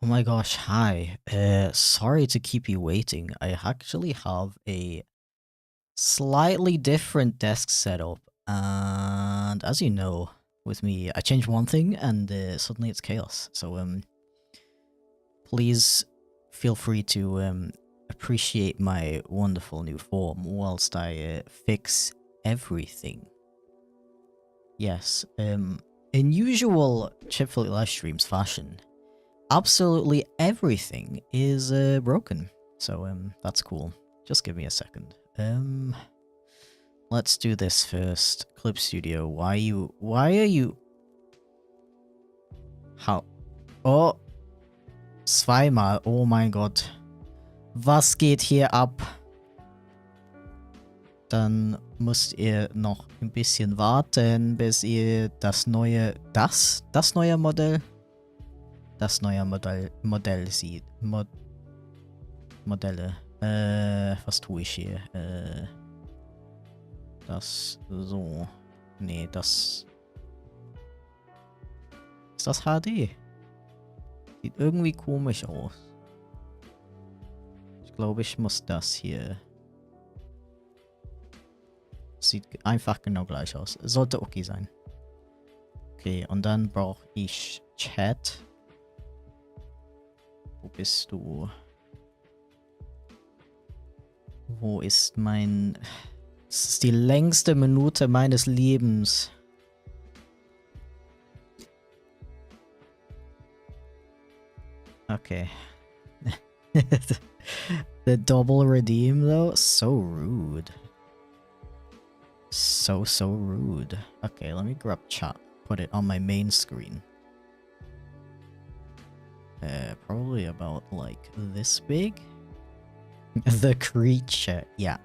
Oh my gosh, hi. Sorry to keep you waiting. I actually have a slightly different desk setup, and as you know, with me, I change one thing and suddenly it's chaos. So please feel free to appreciate my wonderful new form whilst I fix everything. Yes, in usual chipflake live streams fashion, absolutely everything is broken. So that's cool. Just give me a second. Let's do this first. Clip Studio, why are you... How? Oh, zweimal, oh mein Gott. Was geht hier ab? Dann müsst ihr noch ein bisschen warten, bis ihr das neue Modell sieht. Modelle. Was tue ich hier? Das so. Nee, das... Ist das HD? Sieht irgendwie komisch aus. Ich glaube, ich muss das hier... Sieht einfach genau gleich aus. Sollte okay sein. Okay, und dann brauche ich Chat. Wo bist du? Wo ist mein... Das ist die längste Minute meines Lebens. Okay. The double redeem though? So rude. So rude. Okay, let me grab chat. Put it on my main screen. Probably about like this big. The creature. Yeah.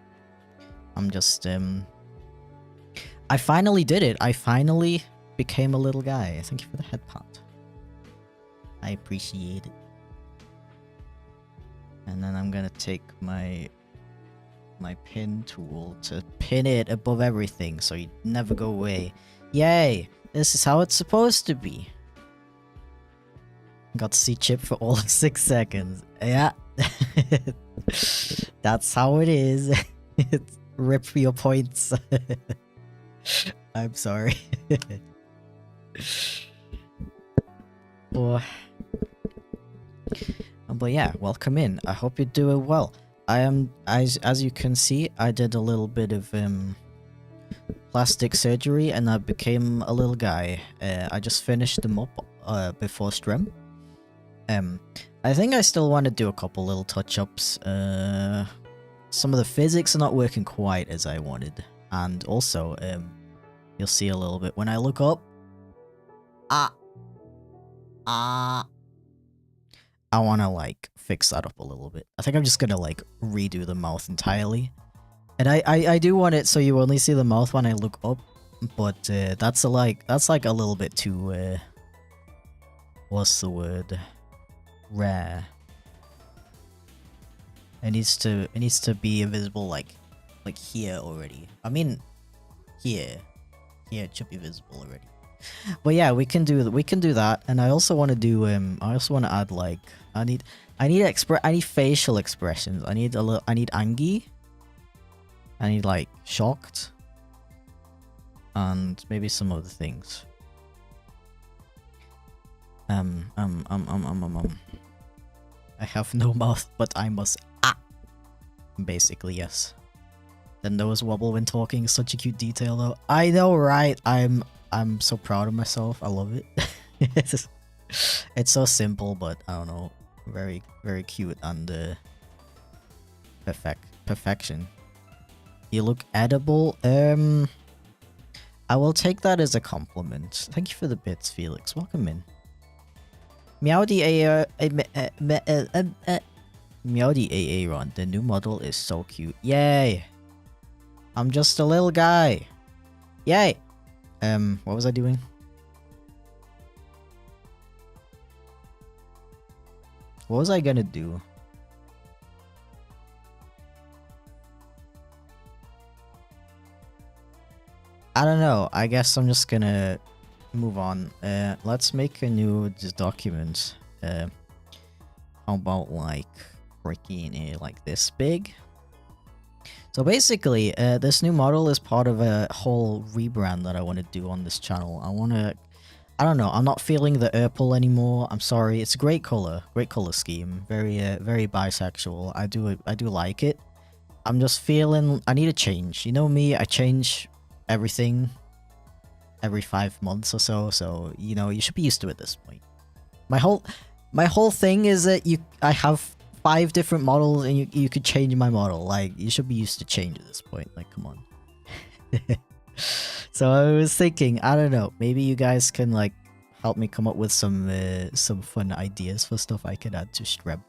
I'm just I finally did it. I finally became a little guy. Thank you for the head pat. I appreciate it. And then I'm gonna take my pin tool to pin it above everything so you never go away. Yay! This is how it's supposed to be. Got to see Chip for all of 6 seconds. Yeah. That's how it is. Rip for your points. I'm sorry. Oh. But yeah, welcome in. I hope you're doing well. I am, as you can see, I did a little bit of plastic surgery and I became a little guy. I just finished them up before stream. I think I still want to do a couple little touch-ups. Some of the physics are not working quite as I wanted, and also you'll see a little bit when I look up. I want to like fix that up a little bit. I think I'm just gonna like redo the mouth entirely. And I do want it so you only see the mouth when I look up, but that's like a little bit too what's the word? Rare. It needs to be visible like here already. I mean here. Here it should be visible already. But yeah, we can do that, and I also want to do I also want to add like I need facial expressions. I need angry. I need like shocked, and maybe some other things. I have no mouth, but I must basically yes. The nose wobble when talking is such a cute detail though. I know, right? I'm so proud of myself. I love it. It's so simple, but I don't know, very cute and perfection. You look edible. I will take that as a compliment. Thank you for the bits, Felix. Welcome in. Meowdy Aaron, the new model is so cute. Yay! I'm just a little guy. Yay! What was I doing? What was I gonna do? I don't know. I guess I'm just gonna move on. Let's make a new document. How about like breaking it like this big? So basically, this new model is part of a whole rebrand that I want to do on this channel. I don't know, I'm not feeling the purple anymore. I'm sorry. It's a great color scheme. Very bisexual. I do like it. I'm just feeling I need a change. You know me, I change everything. every 5 months or so, so you know, you should be used to it at this point. My whole thing is that I have 5 different models and you could change my model. Like, you should be used to change at this point. Like, come on. So I was thinking, I don't know, maybe you guys can like help me come up with some fun ideas for stuff I could add to Streb.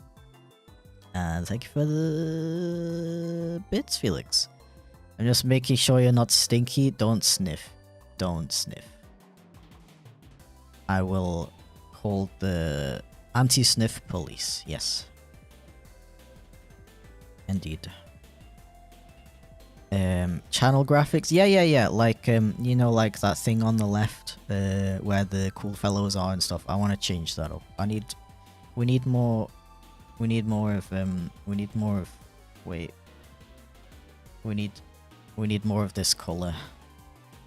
And thank you for the bits, Felix. I'm just making sure you're not stinky. Don't sniff. Don't sniff. I will call the anti-sniff police. Yes. Indeed. Channel graphics. Yeah. Like, you know, like that thing on the left, where the cool fellows are and stuff. I want to change that up. We need more of this color.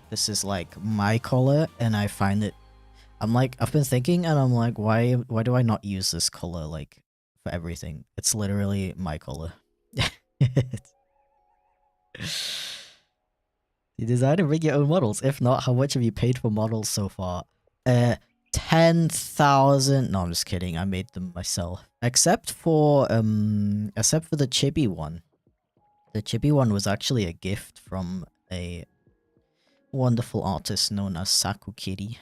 This is like my color, and I find it. I've been thinking, and I'm like, why do I not use this color like for everything? It's literally my color. You design and rig your own models. If not, how much have you paid for models so far? 10,000. No, I'm just kidding. I made them myself. Except for the chibi one. The chibi one was actually a gift from a wonderful artist known as Saku Kitty.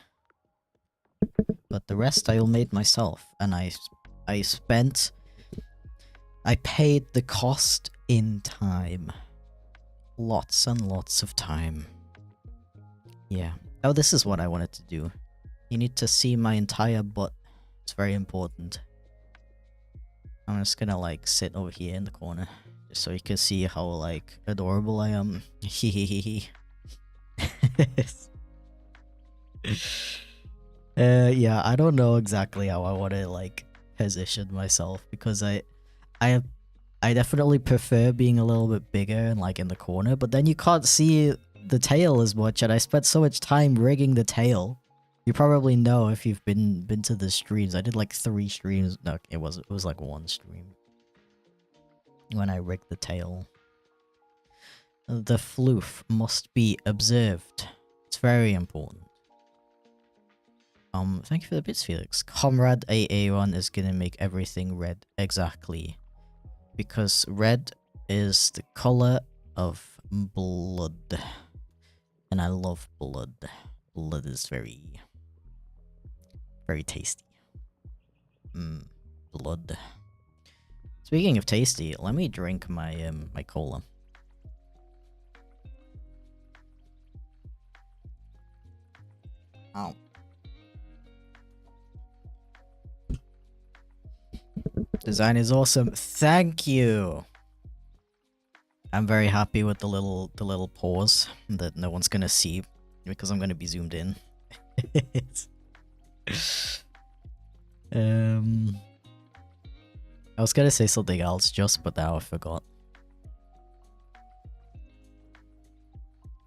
But the rest I all made myself, and I paid the cost in time. Lots and lots of time. Yeah. Oh, this is what I wanted to do. You need to see my entire butt. It's very important. I'm just gonna like sit over here in the corner, just so you can see how like adorable I am. Hehehe. Yeah, I don't know exactly how I want to like position myself, because I definitely prefer being a little bit bigger and like in the corner, but then you can't see the tail as much, and I spent so much time rigging the tail. You probably know if you've been to the streams. I did like 3 streams. No, it was like 1 stream when I rigged the tail. The floof must be observed. It's very important. Thank you for the bits, Felix. Comrade AA1 is gonna make everything red. Exactly. Because red is the color of blood. And I love blood. Blood is very tasty. Blood. Speaking of tasty, let me drink my my cola. Oh. Design is awesome. Thank you. I'm very happy with the little pause that no one's gonna see because I'm gonna be zoomed in. I was gonna say something else but now I forgot.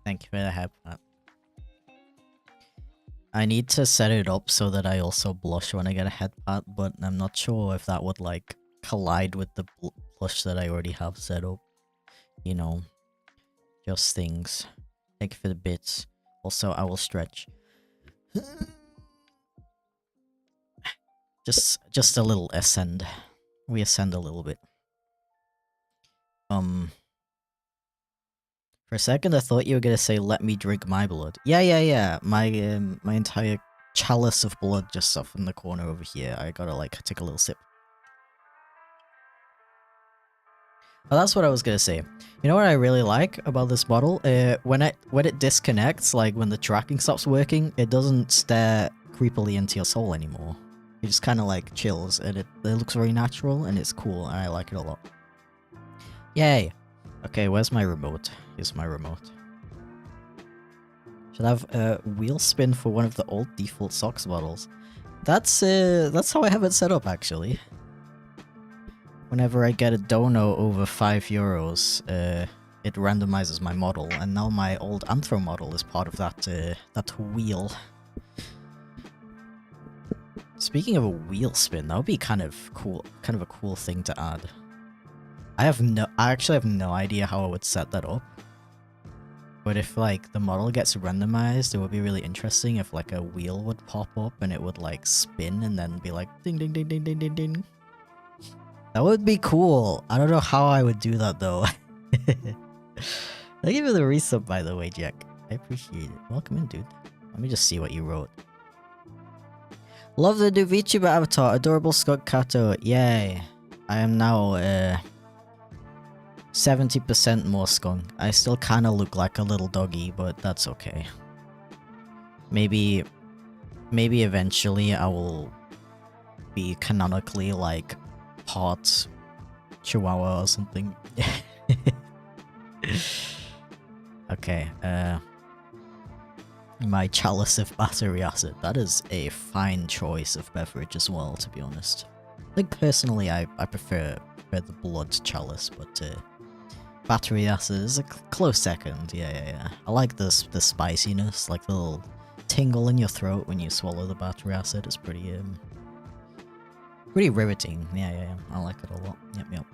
Thank you for the head pat. I need to set it up so that I also blush when I get a head pat, but I'm not sure if that would like collide with the blush that I already have set up. You know, just things. Thank you for the bits. Also, I will stretch. Just a little ascend. We ascend a little bit. For a second, I thought you were gonna say, "Let me drink my blood." Yeah. My my entire chalice of blood just off in the corner over here. I gotta like take a little sip. Well, that's what I was gonna say. You know what I really like about this model? When it disconnects, like when the tracking stops working, it doesn't stare creepily into your soul anymore. It just kind of like chills, and it looks very natural, and it's cool, and I like it a lot. Yay! Okay, where's my remote? Here's my remote. Should have a wheel spin for one of the old default socks models. That's how I have it set up, actually. Whenever I get a dono over €5, it randomizes my model, and now my old Anthro model is part of that wheel. Speaking of a wheel spin, that would be kind of a cool thing to add. I actually have no idea how I would set that up. But if like the model gets randomized, it would be really interesting if like a wheel would pop up and it would like spin and then be like ding ding ding ding ding ding ding. That would be cool. I don't know how I would do that though. Thank you for the resub, by the way, Jack. I appreciate it. Welcome in, dude. Let me just see what you wrote. Love the new VTuber avatar. Adorable skunk Kato. Yay. I am now 70% more skunk. I still kind of look like a little doggy, but that's okay. Maybe eventually I will be canonically like part chihuahua or something. Okay, my chalice of battery acid. That is a fine choice of beverage as well, to be honest. Like personally, I prefer the blood chalice, but battery acid is a close second. Yeah. I like the spiciness, like the little tingle in your throat when you swallow the battery acid. It's pretty riveting. Yeah. I like it a lot. Yep.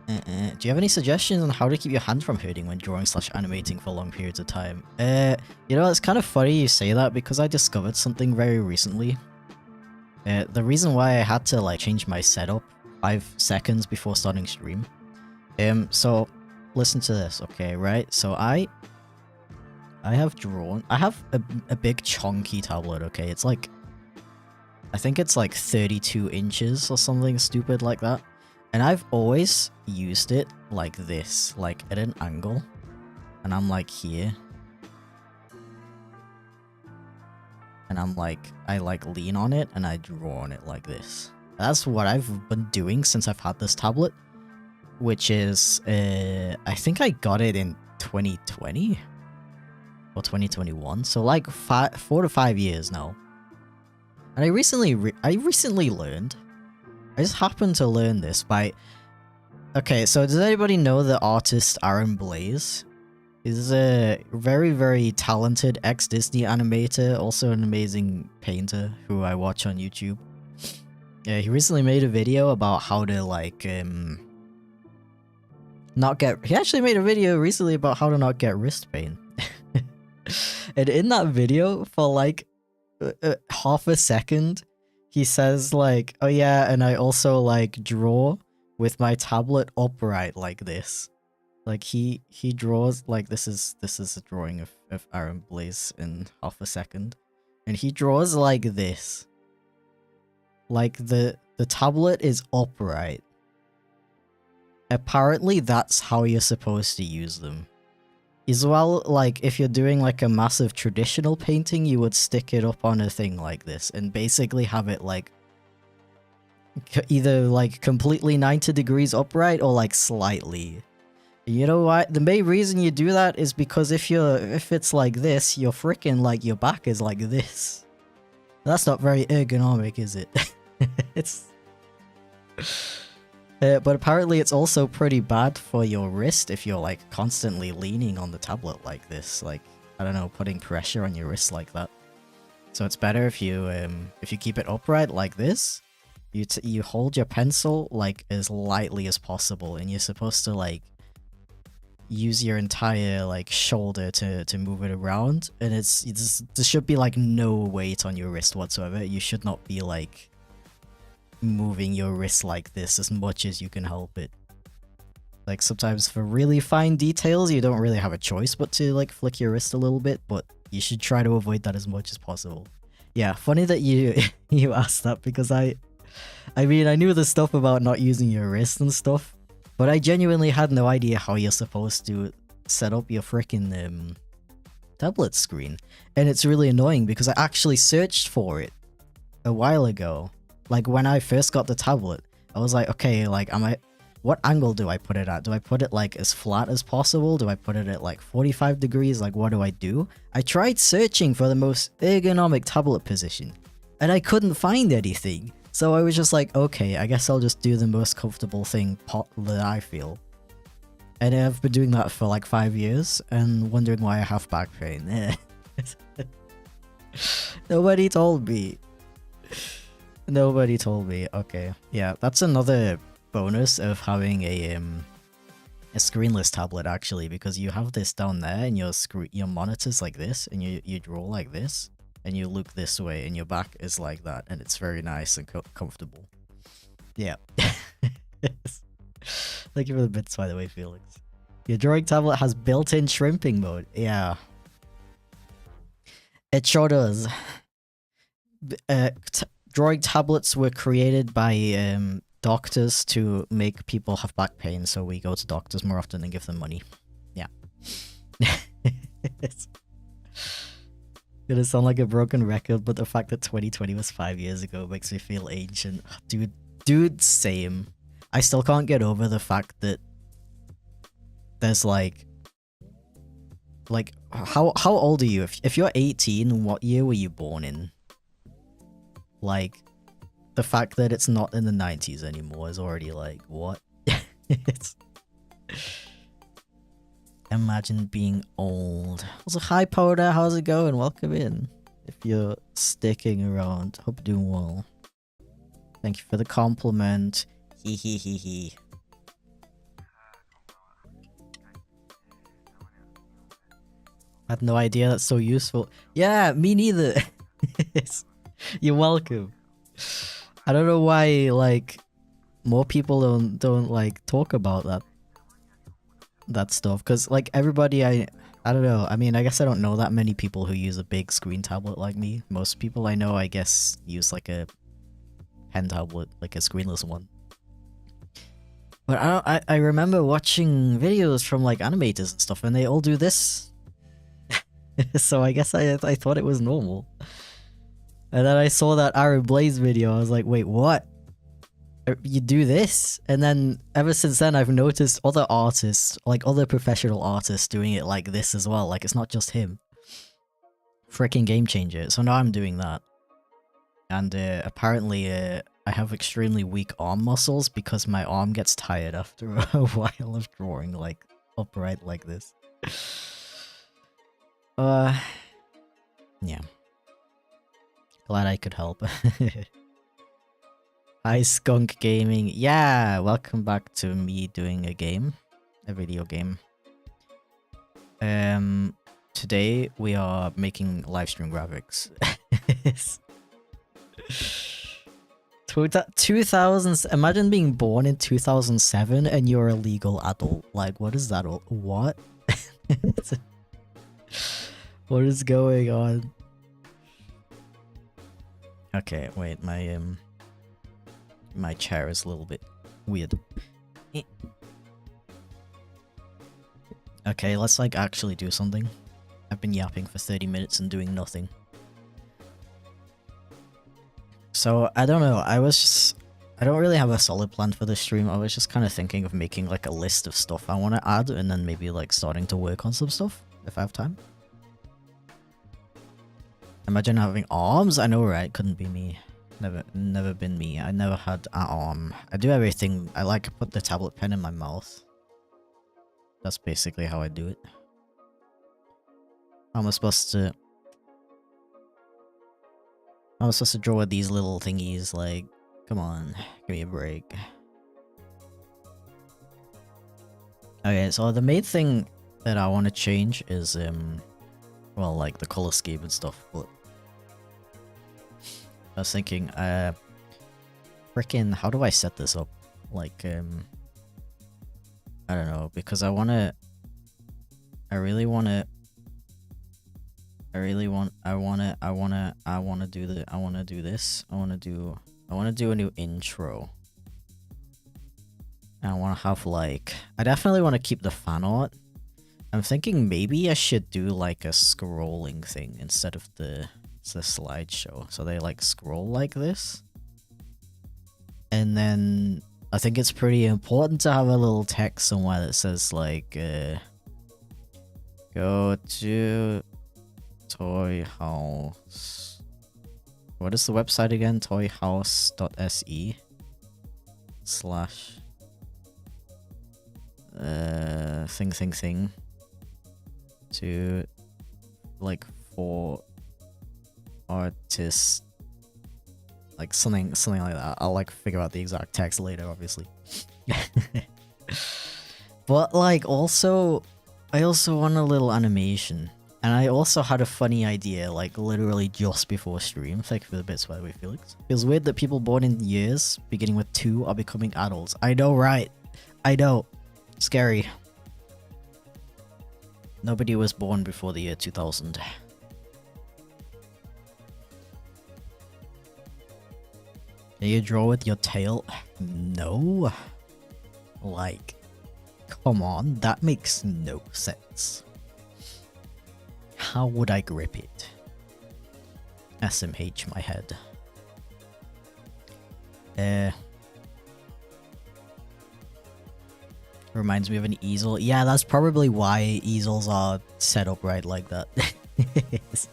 Do you have any suggestions on how to keep your hand from hurting when drawing / animating for long periods of time? You know, it's kind of funny you say that because I discovered something very recently. The reason why I had to like change my setup 5 seconds before starting stream. So listen to this, okay, right? So I have a big chunky tablet, okay? It's like, I think it's like 32 inches or something stupid like that. And I've always used it like this, like at an angle. And I'm like here. And I'm like, I like lean on it and I draw on it like this. That's what I've been doing since I've had this tablet. Which is, I think I got it in 2020? Or 2021. So like 4 to 5 years now. And I recently learned. I just happened to learn this by... Okay, so does anybody know the artist Aaron Blaze? He's a very, very talented ex-Disney animator, also an amazing painter who I watch on YouTube. Yeah, he recently made a video about how to, like, not get... He actually made a video recently about how to not get wrist pain. And in that video, for, like, half a second... He says like, oh yeah, and I also like draw with my tablet upright like this. Like he draws like this is a drawing of Aaron Blaze in half a second. And he draws like this. Like the tablet is upright. Apparently that's how you're supposed to use them. As well, like, if you're doing, like, a massive traditional painting, you would stick it up on a thing like this, and basically have it, like, either, like, completely 90 degrees upright, or, like, slightly. You know what? The main reason you do that is because if it's like this, you're freaking, like, your back is like this. That's not very ergonomic, is it? It's... but apparently it's also pretty bad for your wrist if you're like constantly leaning on the tablet like this, like, I don't know, putting pressure on your wrist like that. So it's better if you keep it upright like this, you hold your pencil like as lightly as possible, and you're supposed to like use your entire like shoulder to move it around, and there should be like no weight on your wrist whatsoever. You should not be like moving your wrist like this as much as you can help it. Like sometimes for really fine details you don't really have a choice but to like flick your wrist a little bit, but you should try to avoid that as much as possible. Yeah, funny that you asked that, because I mean I knew the stuff about not using your wrist and stuff, but I genuinely had no idea how you're supposed to set up your freaking tablet screen. And it's really annoying because I actually searched for it a while ago. Like, when I first got the tablet, I was like, okay, like, what angle do I put it at? Do I put it, like, as flat as possible? Do I put it at, like, 45 degrees? Like, what do I do? I tried searching for the most ergonomic tablet position, and I couldn't find anything. So I was just like, okay, I guess I'll just do the most comfortable thing that I feel. And I've been doing that for, like, 5 years, and wondering why I have back pain. Nobody told me. Nobody told me. Okay. Yeah, that's another bonus of having a screenless tablet actually, because you have this down there and your monitor's like this, and you draw like this, and you look this way, and your back is like that, and it's very nice and comfortable. Yeah. Thank you for the bits, by the way, Felix. Your drawing tablet has built-in shrimping mode. Yeah. It sure does. Drawing tablets were created by doctors to make people have back pain, so we go to doctors more often and give them money. Yeah. It's gonna sound like a broken record, but the fact that 2020 was 5 years ago makes me feel ancient. Dude, same. I still can't get over the fact that there's like how old are you? If you're 18, what year were you born in? Like, the fact that it's not in the 90s anymore is already like, what? It's... Imagine being old. Also, hi Powder, how's it going? Welcome in. If you're sticking around, hope you're doing well. Thank you for the compliment. Hee hee hee hee. I had no idea that's so useful. Yeah, me neither. You're welcome. I don't know why, like, more people don't like talk about that stuff, because like everybody I don't know. I mean, I guess I don't know that many people who use a big screen tablet like me. Most people I know, I guess, use like a pen tablet, like a screenless one. But I remember watching videos from like animators and stuff, and they all do this. So I guess I thought it was normal. And then I saw that Aaron Blaze video, I was like, wait, what? You do this? And then ever since then I've noticed other artists, like other professional artists, doing it like this as well. Like, it's not just him. Freaking game changer. So now I'm doing that. And apparently I have extremely weak arm muscles because my arm gets tired after a while of drawing like upright like this. Yeah. Glad I could help. Hi, Skunk Gaming. Yeah, welcome back to me doing a game. A video game. Today we are making livestream graphics. 2000s. Imagine being born in 2007 and you're a legal adult. Like, what is that? What? What is going on? Okay, wait, my chair is a little bit weird. Okay, let's like actually do something. I've been yapping for 30 minutes and doing nothing. So, I don't know, I don't really have a solid plan for this stream. I was just kind of thinking of making like a list of stuff I want to add, and then maybe like starting to work on some stuff, if I have time. Imagine having arms? I know, right? Couldn't be me. Never been me. I never had an arm. I do everything. I like put the tablet pen in my mouth. That's basically how I do it. How am I supposed to draw with these little thingies? Like, come on, give me a break. Okay, so the main thing that I want to change is well, like the color scheme and stuff, but I was thinking, frickin', how do I set this up? Like, I don't know, because I want to do a new intro. And I want to have like, I definitely want to keep the fan art. I'm thinking maybe I should do like a scrolling thing instead of the slideshow. So they like scroll like this. And then I think it's pretty important to have a little text somewhere that says like, go to Toy House. What is the website again? toyhouse.se / thing to like for artists Like something like that. I'll like figure out the exact text later, obviously. But like also, I also want a little animation. And I also had a funny idea, like literally just before stream. Thank you for the bits, by the way, Felix. Feels weird that people born in years, beginning with 2, are becoming adults. I know, right? I know. Scary. Nobody was born before the year 2000. Can you draw with your tail? No. Like, come on, that makes no sense. How would I grip it? SMH my head. Reminds me of an easel. Yeah, that's probably why easels are set up right like that. Because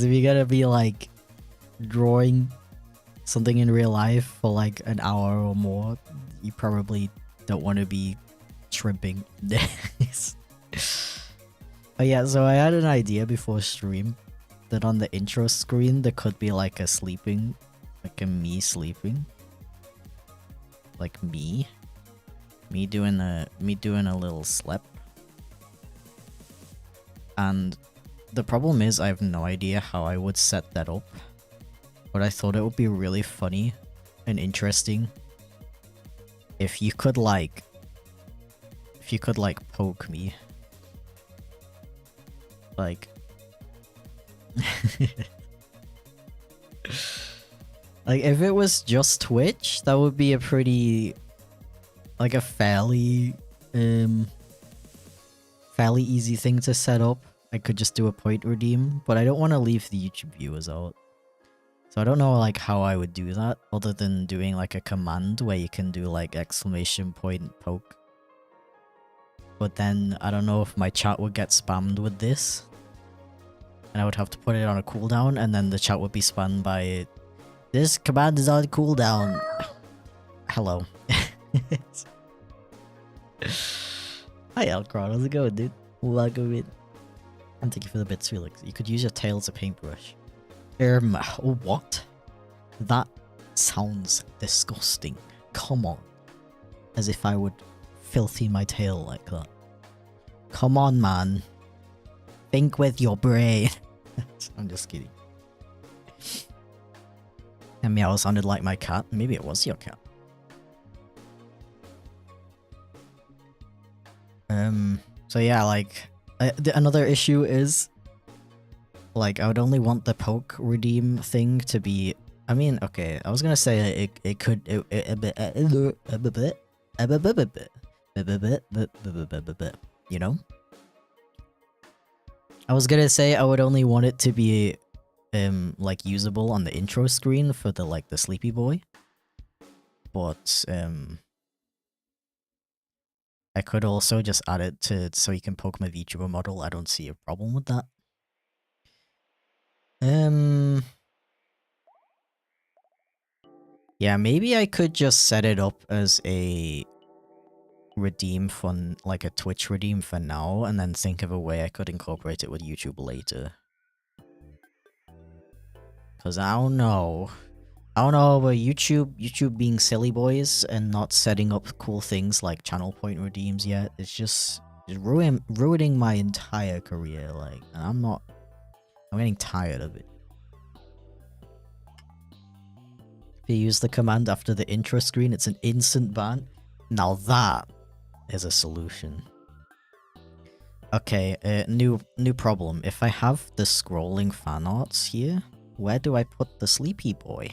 if you're gonna be like drawing something in real life for like an hour or more, you probably don't want to be shrimping. Oh yeah, so I had an idea before stream that on the intro screen there could be like a sleeping, like a me sleeping, like me doing a little slip. And the problem is I have no idea how I would set that up, but I thought it would be really funny and interesting if you could like poke me. Like like if it was just Twitch, that would be a pretty like a fairly easy thing to set up. I could just do a point redeem, but I don't want to leave the YouTube viewers out. So I don't know like how I would do that other than doing like a command where you can do like exclamation point poke. But then I don't know if my chat would get spammed with this. And I would have to put it on a cooldown, and then the chat would be spammed by this command is on cooldown. Hello. Hi Elcron, how's it going, dude? Welcome in. And thank you for the bits, Felix. You could use your tail as a paintbrush. What? That sounds disgusting. Come on. As if I would filthy my tail like that. Come on, man. Think with your brain. I'm just kidding. And meow sounded like my cat. Maybe it was your cat. So yeah, like, another issue is, like, I would only want the poke redeem thing to be, I mean, okay, I was gonna say it could, you know? I was gonna say I would only want it to be, like, usable on the intro screen for the, like, the sleepy boy. But, I could also just add it to so you can poke my VTuber model. I don't see a problem with that. Yeah, maybe I could just set it up as a redeem for, like a Twitch redeem for now, and then think of a way I could incorporate it with YouTube later. Cause I don't know about YouTube being silly boys and not setting up cool things like channel point redeems yet. It's just ruining my entire career. Like, I'm getting tired of it. If you use the command after the intro screen, it's an instant ban. Now that is a solution. Okay, new problem. If I have the scrolling fan arts here, where do I put the sleepy boy?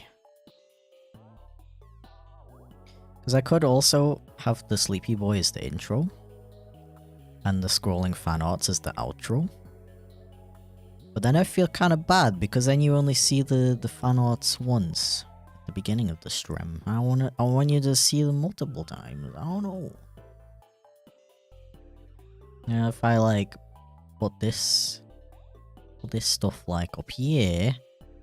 Because I could also have the sleepy boy as the intro, and the scrolling fan arts as the outro. But then I feel kind of bad, because then you only see the fan arts once at the beginning of the stream. I want you to see them multiple times. I don't know. Yeah, if I like put this stuff like up here,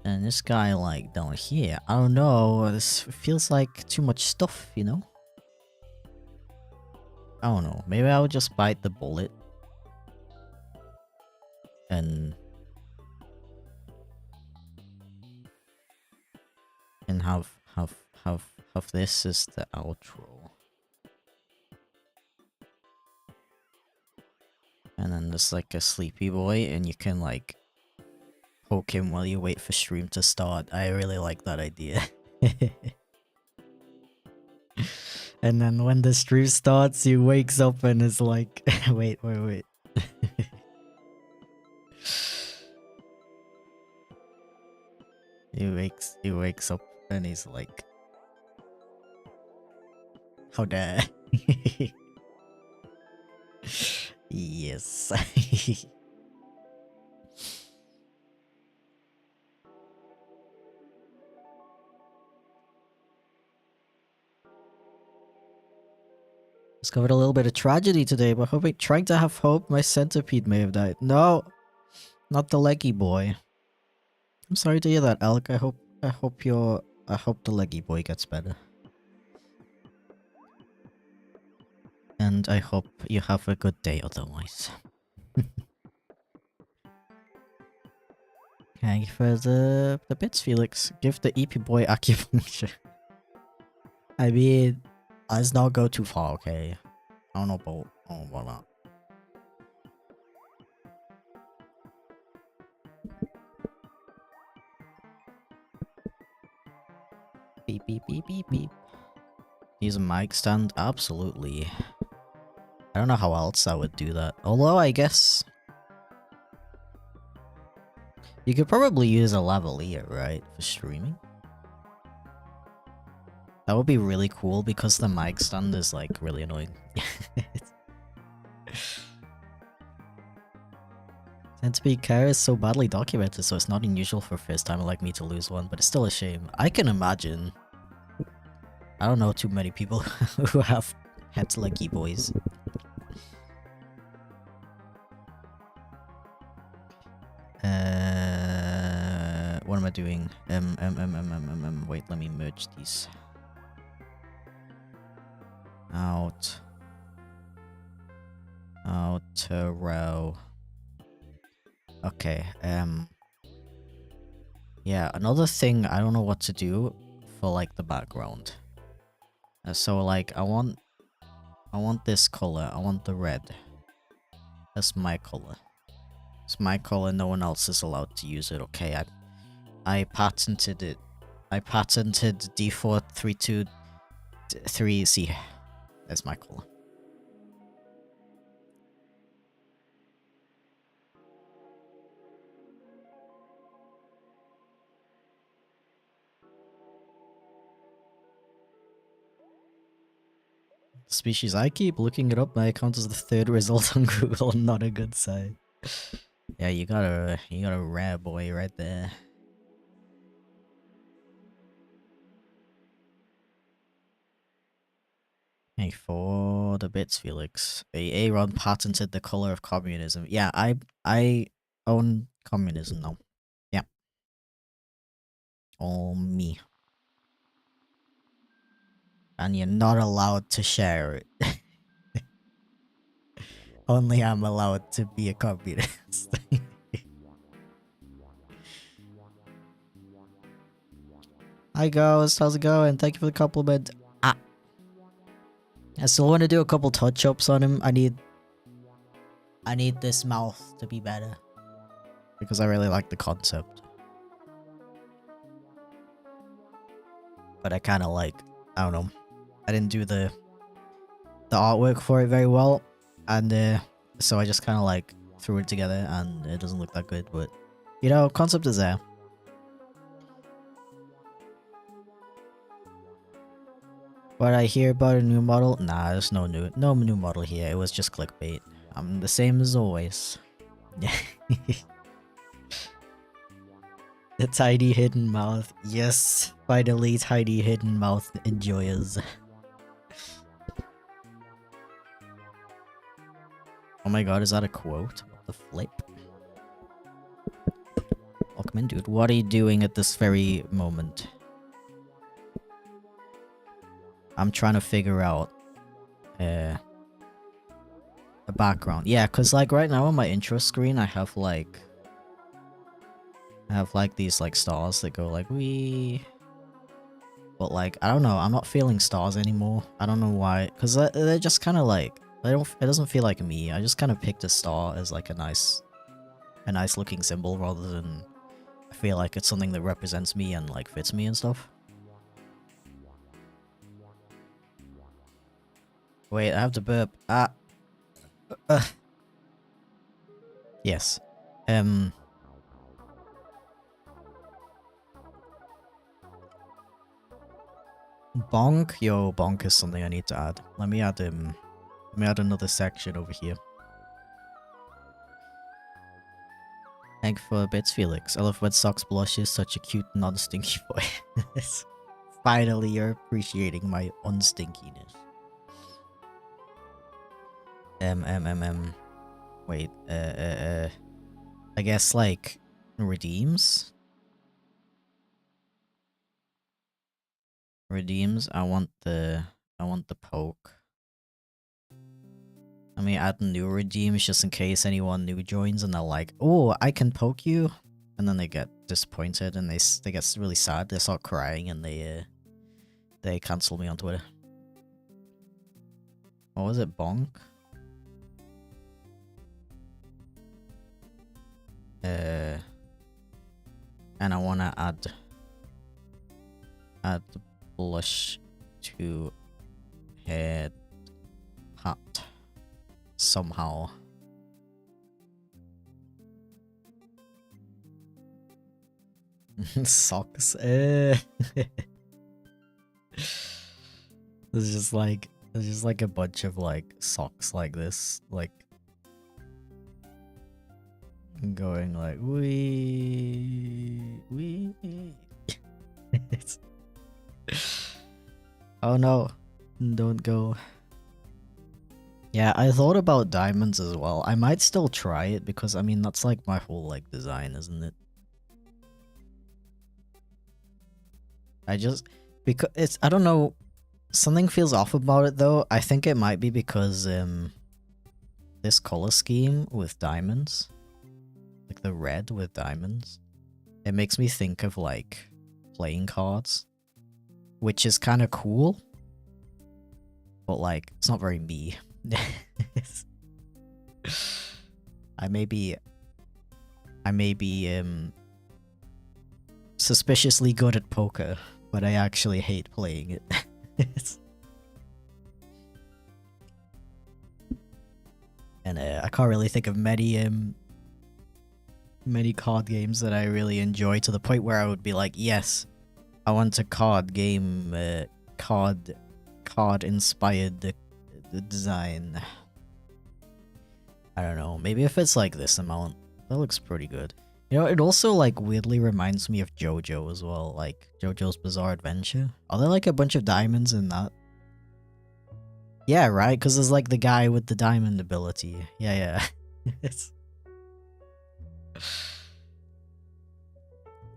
and this guy like down here, I don't know, this feels like too much stuff, you know? I don't know, maybe I'll just bite the bullet and have have have this as the outro. And then there's like a sleepy boy, and you can like poke him while you wait for stream to start. I really like that idea. And then when the stream starts, he wakes up and is like, wait. He wakes up and he's like, how dare. Yes. Discovered a little bit of tragedy today, but trying to have hope my centipede may have died. No, not the leggy boy. I'm sorry to hear that, Alec. I hope the leggy boy gets better. And I hope you have a good day otherwise. Thank you for the bits, Felix. Give the EP boy acupuncture. I mean, let's not go too far, okay? I don't know about that. Beep, beep, beep, beep, beep. Use a mic stand? Absolutely. I don't know how else I would do that. Although, I guess... you could probably use a lavalier, right? For streaming? That would be really cool because the mic stand is, like, really annoying. Centipede care is so badly documented, so it's not unusual for a first timer like me to lose one, but it's still a shame. I can imagine. I don't know too many people who have pets like you boys. What am I doing? Wait, let me merge these. Outro. Okay, yeah, another thing I don't know what to do for like the background. So like I want this color. I want the red. That's my color. It's my color. No one else is allowed to use it. Okay, I patented it. I patented D4323C. That's my color. Species, I keep looking it up. My account is the third result on Google. Not a good sign. Yeah, you got a rare boy right there. Hey, for the bits, Felix. Aaron patented the color of communism. Yeah, I own communism now. Yeah. All me. And you're not allowed to share it. Only I'm allowed to be a communist. Hi Ghost, how's it going? Thank you for the compliment. I still want to do a couple touch-ups on him. I need this mouth to be better. Because I really like the concept. But I kind of like, I don't know. I didn't do the artwork for it very well. And so I just kind of like threw it together and it doesn't look that good. But, you know, concept is there. What I hear about a new model? Nah, there's no new model here. It was just clickbait. I'm the same as always. The tiny hidden mouth. Yes, finally tiny hidden mouth enjoyers. Oh my god, is that a quote? What the flip? Welcome in, dude. What are you doing at this very moment? I'm trying to figure out a background. Yeah, cause like right now on my intro screen I have like these like stars that go like wee. But like, I don't know, I'm not feeling stars anymore. I don't know why, because they're just kind of like, they don't, it doesn't feel like me. I just kind of picked a star as like a nice looking symbol rather than I feel like it's something that represents me and like fits me and stuff. Wait, I have to burp. Yes. Bonk? Yo, bonk is something I need to add. Let me add another section over here. Thank you for bits, Felix. I love when Socks blushes, such a cute, non-stinky boy. Finally, you're appreciating my unstinkiness. Wait, I guess, like, redeems? Redeems, I want the poke. Let me add new redeems just in case anyone new joins and they're like, oh, I can poke you? And then they get disappointed and they get really sad, they start crying and they cancel me on Twitter. What was it, bonk? And I wanna add blush to head hat somehow. Socks. There's just like a bunch of like socks like this, like going like wee. Oh no, don't go. Yeah, I thought about diamonds as well. I might still try it because I mean that's like my whole like design, isn't it? Because it's, I don't know, something feels off about it though. I think it might be because this color scheme with diamonds, like the red with diamonds, it makes me think of like playing cards, which is kind of cool, but like it's not very me. I may be suspiciously good at poker, but I actually hate playing it. And I can't really think of many card games that I really enjoy to the point where I would be like, yes, I want a card game, card inspired design. I don't know, maybe if it's like this amount, that looks pretty good. You know, it also like weirdly reminds me of JoJo as well, like JoJo's Bizarre Adventure. Are there like a bunch of diamonds in that? Yeah, right, because there's like the guy with the diamond ability. Yeah.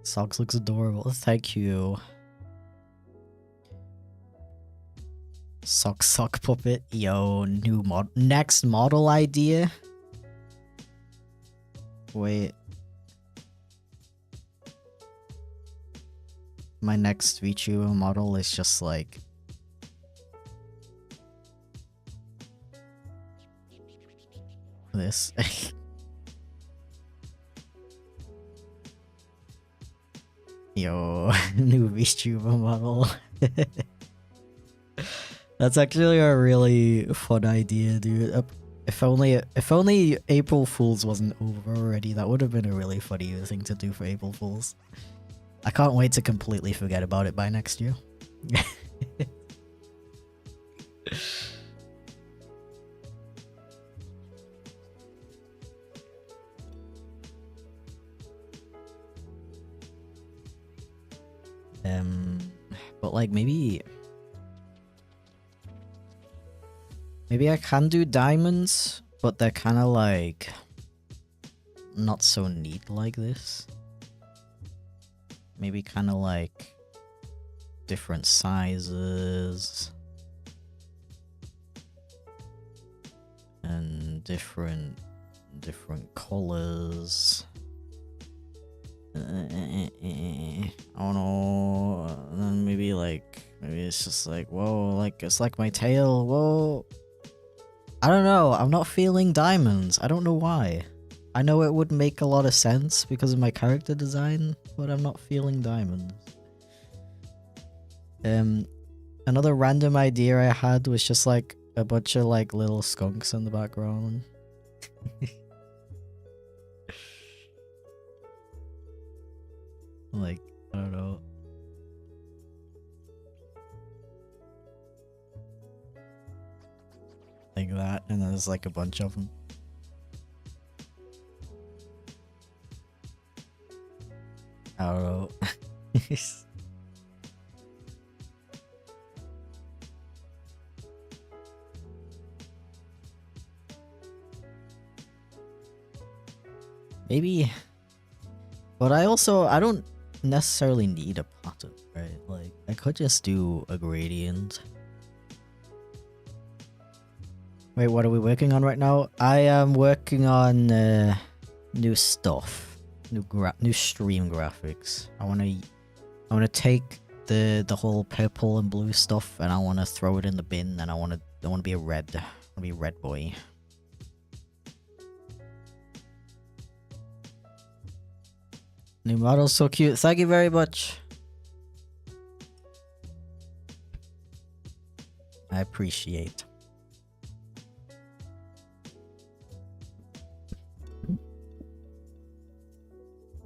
Socks looks adorable. Thank you. Sock puppet. Yo, next model idea. Wait. My next VTuber model is just like this. Yo, new VTuber model. That's actually a really fun idea, dude. If only April Fools wasn't over already, that would have been a really funny thing to do for April Fools. I can't wait to completely forget about it by next year. But like maybe I can do diamonds, but they're kind of like not so neat like this. Maybe kind of like different sizes and different colors. I don't know. Then maybe like it's just like, whoa, like, it's like my tail, whoa. I don't know, I'm not feeling diamonds. I don't know why. I know it would make a lot of sense because of my character design, but I'm not feeling diamonds. Another random idea I had was just like a bunch of like little skunks in the background. Like, I don't know. Like that, and there's like a bunch of them. I don't know. Maybe, but I don't necessarily need a pattern, right? Like, I could just do a gradient. Wait, what are we working on right now? I am working on new stuff, new stream graphics. I wanna take the whole purple and blue stuff, and I wanna throw it in the bin, and I wanna be a red. I wanna be a red boy. New model's so cute. Thank you very much. I appreciate.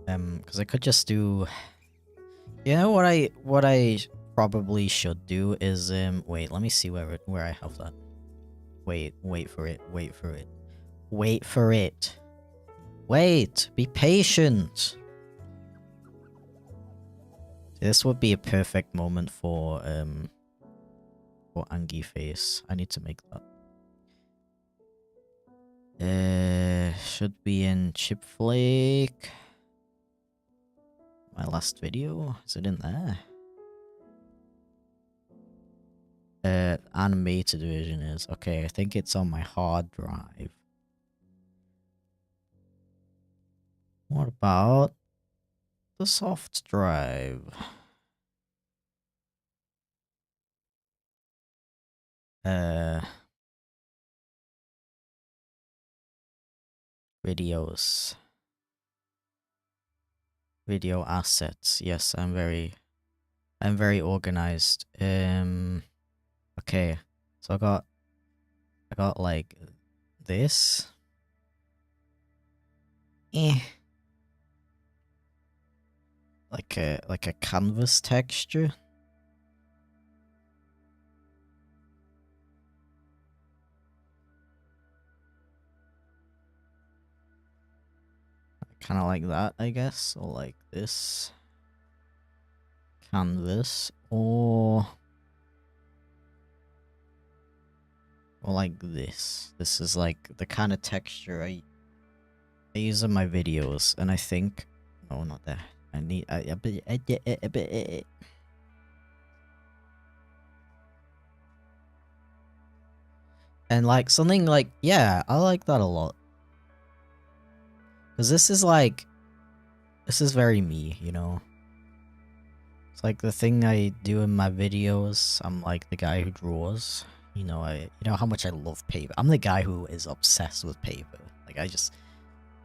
Because I could just do. You know what I probably should do is wait. Let me see where I have that. Wait for it. Wait for it. Wait for it. Wait. Be patient. This would be a perfect moment for Angie face. I need to make that. Should be in chipflake. My last video, is it in there? Animated version is okay. I think it's on my hard drive. What about the soft drive? Videos. Video assets. Yes, I'm very organized. Okay. So I got like this. Like a canvas texture. Kind of like that, I guess, or like this. Canvas, or like this. This is like the kind of texture I use in my videos, and I think no, not there. I need a bit. And like something like, yeah, I like that a lot. Because this is like, this is very me, you know? It's like the thing I do in my videos. I'm like the guy who draws. You know how much I love paper. I'm the guy who is obsessed with paper. Like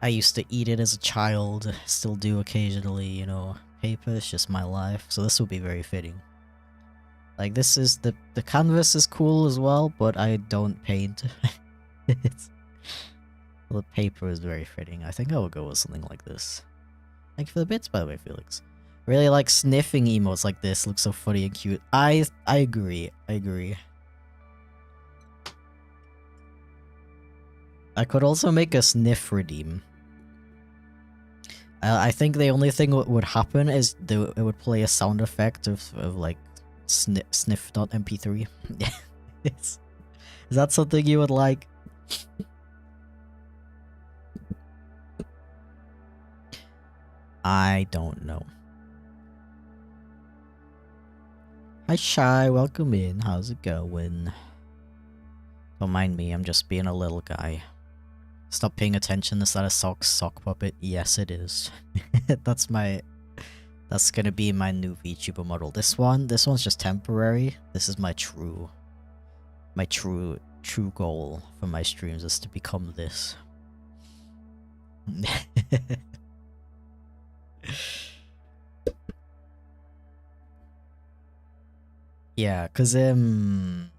I used to eat it as a child, still do occasionally, you know. Paper is just my life, so this will be very fitting. Like this is the canvas is cool as well, but I don't paint. The paper is very fitting. I think I will go with something like this. Thank you for the bits, by the way, Felix. Really like sniffing emotes like this. Looks so funny and cute. I agree. I agree. I could also make a sniff redeem. I think the only thing that would happen is it would play a sound effect of like sniff.mp3. Is that something you would like? I don't know. Hi Shy, welcome in. How's it going? Don't mind me, I'm just being a little guy. Stop paying attention. Is that a sock puppet? Yes, it is. That's my That's gonna be my new VTuber model. This one's just temporary. This is my true goal for my streams is to become this. Yeah, cause when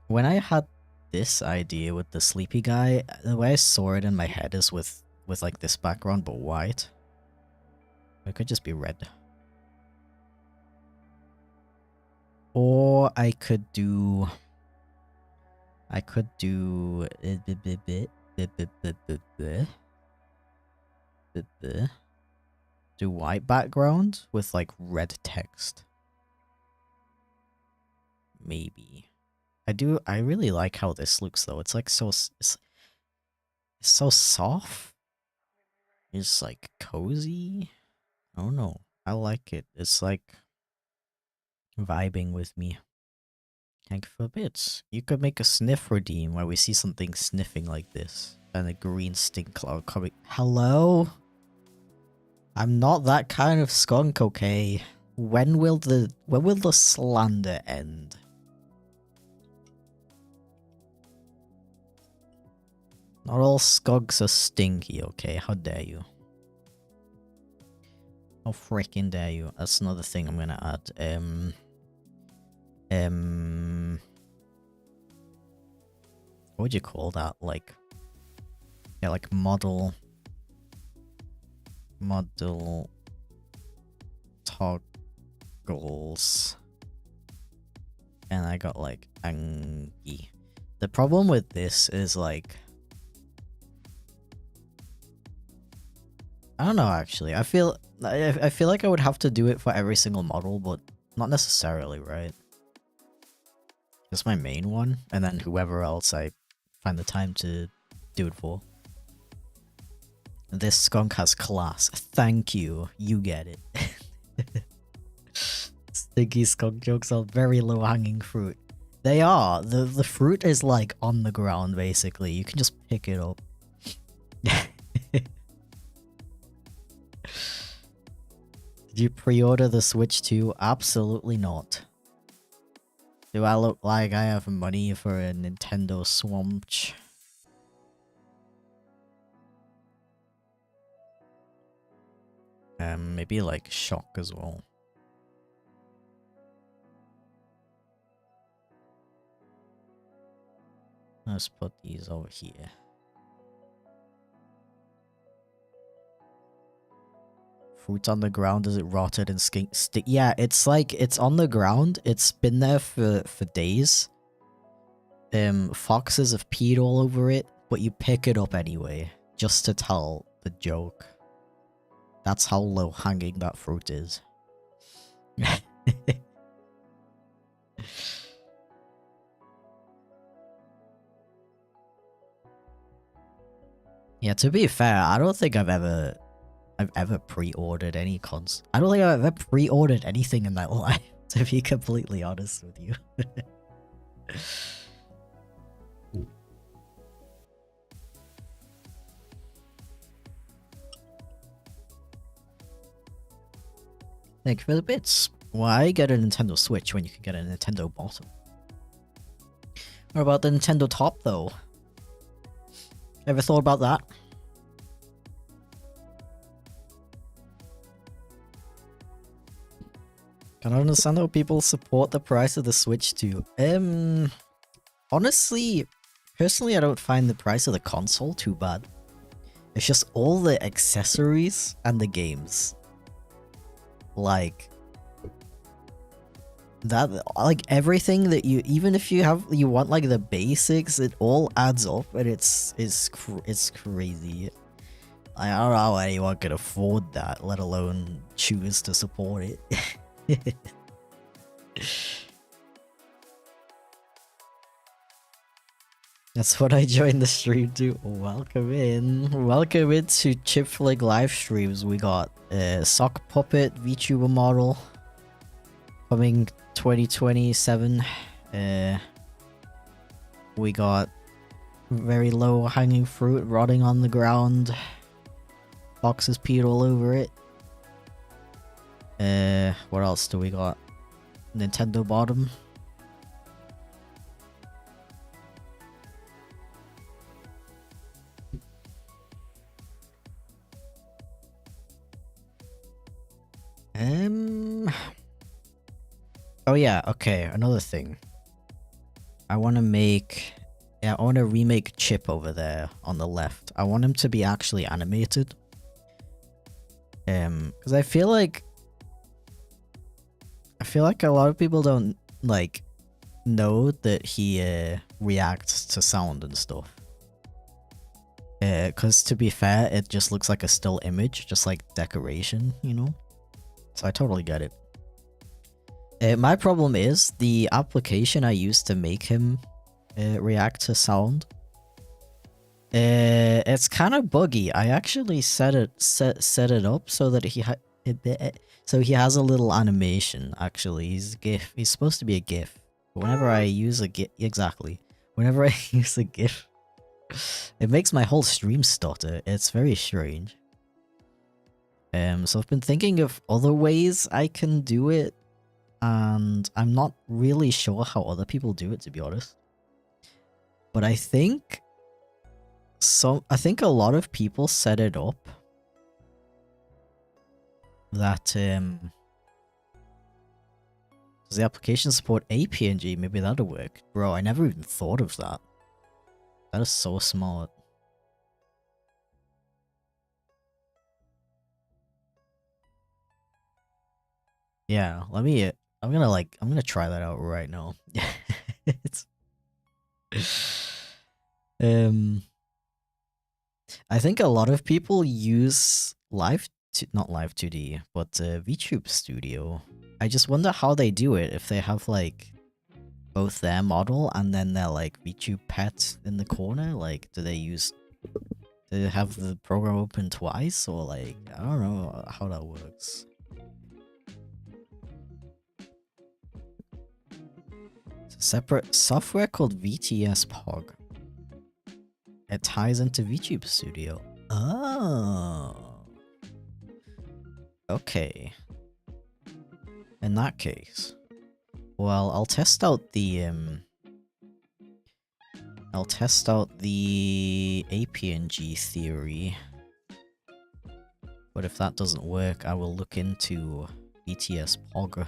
I had this idea with the sleepy guy, the way I saw it in my head is with like this background but white. It could just be red. Or I could do do white background with like red text. Maybe. I really like how this looks though. It's like it's so soft. It's like cozy. I don't know. I like it. It's like vibing with me. Thank you for bits. You could make a sniff redeem where we see something sniffing like this. And a green stink cloud coming. Hello? I'm not that kind of skunk, okay? When will the slander end? Not all skunks are stinky, okay? How dare you? How freaking dare you? That's another thing I'm gonna add. What would you call that? Like, yeah, like model toggles. And I got like Angie. The problem with this is like, I don't know actually. I feel like I would have to do it for every single model, but not necessarily, right? Just my main one, and then whoever else I find the time to do it for. This skunk has class. Thank you. You get it. Stinky skunk jokes are very low hanging fruit. They are. The fruit is like on the ground basically. You can just pick it up. Did you pre-order the Switch 2? Absolutely not. Do I look like I have money for a Nintendo Switch? Maybe like Shock as well. Let's put these over here. Fruit on the ground, is it rotted and skink stick? Yeah, it's like, it's on the ground. It's been there for days. Foxes have peed all over it, but you pick it up anyway, just to tell the joke. That's how low hanging that fruit is. Yeah, to be fair, I don't think I've ever pre-ordered any cons. I don't think I've ever pre-ordered anything in my life, to be completely honest with you. Thank you for the bits. Why get a Nintendo Switch when you can get a Nintendo bottom? What about the Nintendo top though? Ever thought about that? Can I understand how people support the price of the Switch too? Honestly, personally, I don't find the price of the console too bad. It's just all the accessories and the games. Like that, like everything that you, even if you want like the basics, it all adds up, and it's crazy. I don't know how anyone can afford that, let alone choose to support it. That's what I joined the stream to. Welcome in. Welcome into chipflake live streams. We got Sock Puppet VTuber model coming 2027. We got very low hanging fruit rotting on the ground. Foxes peed all over it. What else do we got? Nintendo bottom. Oh yeah, okay, another thing. I want to remake Chip over there on the left. I want him to be actually animated. Because I feel like a lot of people don't, like, know that he reacts to sound and stuff. Because to be fair, it just looks like a still image, just like decoration, you know? So I totally get it. My problem is the application I used to make him react to sound. It's kind of buggy. I actually set it up so that he has a little animation. Actually, he's a GIF. He's supposed to be a GIF. But whenever I use a GIF, whenever I use a GIF, it makes my whole stream stutter. It's very strange. So I've been thinking of other ways I can do it, and I'm not really sure how other people do it, to be honest. But I think a lot of people set it up that does the application support APNG? Maybe that'll work. Bro, I never even thought of that. That is so smart. Yeah, I'm gonna try that out right now. It's I think a lot of people use not Live 2D, but VTube Studio. I just wonder how they do it, if they have like both their model and then their like VTube pet in the corner. Like, do they have the program open twice, or like, I don't know how that works. It's a separate software called VTS Pog. It ties into VTube Studio. Oh. Okay. In that case, well, I'll test out the APNG theory. But if that doesn't work, I will look into BTS Pog.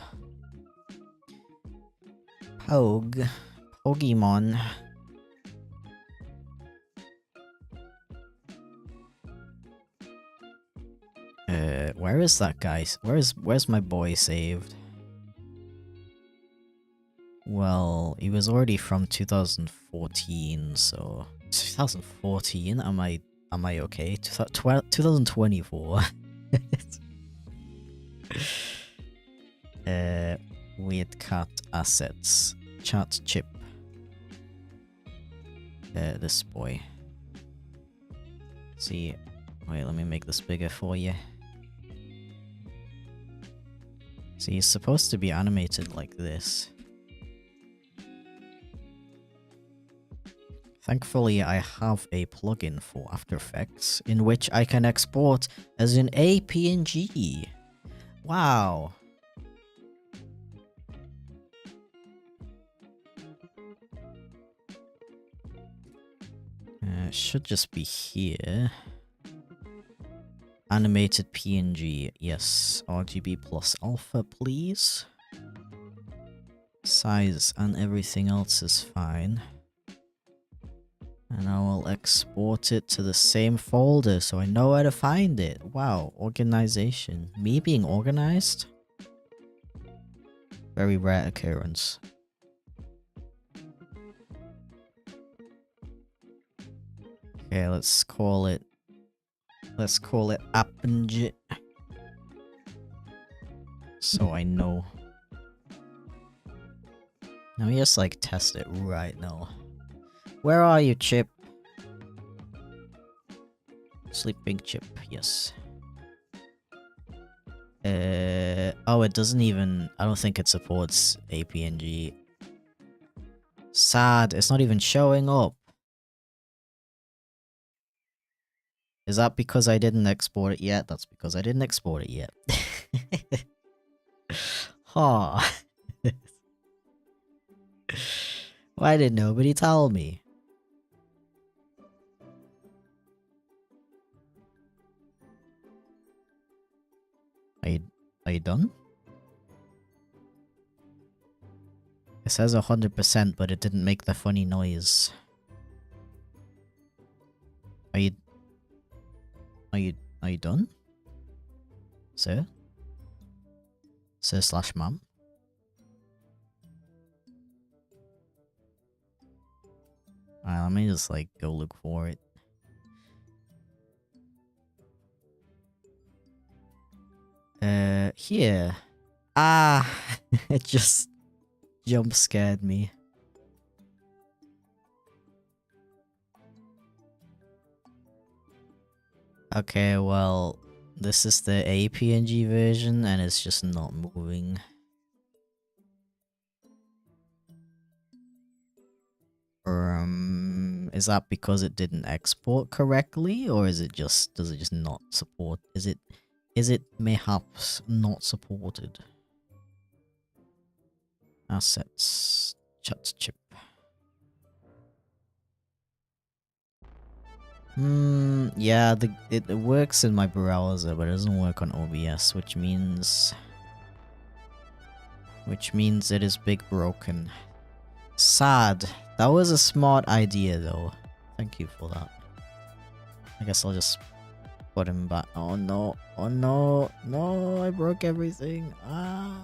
Pokemon. Where is that guy? Where's my boy saved? Well, he was already from 2014, so 2014. Am I okay? 2024. Weird cat assets. Chat chip. This boy. See, wait, let me make this bigger for you. See, he's supposed to be animated like this. Thankfully, I have a plugin for After Effects in which I can export as an APNG. Wow. It should just be here. Animated PNG, yes. RGB plus alpha, please. Size and everything else is fine. And I will export it to the same folder so I know where to find it. Wow, organization. Me being organized? Very rare occurrence. Okay, let's call it AppNG. So I know. Let me just like test it right now. Where are you, Chip? Sleeping Chip, yes. Oh, it doesn't even... I don't think it supports APNG. Sad, it's not even showing up. Is that because I didn't export it yet? That's because I didn't export it yet. Huh. Why did nobody tell me? Are you done? It says 100%, but it didn't make the funny noise. Are you done? Sir? Sir/ma'am? Alright, let me just like go look for it. Here. Ah, it just jump scared me. Okay, well, this is the APNG version and it's just not moving. Is that because it didn't export correctly, or is it just, does it just not support? Is it mayhaps not supported? Assets, chat chip. Yeah, it works in my browser, but it doesn't work on OBS, which means it is big broken. Sad. That was a smart idea, though. Thank you for that. I guess I'll just put him back. Oh no! Oh no! No! I broke everything. Ah.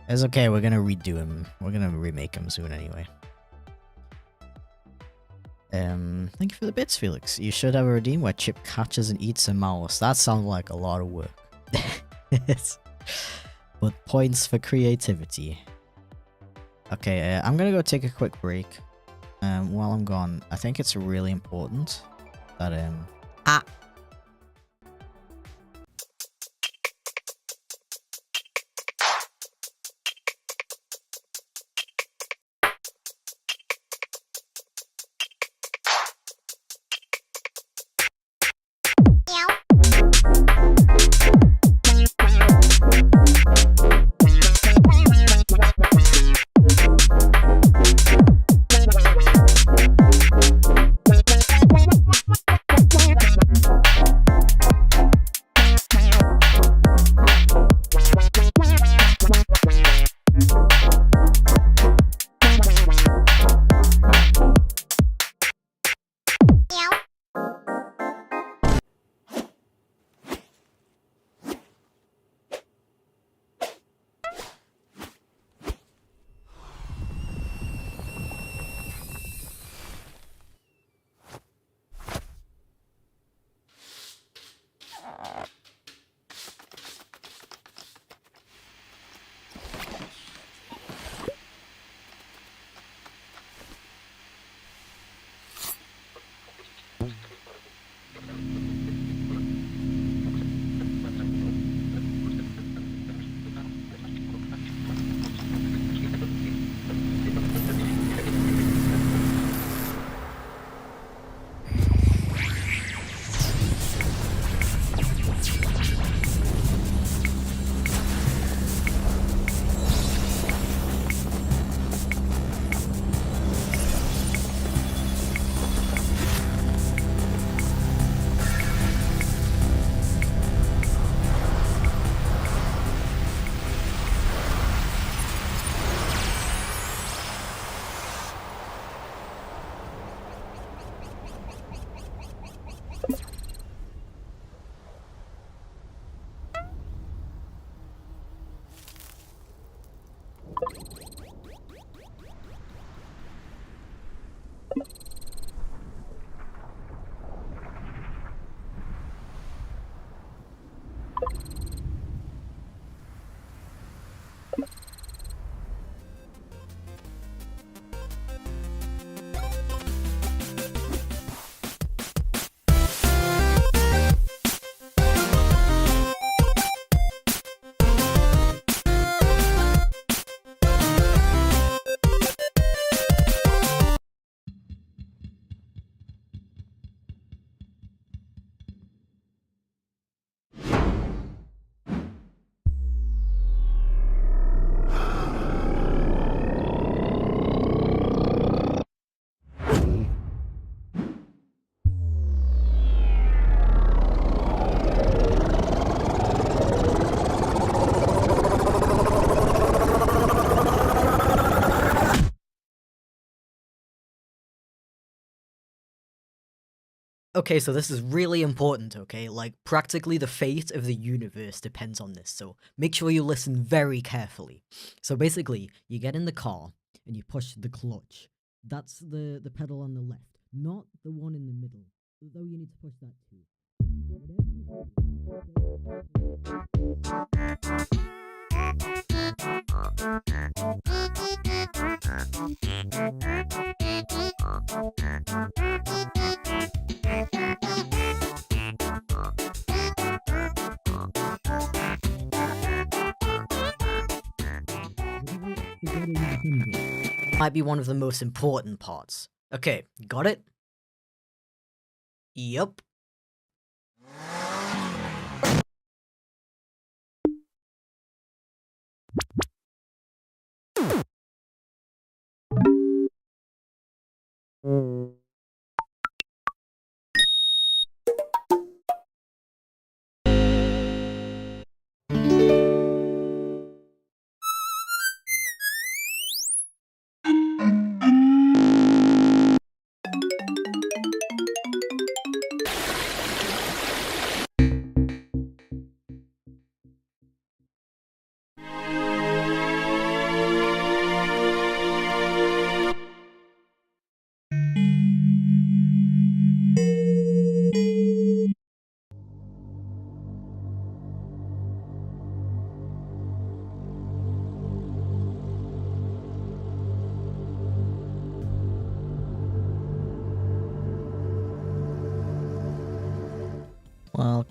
It's okay, we're gonna redo him. We're gonna remake him soon anyway. Thank you for the bits, Felix. You should have a redeem where Chip catches and eats a mouse. That sounds like a lot of work. But points for creativity. Okay, I'm gonna go take a quick break. While I'm gone, I think it's really important that Okay, so this is really important, okay? Like, practically the fate of the universe depends on this, so make sure you listen very carefully. So basically, you get in the car, and you push the clutch. That's the pedal on the left, not the one in the middle, though you need to push that too. Might be one of the most important parts. Okay, got it? Yup.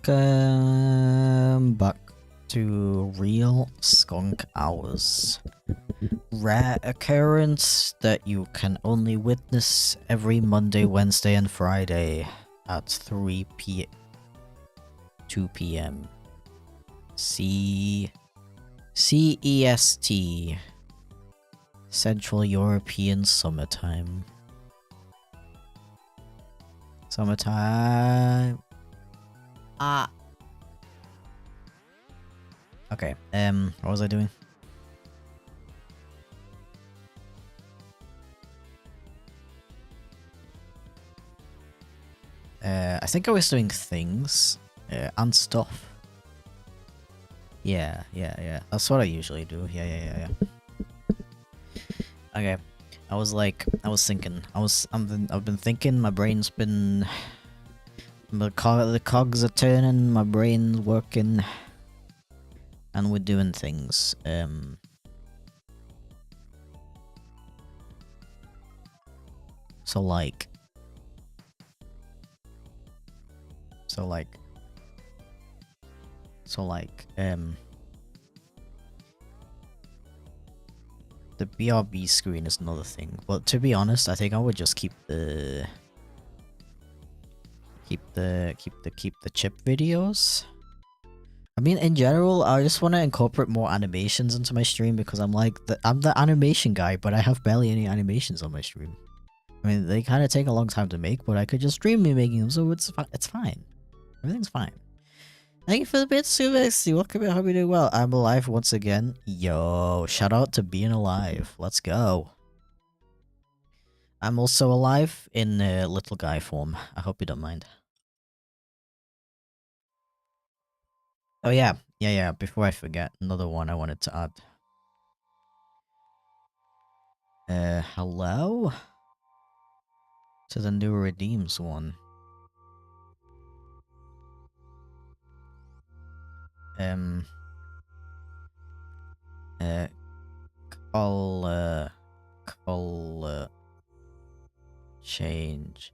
Welcome back to Real Skunk Hours. Rare occurrence that you can only witness every Monday, Wednesday, and Friday at 2 p.m. CEST, Central European Summertime. Summertime. Okay, what was I doing? I think I was doing things, and stuff. Yeah. That's what I usually do. Yeah. Okay, I've been thinking, my brain's been... The cogs are turning, my brain's working, and we're doing things. The BRB screen is another thing, but to be honest, I think I would just keep the chip videos. I mean, in general, I just want to incorporate more animations into my stream because I'm the animation guy, but I have barely any animations on my stream. I mean, they kind of take a long time to make, but I could just stream me making them, so it's fine. Everything's fine. Thank you for the bit, Suvexy. Welcome, I hope you're doing well. I'm alive once again. Yo, shout out to being alive. Let's go. I'm also alive in little guy form. I hope you don't mind. Oh yeah. Before I forget, another one I wanted to add. Hello? To the new Redeems one. Call change.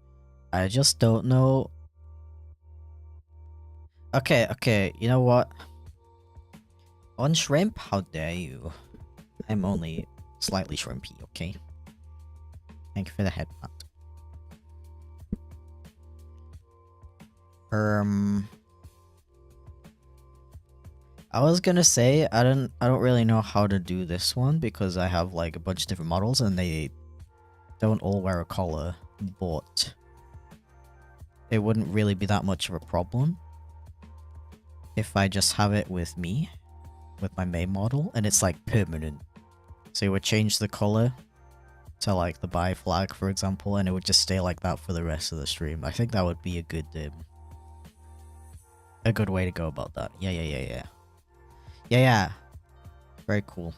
I just don't know. Okay, you know what? On shrimp, how dare you? I'm only slightly shrimpy, okay? Thank you for the headbutt. I was gonna say I don't really know how to do this one because I have like a bunch of different models and they don't all wear a collar, but it wouldn't really be that much of a problem if I just have it with me, with my main model, and it's like permanent. So you would change the color to like the buy flag, for example, and it would just stay like that for the rest of the stream. I think that would be a good way to go about that. Yeah. Very cool.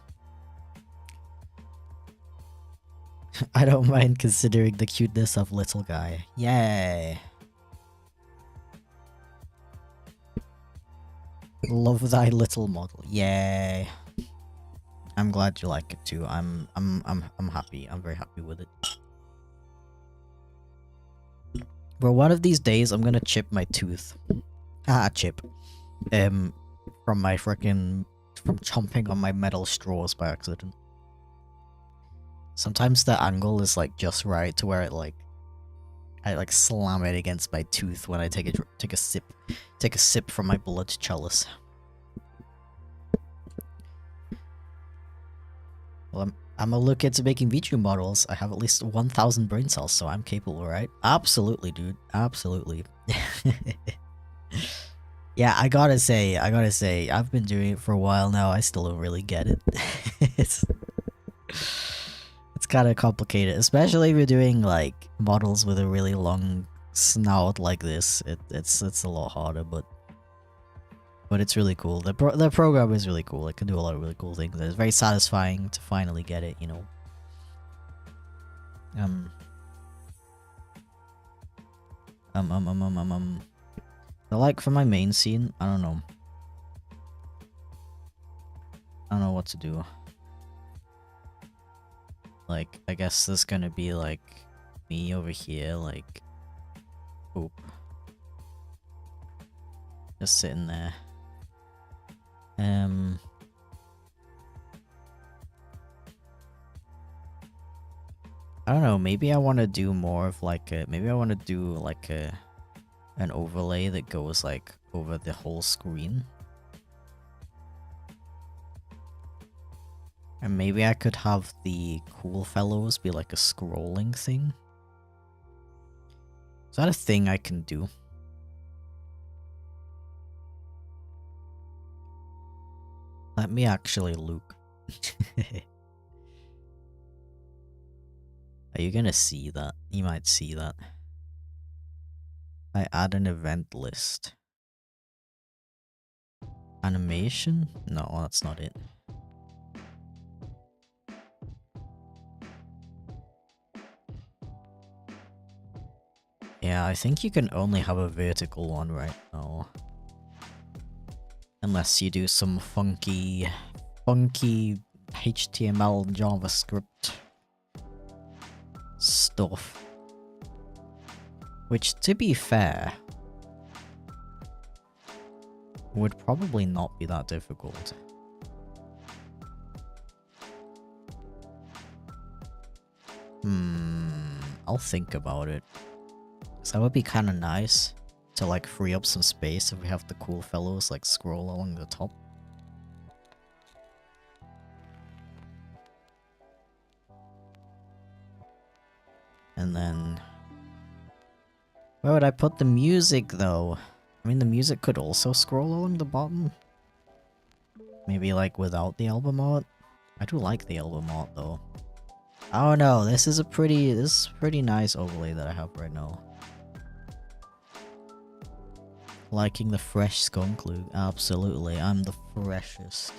I don't mind considering the cuteness of little guy. Yay. Love thy little model. Yay. I'm glad you like it too. I'm happy. I'm very happy with it. But one of these days I'm gonna chip my tooth. Chip. From my from chomping on my metal straws by accident. Sometimes the angle is like just right to where I like slam it against my tooth when I take a sip from my blood chalice. Well, I'm a look into making VTube models. I have at least 1,000 brain cells, so I'm capable, right? Absolutely, dude. Absolutely. Yeah, I gotta say, I've been doing it for a while now. I still don't really get it. it's kind of complicated, especially if you're doing like models with a really long snout like this. It's a lot harder, but it's really cool. The program is really cool. It can do a lot of really cool things. It's very satisfying to finally get it, you know. So like for my main scene, I don't know what to do. Like, I guess there's gonna be like me over here, like, oop, just sitting there. I don't know, maybe I want to do more of like maybe I want to do like an overlay that goes like over the whole screen. And maybe I could have the cool fellows be like a scrolling thing. Is that a thing I can do? Let me actually look. Are you gonna see that? You might see that. I add an event list. Animation? No, that's not it. Yeah, I think you can only have a vertical one right now. Unless you do some funky HTML JavaScript stuff. Which, to be fair, would probably not be that difficult. I'll think about it. So that would be kind of nice to like free up some space if we have the cool fellows like scroll along the top. And then where would I put the music though? I mean, the music could also scroll along the bottom. Maybe like without the album art. I do like the album art though. I don't know, this is pretty nice overlay that I have right now. Liking the fresh skunk look. Absolutely, I'm the freshest.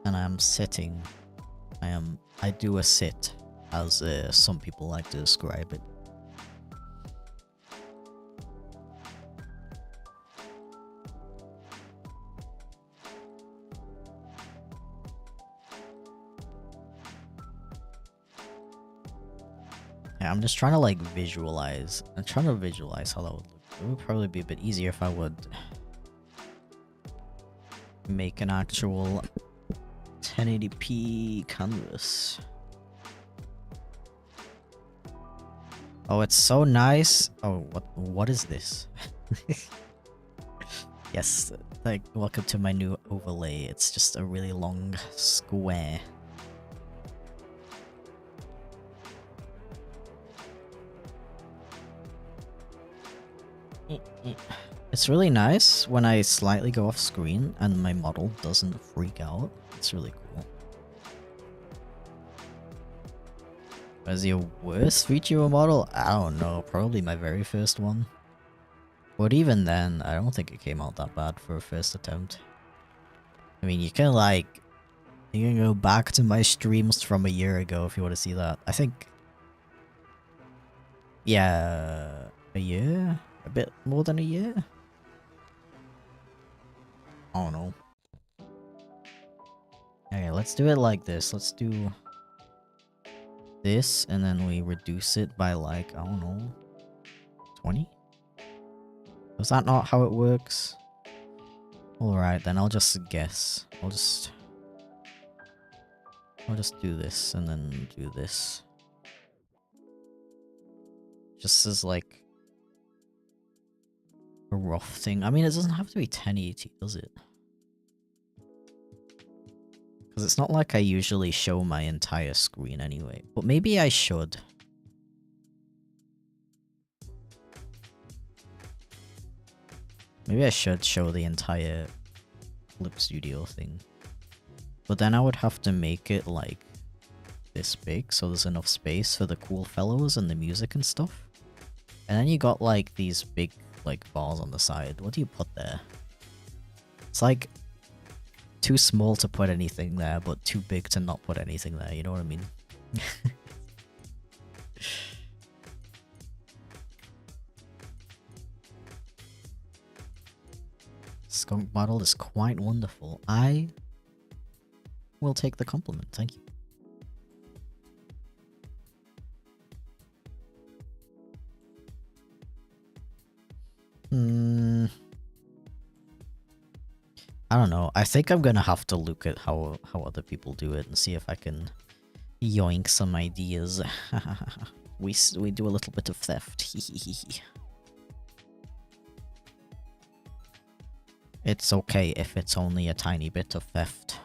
And I am sitting. I do a sit, as some people like to describe it. Yeah, I'm just trying to like visualize. I'm trying to visualize how that would look. It would probably be a bit easier if I would make an actual 1080p canvas. Oh, it's so nice. Oh, what is this? Yes, like welcome to my new overlay. It's just a really long square. It's really nice when I slightly go off screen and my model doesn't freak out. It's really cool. Was your worst VTuber model? I don't know, probably my very first one. But even then, I don't think it came out that bad for a first attempt. I mean, you can go back to my streams from a year ago if you want to see that. I think... Yeah... A year? A bit more than a year? I don't know. Okay, let's do it like this. Let's do... this, and then we reduce it by like, I don't know... 20? Is that not how it works? Alright, then I'll just guess. I'll just do this, and then do this. Just as like... a rough thing. I mean, it doesn't have to be 1080, does it? Because it's not like I usually show my entire screen anyway. But maybe I should. Maybe I should show the entire Clip Studio thing. But then I would have to make it like this big, so there's enough space for the cool fellows and the music and stuff. And then you got like these big like bars on the side. What do you put there? It's like too small to put anything there, but too big to not put anything there, you know what I mean? Skunk model is quite wonderful. I will take the compliment, thank you. I don't know. I think I'm gonna have to look at how other people do it and see if I can yoink some ideas. we do a little bit of theft. It's okay if it's only a tiny bit of theft.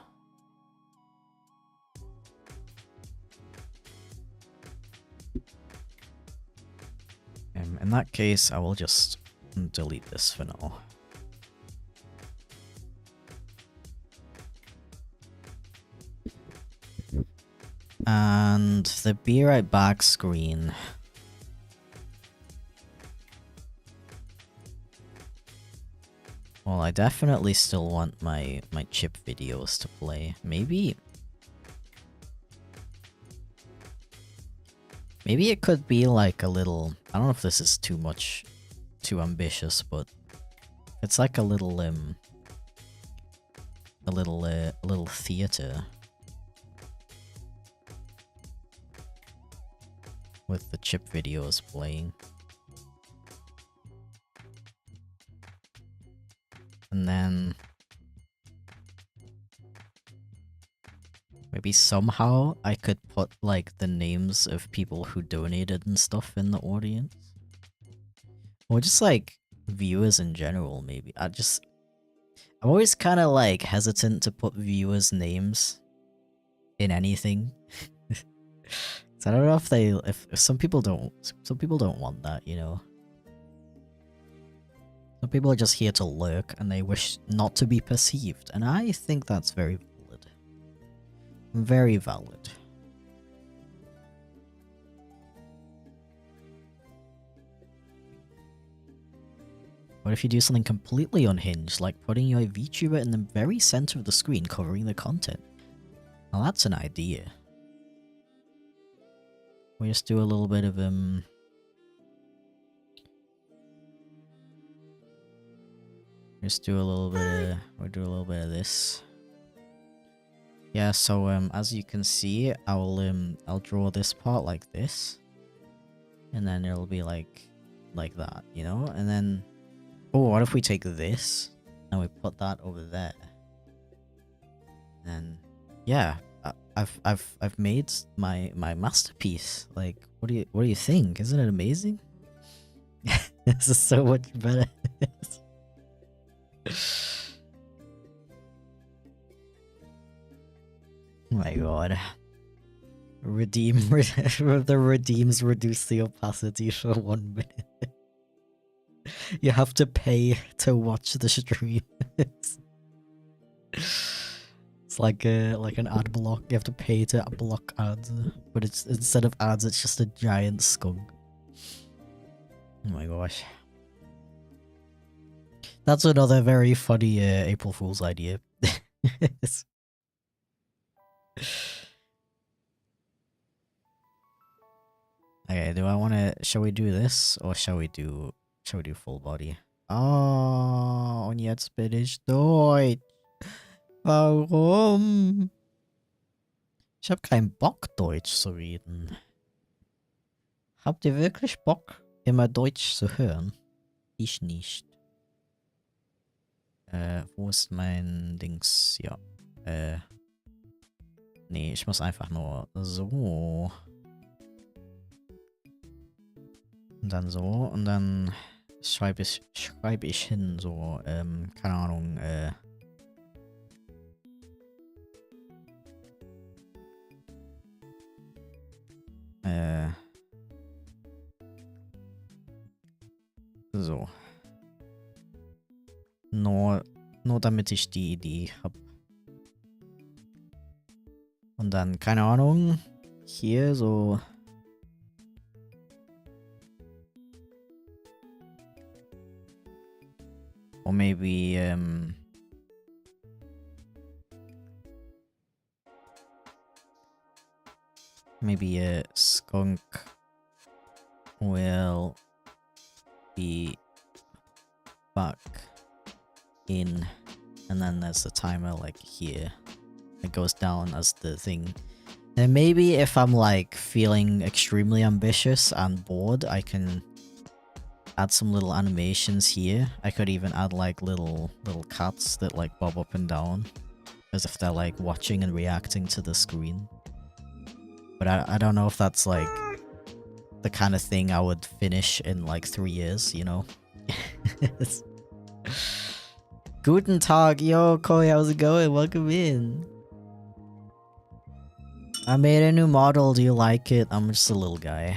In that case, I will just delete this for now. And the be right back screen. Well, I definitely still want my chip videos to play. Maybe it could be like a little... I don't know if this is too ambitious, but it's like a little theater with the chip videos playing. And then maybe somehow I could put like the names of people who donated and stuff in the audience. Or just like viewers in general, maybe. I'm always kind of like hesitant to put viewers' names in anything. So I don't know if some people don't want that, you know. Some people are just here to lurk and they wish not to be perceived, and I think that's very valid. Very valid. What if you do something completely unhinged, like putting your VTuber in the very center of the screen covering the content? Now that's an idea. We just do a little bit of we'll do a little bit of this. Yeah, so as you can see, I'll draw this part like this. And then it'll be like that, you know? And then oh, what if we take this and we put that over there? And yeah, I've made my masterpiece. Like, what do you think? Isn't it amazing? This is so much better. Oh my god. The redeems reduce the opacity for 1 minute. You have to pay to watch the stream. It's like an ad block. You have to pay to block ads, but it's instead of ads, it's just a giant skunk. Oh my gosh. That's another very funny April Fool's idea. Okay, do I want to? Shall we do this or shall we do full body? Oh, und jetzt bin ich Deutsch. Warum? Ich habe keinen Bock, Deutsch zu reden. Habt ihr wirklich Bock, immer Deutsch zu hören? Ich nicht. Wo ist mein Dings? Ja. Nee, ich muss einfach nur so. Und dann so. Und dann schreibe ich hin, so, keine Ahnung, so. Nur damit ich die Idee habe. Und dann, keine Ahnung, hier so. Or maybe, maybe a skunk will be back in, and then there's the timer like here. It goes down as the thing. And maybe if I'm like feeling extremely ambitious and bored, I can add some little animations here. I could even add like little cats that like bob up and down as if they're like watching and reacting to the screen. But I don't know if that's like the kind of thing I would finish in like 3 years, you know? Guten Tag, yo, Koi, how's it going? Welcome in. I made a new model, do you like it? I'm just a little guy.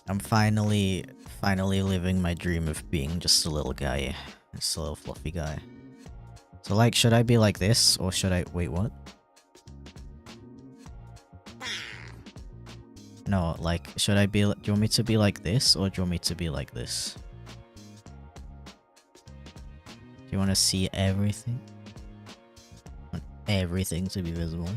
I'm finally living my dream of being just a little guy. Just a little fluffy guy. So like, should I be like this? Or should I- wait, what? No, like, should I be- do you want me to be like this? Or do you want me to be like this? Do you want to see everything? I want everything to be visible.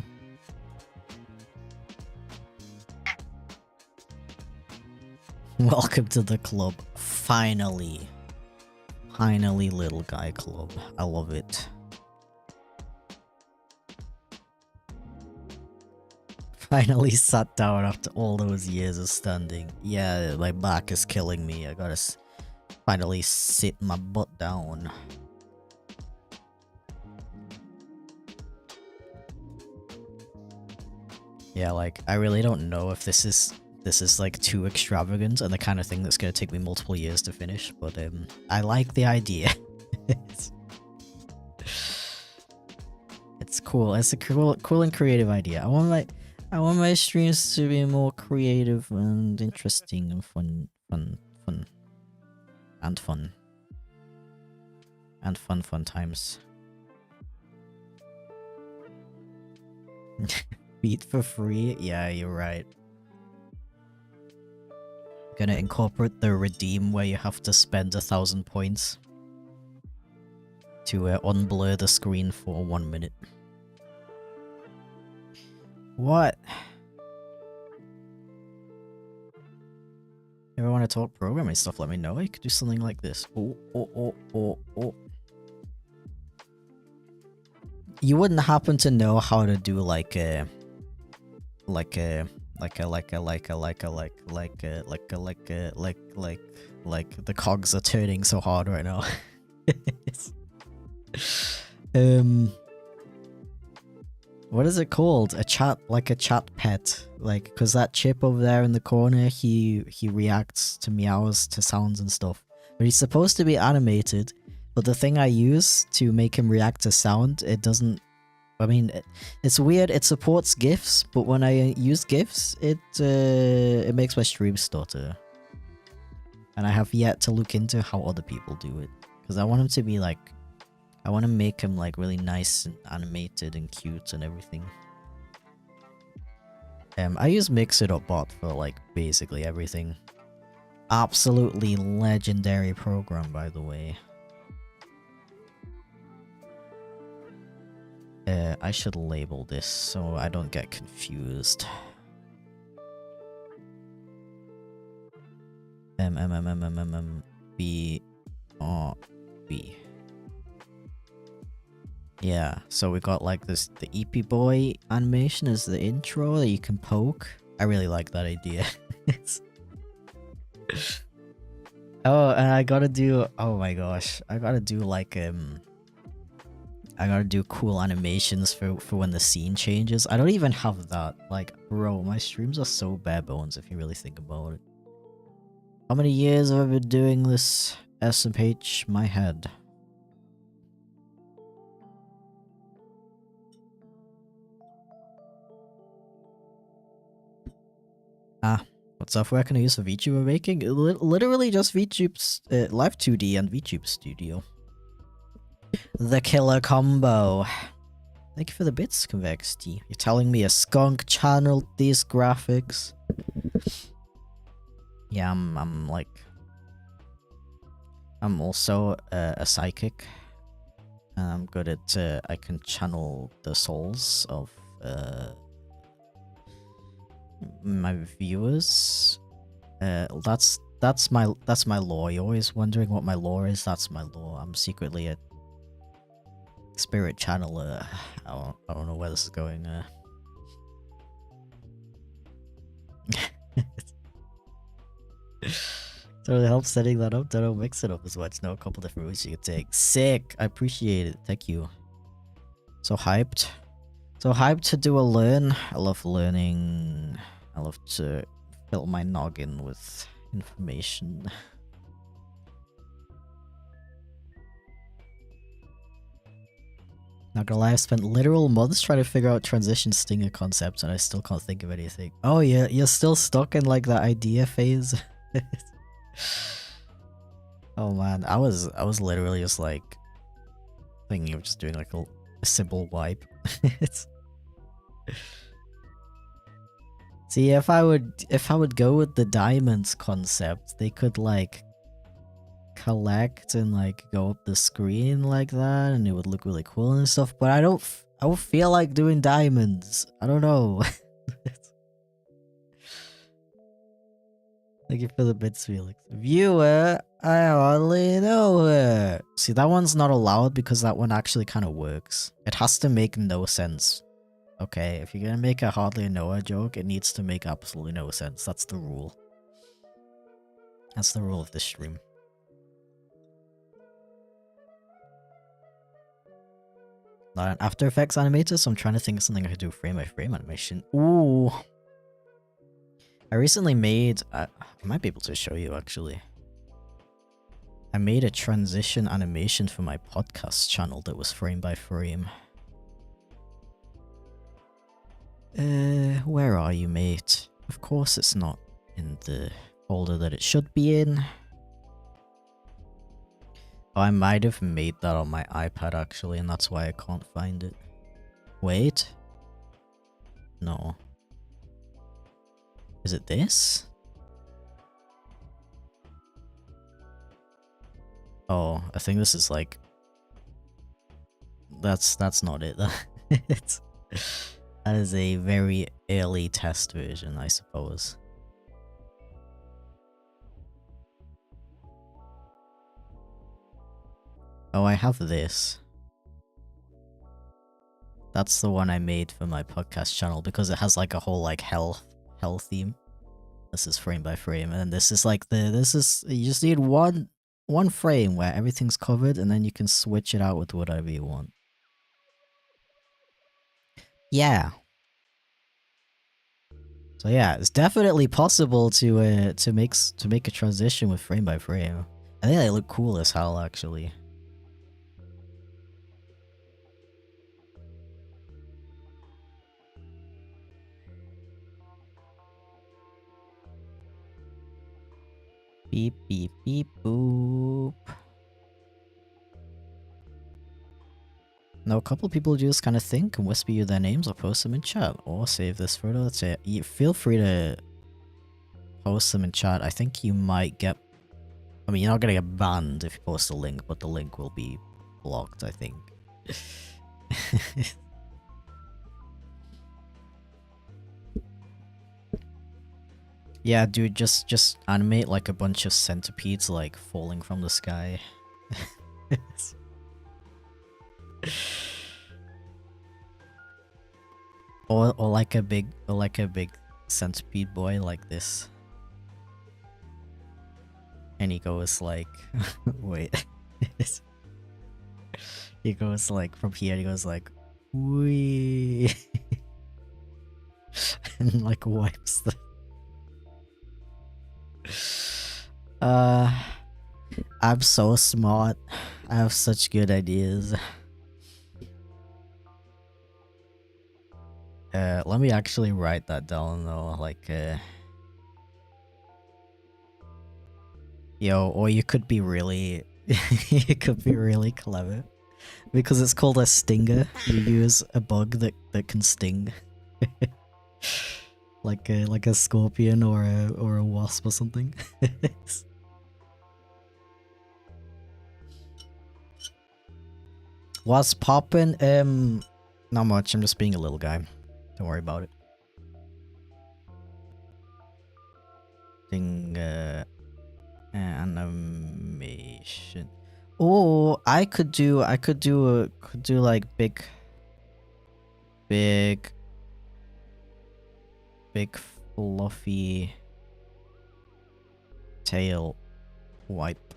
Welcome to the club. Finally. Finally, little guy club. I love it. Finally sat down after all those years of standing. Yeah, my back is killing me. I gotta finally sit my butt down. Yeah, like, I really don't know if this is like too extravagant and the kind of thing that's gonna take me multiple years to finish, but I like the idea. It's cool. It's a cool and creative idea. I want my streams to be more creative and interesting and fun. And fun times. Beat for free? Yeah, you're right. Gonna incorporate the redeem where you have to spend 1,000 points to unblur the screen for 1 minute. What? If you want to talk programming stuff, let me know. You could do something like this. Oh. You wouldn't happen to know how to do like the cogs are turning so hard right now. What is it called? A chat pet, like, because that chip over there in the corner, he reacts to meows, to sounds and stuff, but he's supposed to be animated. But the thing I use to make him react to sound, it doesn't. I mean, it's weird. It supports GIFs, but when I use GIFs, it makes my stream stutter. And I have yet to look into how other people do it. Because I want him to be like... I want to make him like really nice and animated and cute and everything. I use Mixit.bot for like basically everything. Absolutely legendary program, by the way. I should label this so I don't get confused. B R B. Yeah, so we got like this, the EP boy animation is the intro that you can poke. I really like that idea. Oh, and I gotta do, oh my gosh, I gotta do like, I gotta do cool animations for when the scene changes. I don't even have that. Like, bro, my streams are so bare bones if you really think about it. How many years have I been doing this SMH? My head. Ah, what software can I use for VTuber making? Literally just VTube's Live 2D and VTube Studio. The killer combo. Thank you for the bits, Convexity. You're telling me a skunk channeled these graphics? Yeah, I'm like... I'm also a psychic. I'm good at, I can channel the souls of my viewers. That's my lore. You're always wondering what my lore is. That's my lore. I'm secretly a spirit channeler. I don't know where this is going. So it helps setting that up. Don't mix it up as much. Know a couple different routes you can take. Sick. I appreciate it. Thank you. So hyped. So hyped to do a learn. I love learning. I love to fill my noggin with information. Not gonna lie, I've spent literal months trying to figure out transition stinger concepts and I still can't think of anything. Oh yeah, you're still stuck in like the idea phase. Oh man, I was literally just like thinking of just doing like a simple wipe. See, if I would go with the diamonds concept, they could like collect and like go up the screen like that and it would look really cool and stuff, but I don't feel like doing diamonds. I don't know. Thank you for the bits, Felix. Viewer, I hardly know her. See, that one's not allowed because that one actually kind of works. It has to make no sense. Okay, if you're gonna make a hardly know her joke, it needs to make absolutely no sense. That's the rule. That's the rule of this stream. Not an After Effects animator, so I'm trying to think of something I could do frame by frame animation. Ooh. I recently made... I might be able to show you, actually. I made a transition animation for my podcast channel that was frame by frame. Where are you, mate? Of course it's not in the folder that it should be in. Oh, I might have made that on my iPad, actually, and that's why I can't find it. Wait. No. Is it this? Oh, I think this is like... That's not it. That is a very early test version, I suppose. Oh, I have this. That's the one I made for my podcast channel because it has like a whole like hell theme. This is frame by frame, and this is like you just need one frame where everything's covered, and then you can switch it out with whatever you want. Yeah. So yeah, it's definitely possible to make a transition with frame by frame. I think they look cool as hell, actually. Beep, beep, beep, boop. Now, a couple people do this kind of thing, can whisper you their names or post them in chat, or save this photo. Let's say, feel free to post them in chat. I think you might get... I mean, you're not gonna get banned if you post a link, but the link will be blocked, I think. Yeah, dude, just animate like a bunch of centipedes like falling from the sky. or like a big centipede boy like this. And he goes like wait. He goes like from here, he goes like wee and like wipes the I'm so smart. I have such good ideas. Let me actually write that down though, like yo, or you could be really you could be really clever. Because it's called a stinger. You use a bug that can sting. like a scorpion or a wasp or something. What's poppin'? Not much. I'm just being a little guy. Don't worry about it. Animation. Oh, I could do like big fluffy tail wipe.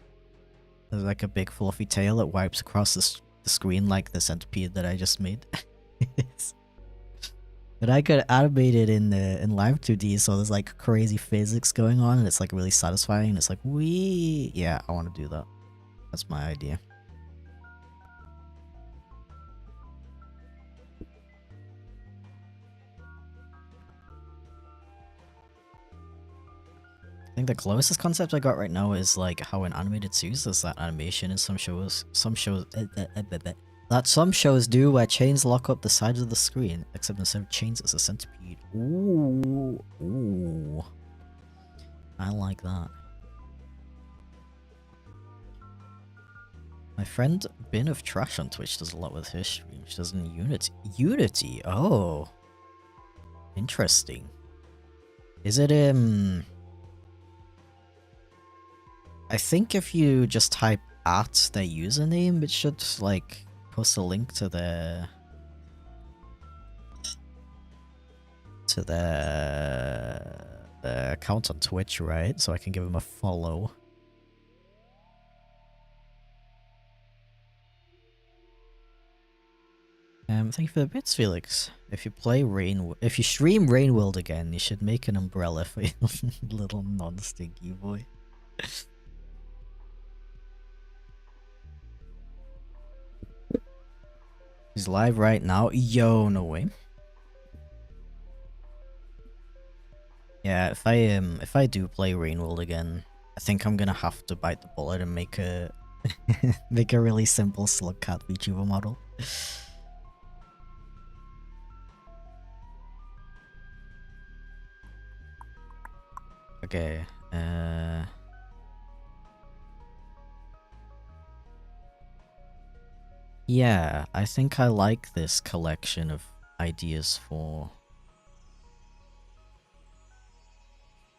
There's like a big fluffy tail that wipes across the screen like the centipede that I just made. But I could animate it in live 2D, so there's like crazy physics going on, and it's like really satisfying. And it's like wee, yeah, I want to do that. That's my idea. I think the closest concept I got right now is like how in animated series there's that animation in some shows do where chains lock up the sides of the screen, except instead of chains it's a centipede. Ooh. I like that. My friend Bin of Trash on Twitch does a lot with his stream. She does in Unity. Unity? Oh. Interesting. Is it I think if you just type at their username, it should like post a link to their account on Twitch, right? So I can give them a follow. Thank you for the bits, Felix. If you stream Rainworld again, you should make an umbrella for your little non-stinky boy. He's live right now. Yo, no way. Yeah, if I do play Rainworld again, I think I'm gonna have to bite the bullet and make a make a really simple slug cat VTuber model. Okay, yeah, I think I like this collection of ideas for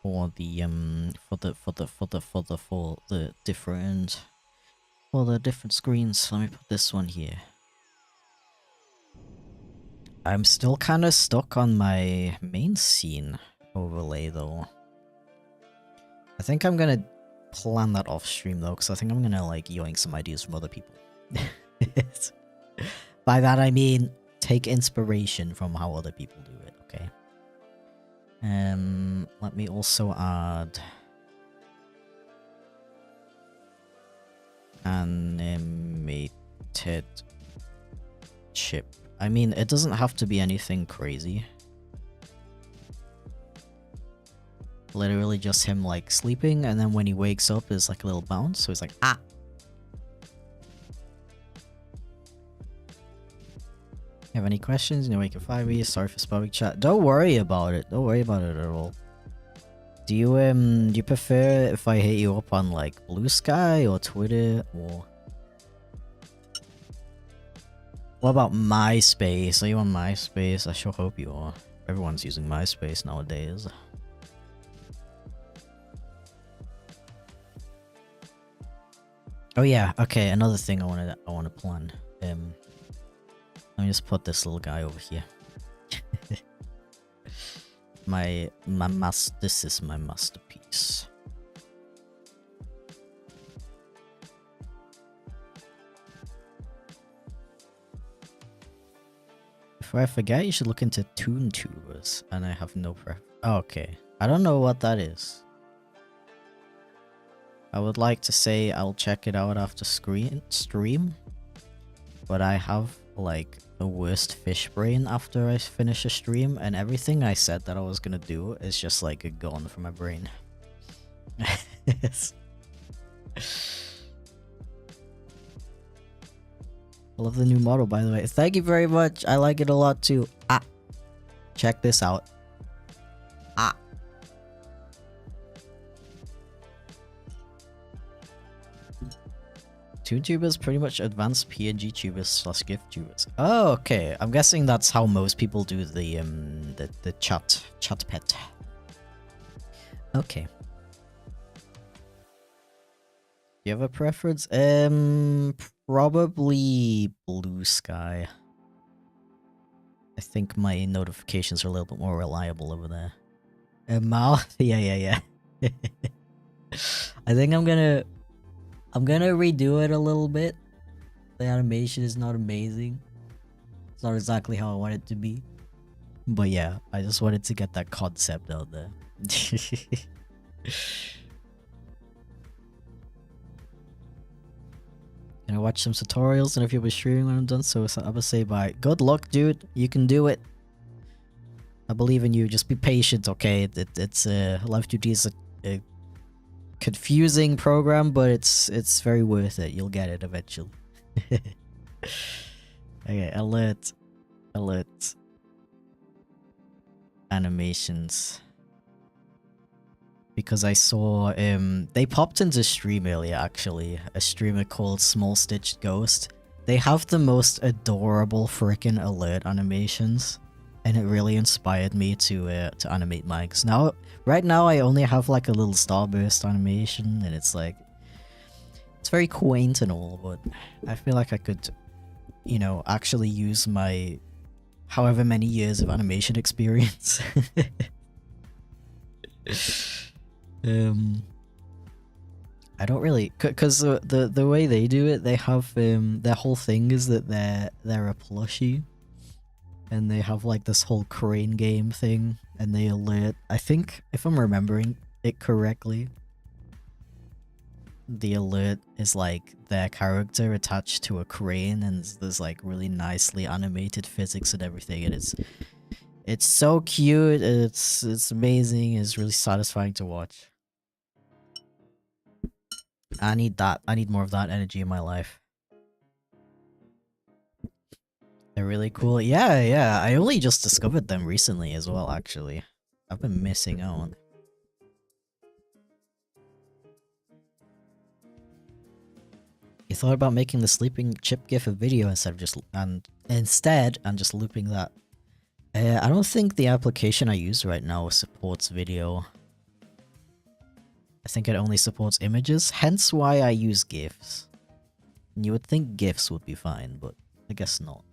the different screens. Let me put this one here. I'm still kind of stuck on my main scene overlay though. I think I'm gonna plan that off stream though, because I think I'm gonna like yoink some ideas from other people. By that I mean take inspiration from how other people do it, okay? Let me also add animated chip. I mean, it doesn't have to be anything crazy. Literally just him like sleeping, and then when he wakes up, there's like a little bounce. So he's like, ah. You have any questions? You know, we can find me. Sorry for spamming chat. Don't worry about it. Don't worry about it at all. Do you prefer if I hit you up on like Blue Sky or Twitter or what about MySpace? Are you on MySpace? I sure hope you are. Everyone's using MySpace nowadays. Oh yeah, okay, another thing I wanna plan. Let me just put this little guy over here. This is my masterpiece. Before I forget, you should look into ToonTubers, and I have no oh, okay. I don't know what that is. I would like to say I'll check it out after stream, but I have like the worst fish brain after I finish a stream, and everything I said that I was gonna do is just like gone from my brain. I love the new model, by the way. Thank you very much. I like it a lot too. Ah, check this out. Ah. ToonTubers pretty much advanced PNG tubers slash GIF tubers. Oh, okay. I'm guessing that's how most people do the chat pet. Okay. Do you have a preference? Probably Blue Sky. I think my notifications are a little bit more reliable over there. Mouth? Yeah. I think I'm gonna redo it a little bit. The animation is not amazing. It's not exactly how I want it to be. But yeah, I just wanted to get that concept out there. Gonna watch some tutorials and if you'll be streaming when I'm done, so I would say bye. Good luck, dude. You can do it. I believe in you. Just be patient, okay? It's Life Duty is a confusing program, but it's very worth it. You'll get it eventually. Okay, alert. Animations. Because I saw they popped into stream earlier actually. A streamer called Small Stitched Ghost. They have the most adorable freaking alert animations, and it really inspired me to animate mine. 'Cause right now I only have like a little starburst animation, and it's like it's very quaint and all, but I feel like I could, you know, actually use my however many years of animation experience. I don't really, cause the way they do it, they have their whole thing is that they're a plushie, and they have like this whole crane game thing, and they alert. I think if I'm remembering it correctly, the alert is like their character attached to a crane, and there's like really nicely animated physics and everything, and it's so cute. It's amazing. It's really satisfying to watch. I need that. I need more of that energy in my life. They're really cool. Yeah. I only just discovered them recently as well, actually. I've been missing out. You thought about making the sleeping chip gif a video instead of just looping that. I don't think the application I use right now supports video. I think it only supports images, hence why I use GIFs. You would think GIFs would be fine, but I guess not.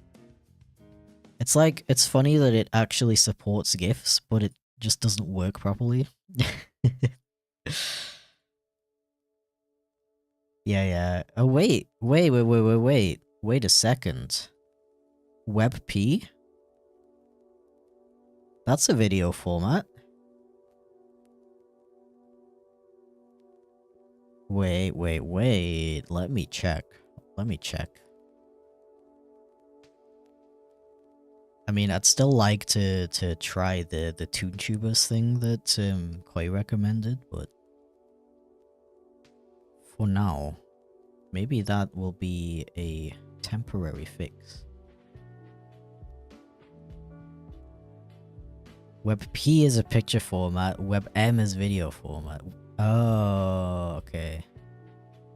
It's like, it's funny that it actually supports GIFs, but it just doesn't work properly. Yeah. Oh, wait a second. WebP? That's a video format. Wait. Let me check. A mean, I'd still like to try the TuneTubers thing that Koi recommended, but for now, maybe that will be a temporary fix. WebP is a picture format, WebM is video format. Oh, okay.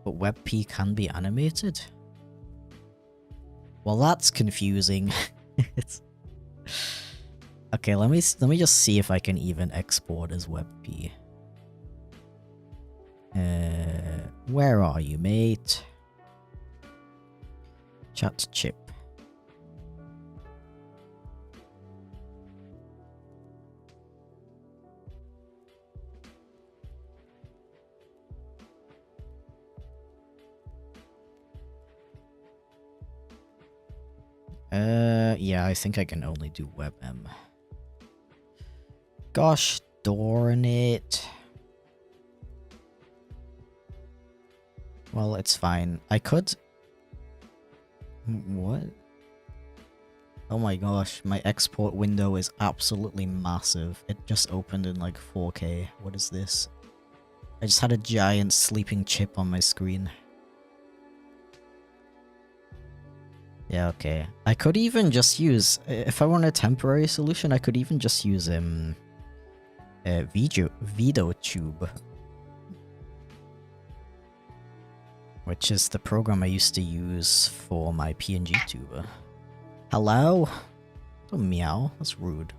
But WebP can be animated? Well, that's confusing. It's... Okay, let me just see if I can even export as WebP. Where are you, mate? Chat chip. Yeah, I think I can only do WebM. Gosh darn it. Well, it's fine. I could... What? Oh my gosh, my export window is absolutely massive. It just opened in like 4K. What is this? I just had a giant sleeping chip on my screen. Yeah, okay. I could even just use... If I want a temporary solution, I could even just use VideoTube, which is the program I used to use for my PNG tuber. Hello? Don't meow, that's rude.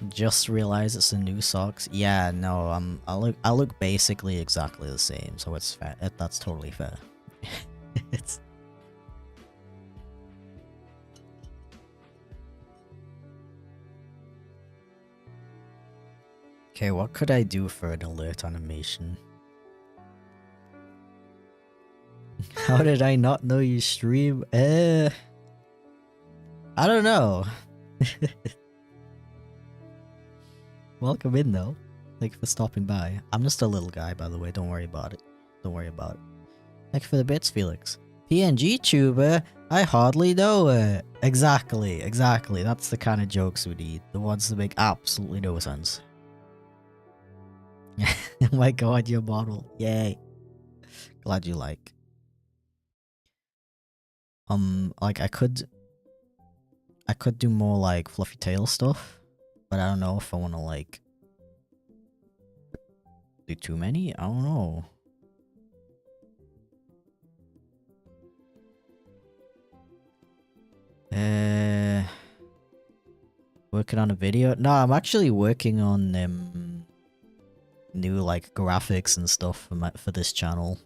Just realized it's a new socks. Yeah, no, I look basically exactly the same, so it's fair. That's totally fair. It's... Okay, what could I do for an alert animation? How did I not know you stream? I don't know. Welcome in though. Thank you for stopping by. I'm just a little guy, by the way. Don't worry about it. Don't worry about it. Thank you for the bits, Felix. PNG tuber? I hardly know it. Exactly, exactly. That's the kind of jokes we need. The ones that make absolutely no sense. Oh my god, your model. Yay. Glad you like. Like I could do more like fluffy tail stuff, but I don't know if I want to like do too many. I don't know. Working on a video? No, I'm actually working on new like graphics and stuff for this channel.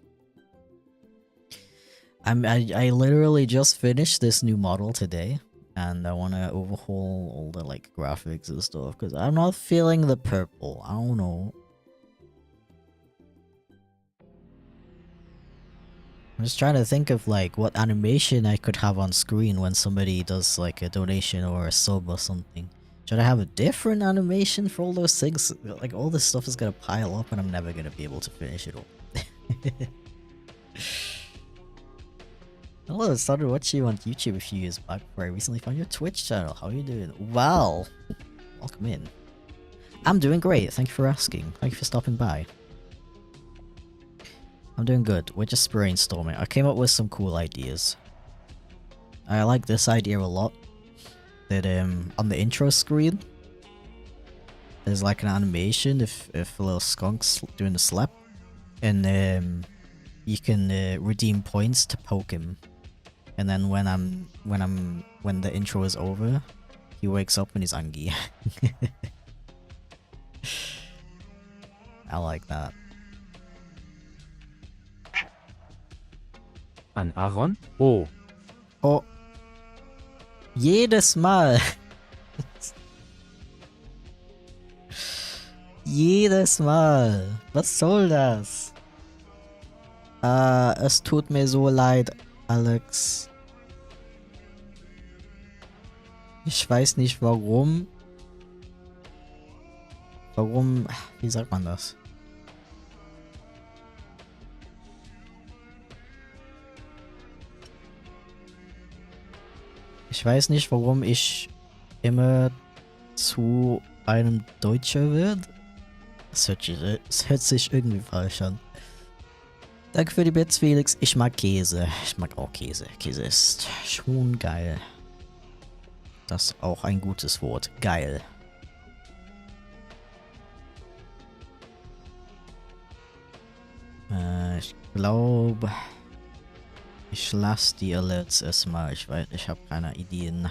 I literally just finished this new model today, and I want to overhaul all the like graphics and stuff because I'm not feeling the purple. I don't know. I'm just trying to think of like what animation I could have on screen when somebody does like a donation or a sub or something. Should I have a different animation for all those things? Like all this stuff is gonna pile up and I'm never gonna be able to finish it all. Hello, I started watching you on YouTube a few years back before I recently found your Twitch channel. How are you doing? Well, welcome in. I'm doing great, thank you for asking. Thank you for stopping by. I'm doing good, we're just brainstorming. I came up with some cool ideas. I like this idea a lot. That on the intro screen, there's like an animation if a little skunk's doing the slap. And you can redeem points to poke him. And then when the intro is over, he wakes up and he's angry. I like that. An Aaron? Oh. Oh. Jedes Mal. Jedes Mal. Was soll das? Es tut mir so leid, Alex. Ich weiß nicht warum. Wie sagt man das? Ich weiß nicht, warum ich immer zu einem Deutscher wird. Das hört sich irgendwie falsch an. Danke für die Bits, Felix. Ich mag Käse. Ich mag auch Käse. Käse ist schon geil. Das ist auch ein gutes Wort. Geil. Ich glaube, ich lasse die Alerts erstmal. Ich weiß, ich habe keine Ideen.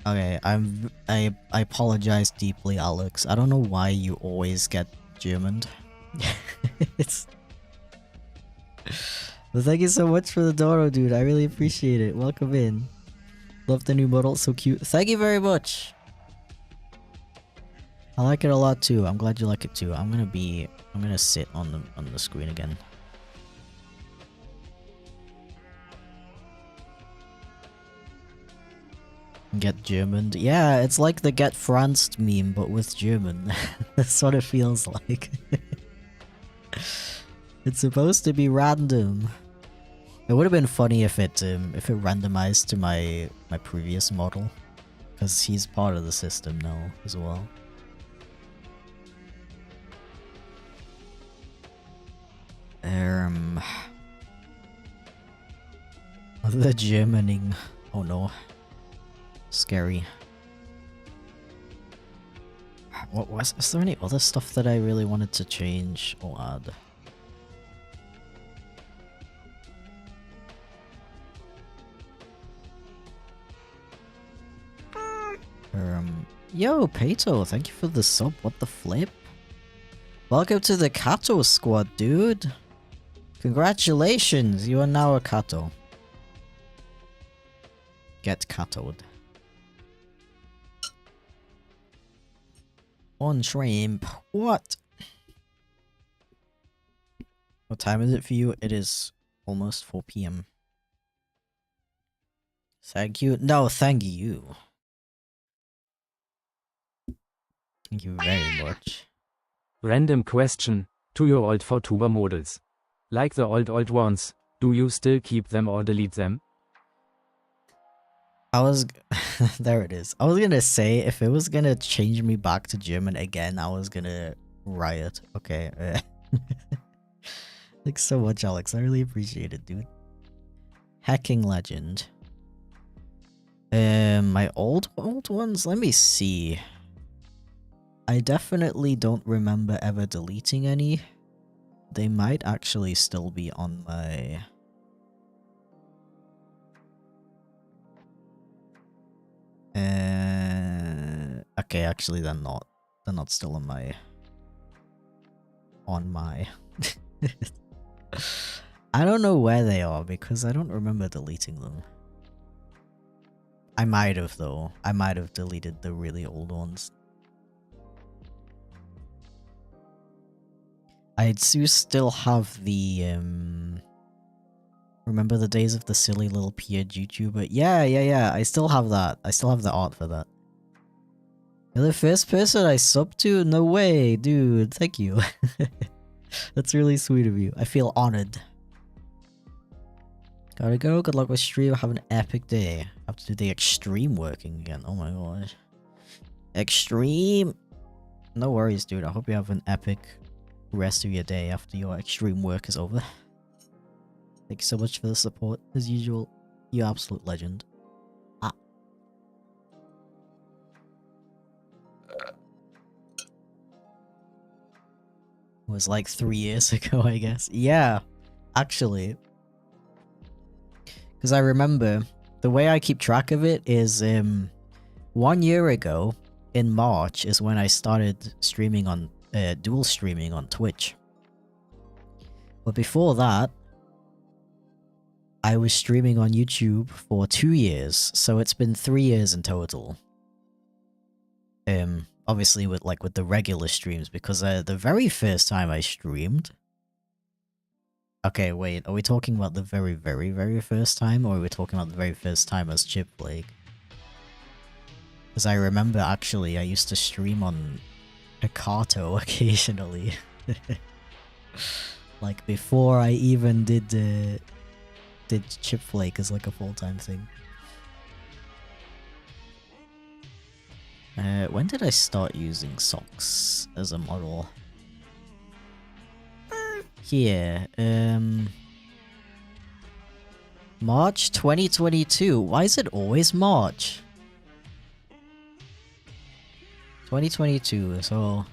Okay, I apologize deeply, Alex. I don't know why you always get Germaned. But thank you so much for the dono, dude. I really appreciate it. Welcome in. Love the new model, so cute. Thank you very much. I like it a lot too. I'm glad you like it too. I'm gonna sit on the screen again. Get Germaned. Yeah, it's like the Get Franced meme, but with German. That's what it feels like. It's supposed to be random. It would have been funny if it randomized to my previous model, because he's part of the system now as well. The Germaning. Oh no. Scary. What was? Is there any other stuff that I really wanted to change or add? Yo, Peto, thank you for the sub. What the flip? Welcome to the Kato squad, dude. Congratulations, you are now a Kato. Get Katoed. On shrimp. What? What time is it for you? It is almost 4 PM. Thank you. No, thank you. Thank you very much. Random question to your old VTuber models. Like the old ones, do you still keep them or delete them? I was... there it is. I was gonna say, if it was gonna change me back to German again, I was gonna riot. Okay. Thanks so much, Alex. I really appreciate it, dude. Hacking legend. My old ones? Let me see. I definitely don't remember ever deleting any. They might actually still be on my... okay, actually they're not. They're not still on my... I don't know where they are because I don't remember deleting them. I might have though. I might have deleted the really old ones. I do still have the, remember the days of the silly little peered YouTuber? Yeah, I still have that. I still have the art for that. You're the first person I sub to? No way, dude. Thank you. That's really sweet of you. I feel honored. Gotta go. Good luck with stream. Have an epic day. Have to do the extreme working again. Oh my gosh. Extreme. No worries, dude. I hope you have an epic rest of your day after your extreme work is over. Thank you so much for the support. As usual, you absolute legend. Ah. It was like 3 years ago, I guess. Yeah, actually. Because I remember, the way I keep track of it is, 1 year ago, in March, is when I started streaming on, dual streaming on Twitch. But before that, I was streaming on YouTube for 2 years, so it's been 3 years in total. Obviously with the regular streams, because the very first time I streamed... Okay, wait, are we talking about the very first time, or are we talking about the very first time as chipflake? Because I remember, actually, I used to stream on Picato occasionally. Like, before I even did chipflake as like a full-time thing. When did I start using socks as a model? Here, March 2022. Why is it always March? 2022, so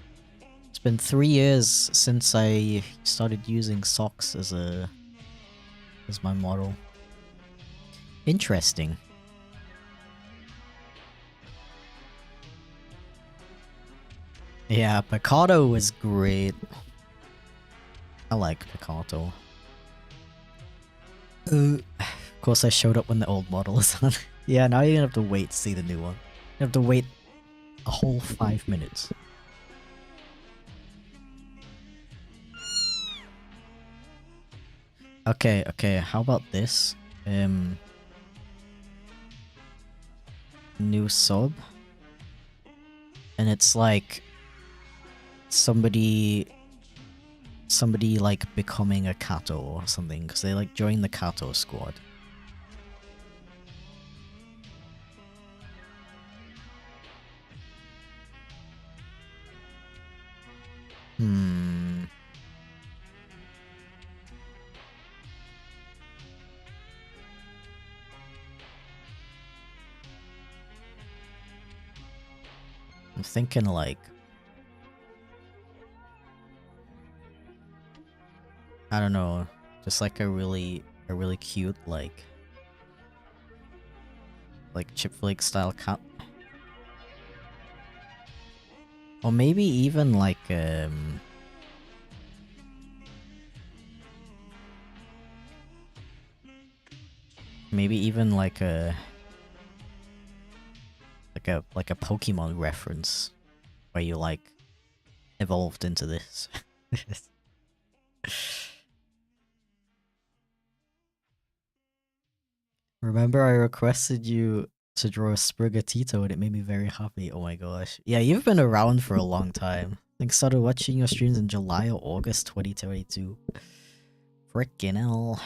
it's been 3 years since I started using socks as my model. Interesting. Yeah, Picato was great. I like Picato. Of course I showed up when the old model is on. Yeah, now you're gonna have to wait to see the new one. You have to wait a whole 5 minutes. Okay, how about this? New sub. And it's like somebody like becoming a Kato or something, because they like join the Kato squad. I'm thinking like, I don't know, just like a really cute like chipflake style cat. Or maybe even like maybe even like a Pokemon reference where you like evolved into this. Remember I requested you to draw a Sprigatito and it made me very happy. Oh my gosh. Yeah, you've been around for a long time. I think started watching your streams in July or August 2022. Frickin' hell.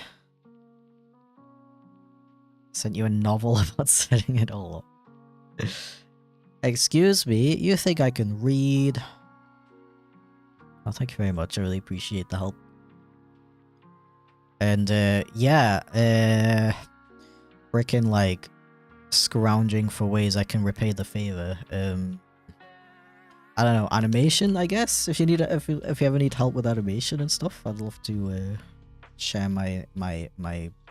Sent you a novel about setting it all up. Excuse me, you think I can read? Oh, thank you very much. I really appreciate the help. And yeah, frickin' like scrounging for ways I can repay the favor. I don't know, animation, I guess. If you need, if you ever need help with animation and stuff, I'd love to share my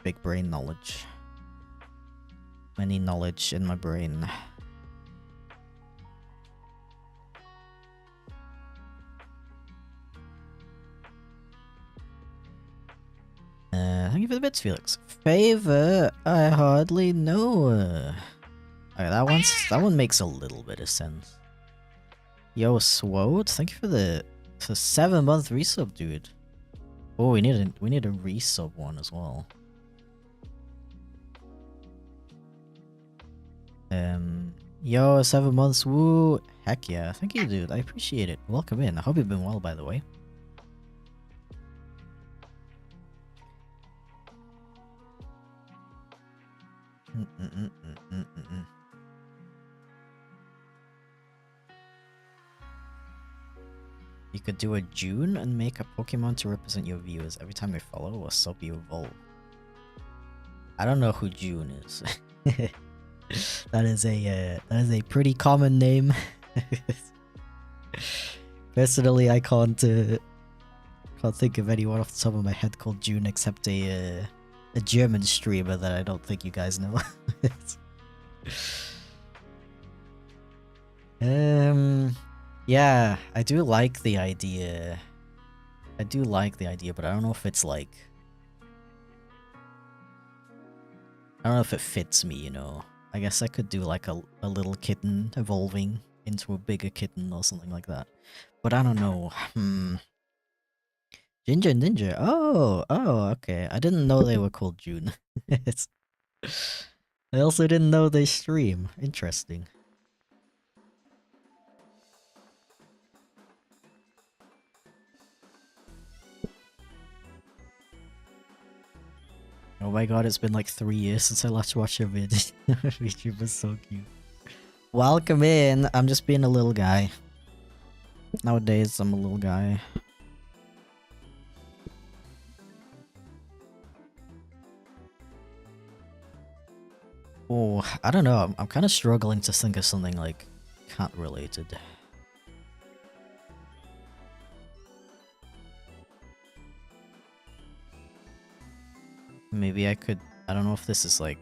big brain knowledge. Many knowledge in my brain. Thank you for the bits, Felix. Favor? I hardly know. Alright, that one makes a little bit of sense. Yo, Swode, thank you for the 7-month resub, dude. Oh, we need a resub one as well. Yo, 7 months, woo! Heck yeah, thank you, dude. I appreciate it. Welcome in. I hope you've been well, by the way. You could do a June and make a Pokemon to represent your viewers. Every time they follow or sub, you evolve. I don't know who June is. That is a pretty common name. Personally, I can't think of anyone off the top of my head called June except a German streamer that I don't think you guys know. Yeah, I do like the idea. But I don't know if it's like, I don't know if it fits me, you know. I guess I could do like a little kitten evolving into a bigger kitten or something like that. But I don't know. Ginger Ninja. Oh, okay. I didn't know they were called June. I also didn't know they stream. Interesting. Oh my god, it's been like 3 years since I last watched your vid. YouTube was so cute. Welcome in. I'm just being a little guy. Nowadays, I'm a little guy. Oh, I don't know. I'm kind of struggling to think of something like cat related. Maybe I could. I don't know if this is like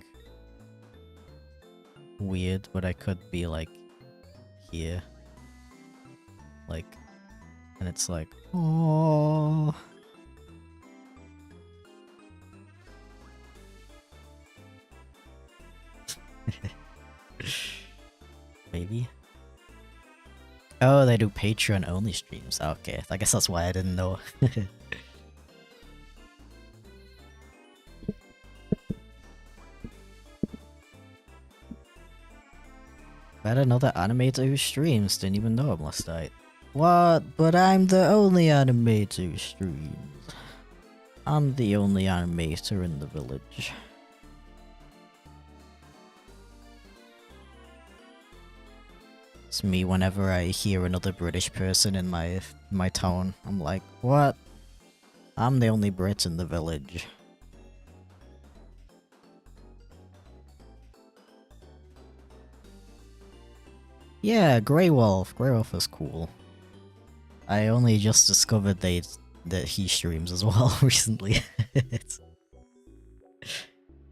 weird, but I could be like here. Like, and it's like, oh. Maybe. Oh, they do Patreon only streams. Okay, I guess that's why I didn't know. I had another animator who streams, didn't even know him last night. What? But I'm the only animator who streams. I'm the only animator in the village. It's me whenever I hear another British person in my town. I'm like, what? I'm the only Brit in the village. Yeah, Grey Wolf. Grey Wolf is cool. I only just discovered that he streams as well recently.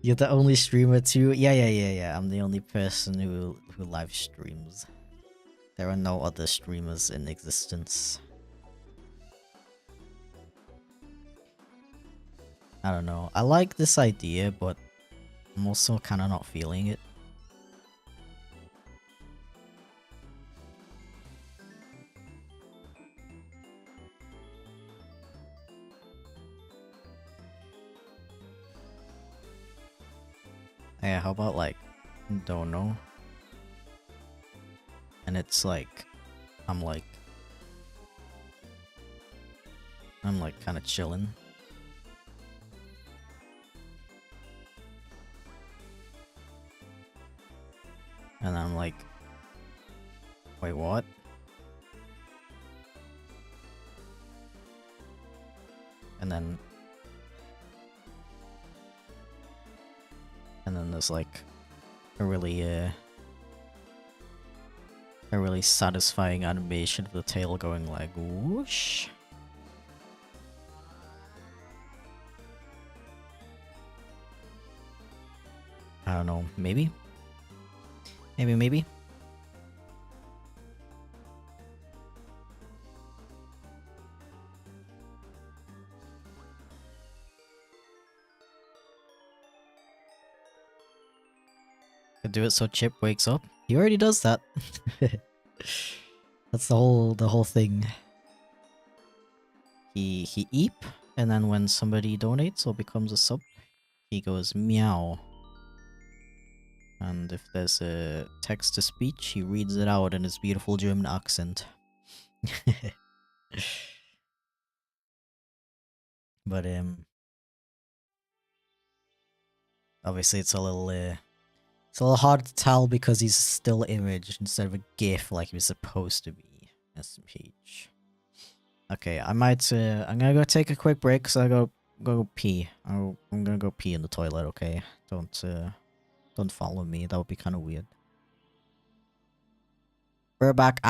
You're the only streamer too? Yeah. I'm the only person who live streams. There are no other streamers in existence. I don't know. I like this idea, but I'm also kind of not feeling it. Yeah, how about like, don't know. And it's like, I'm like kind of chilling. And I'm like, wait, what? And then there's like a really satisfying animation of the tail going like whoosh. I don't know, maybe? Maybe? Could do it so Chip wakes up. He already does that. That's the whole thing. He eep, and then when somebody donates or becomes a sub, he goes meow. And if there's a text to speech, he reads it out in his beautiful German accent. But obviously it's a little hard to tell because he's still imaged instead of a GIF like he was supposed to be. SMH. Okay, I'm gonna go take a quick break because I go pee. I'm gonna go pee in the toilet. Okay, don't follow me. That would be kind of weird. We're back.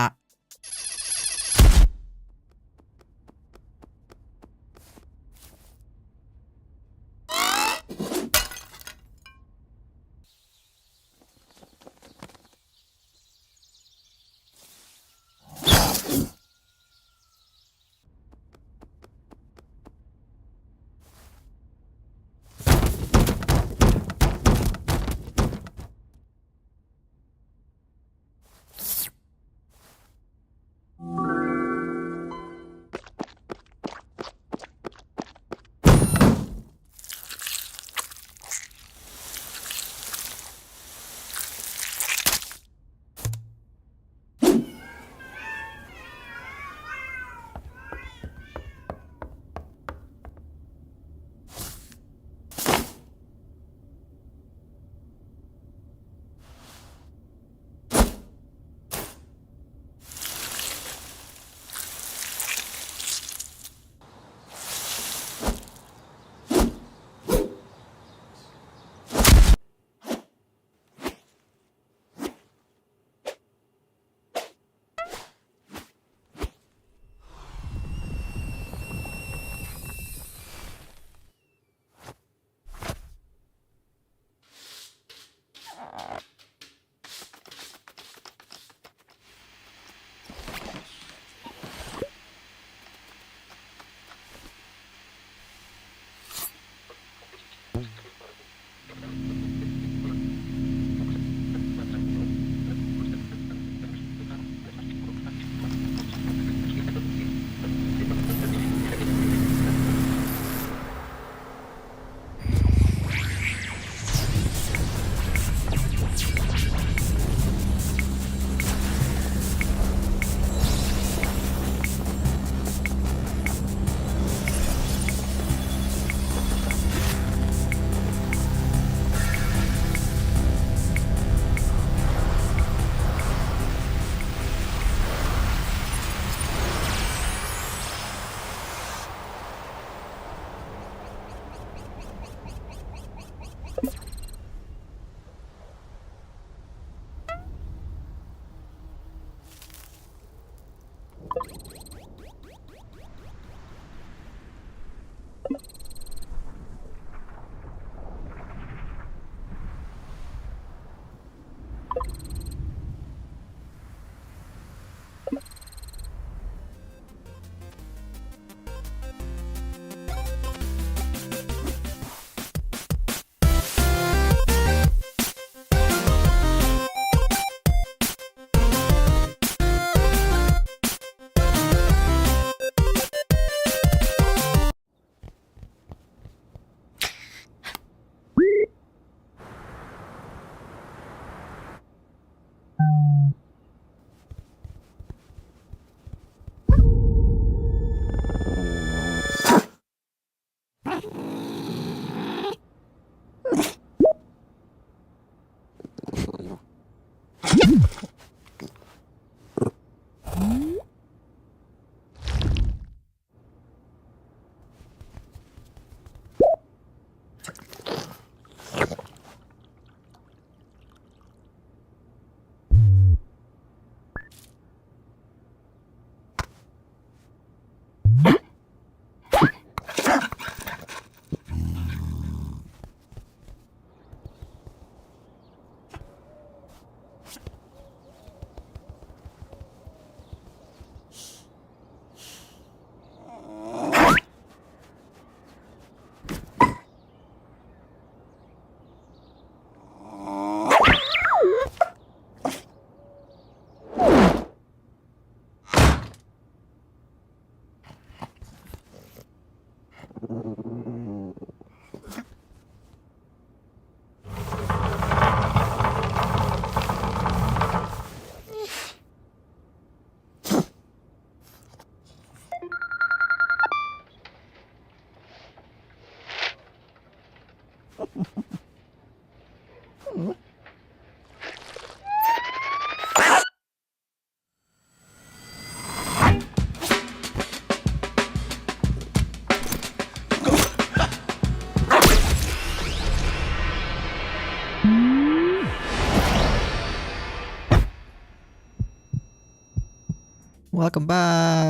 Welcome back.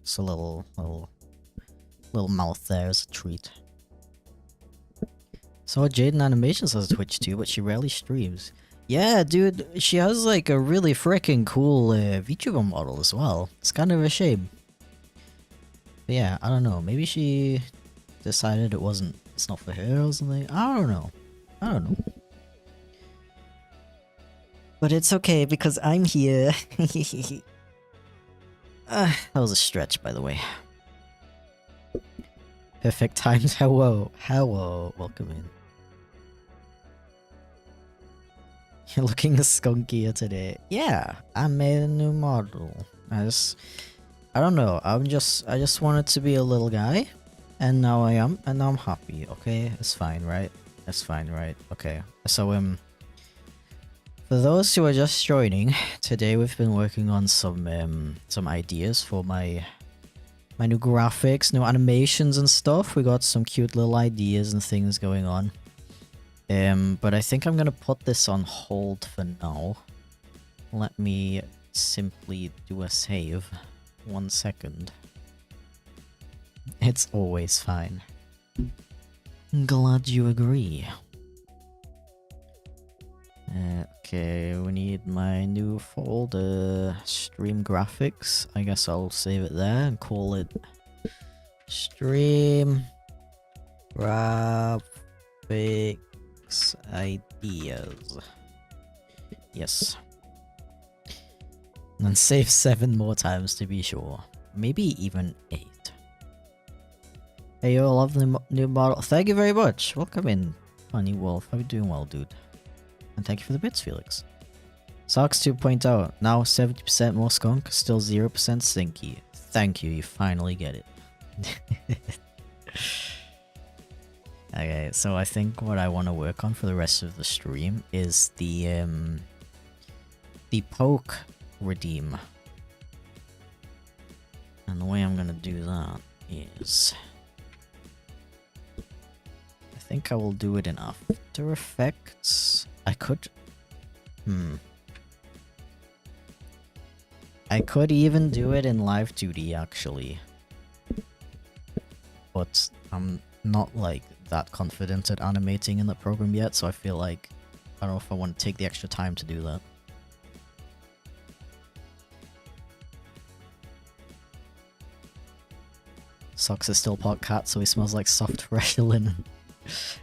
It's a little mouth there as a treat. So Jaden Animations has a Twitch too, but she rarely streams. Yeah, dude, she has like a really freaking cool VTuber model as well. It's kind of a shame. But yeah, I don't know. Maybe she decided it's not for her or something. I don't know. But it's okay because I'm here. That was a stretch, by the way. Perfect times. Hello. Welcome in. You're looking skunkier today. Yeah, I made a new model. I don't know. I just wanted to be a little guy, and now I am, and now I'm happy. Okay, it's fine, right? It's fine, right? Okay. So for those who are just joining, today we've been working on some ideas for my new graphics, new animations and stuff. We got some cute little ideas and things going on. But I think I'm gonna put this on hold for now. Let me simply do a save. 1 second. It's always fine. Glad you agree. Okay, we need my new folder, stream graphics. I guess I'll save it there and call it stream graphics ideas. Yes. And then save 7 more times to be sure. Maybe even 8. Hey, you all love the new model. Thank you very much. Welcome in, Funny Wolf. How you doing well, dude? And thank you for the bits, Felix. Socks to point out, now 70% more skunk, still 0% stinky. Thank you, you finally get it. Okay, so I think what I want to work on for the rest of the stream is the poke redeem. And the way I'm gonna do that is... I think I will do it in After Effects. I could... I could even do it in Live 2D actually. But I'm not like that confident at animating in the program yet, so I feel like I don't know if I want to take the extra time to do that. Socks is still part cat, so he smells like soft fresh linen.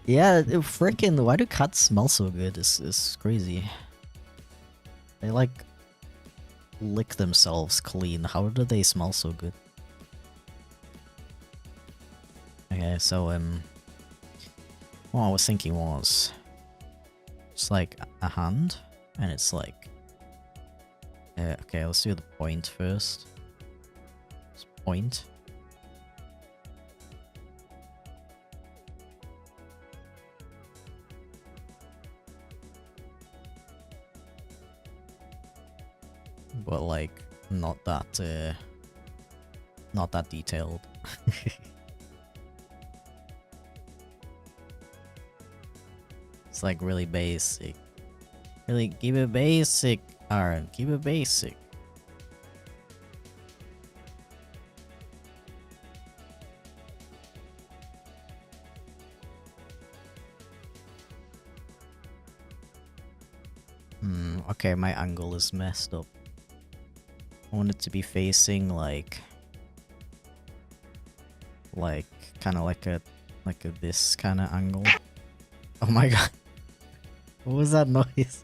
Yeah, freaking, why do cats smell so good? It's crazy. They like lick themselves clean. How do they smell so good? Okay, so what I was thinking was it's like a hand, and it's like okay, let's do the point first. Just point. But like not that detailed. It's like really basic. Really keep it basic, Aaron. Keep it basic. Okay, my angle is messed up. I want it to be facing like kind of like a this kind of angle. Oh my god. What was that noise?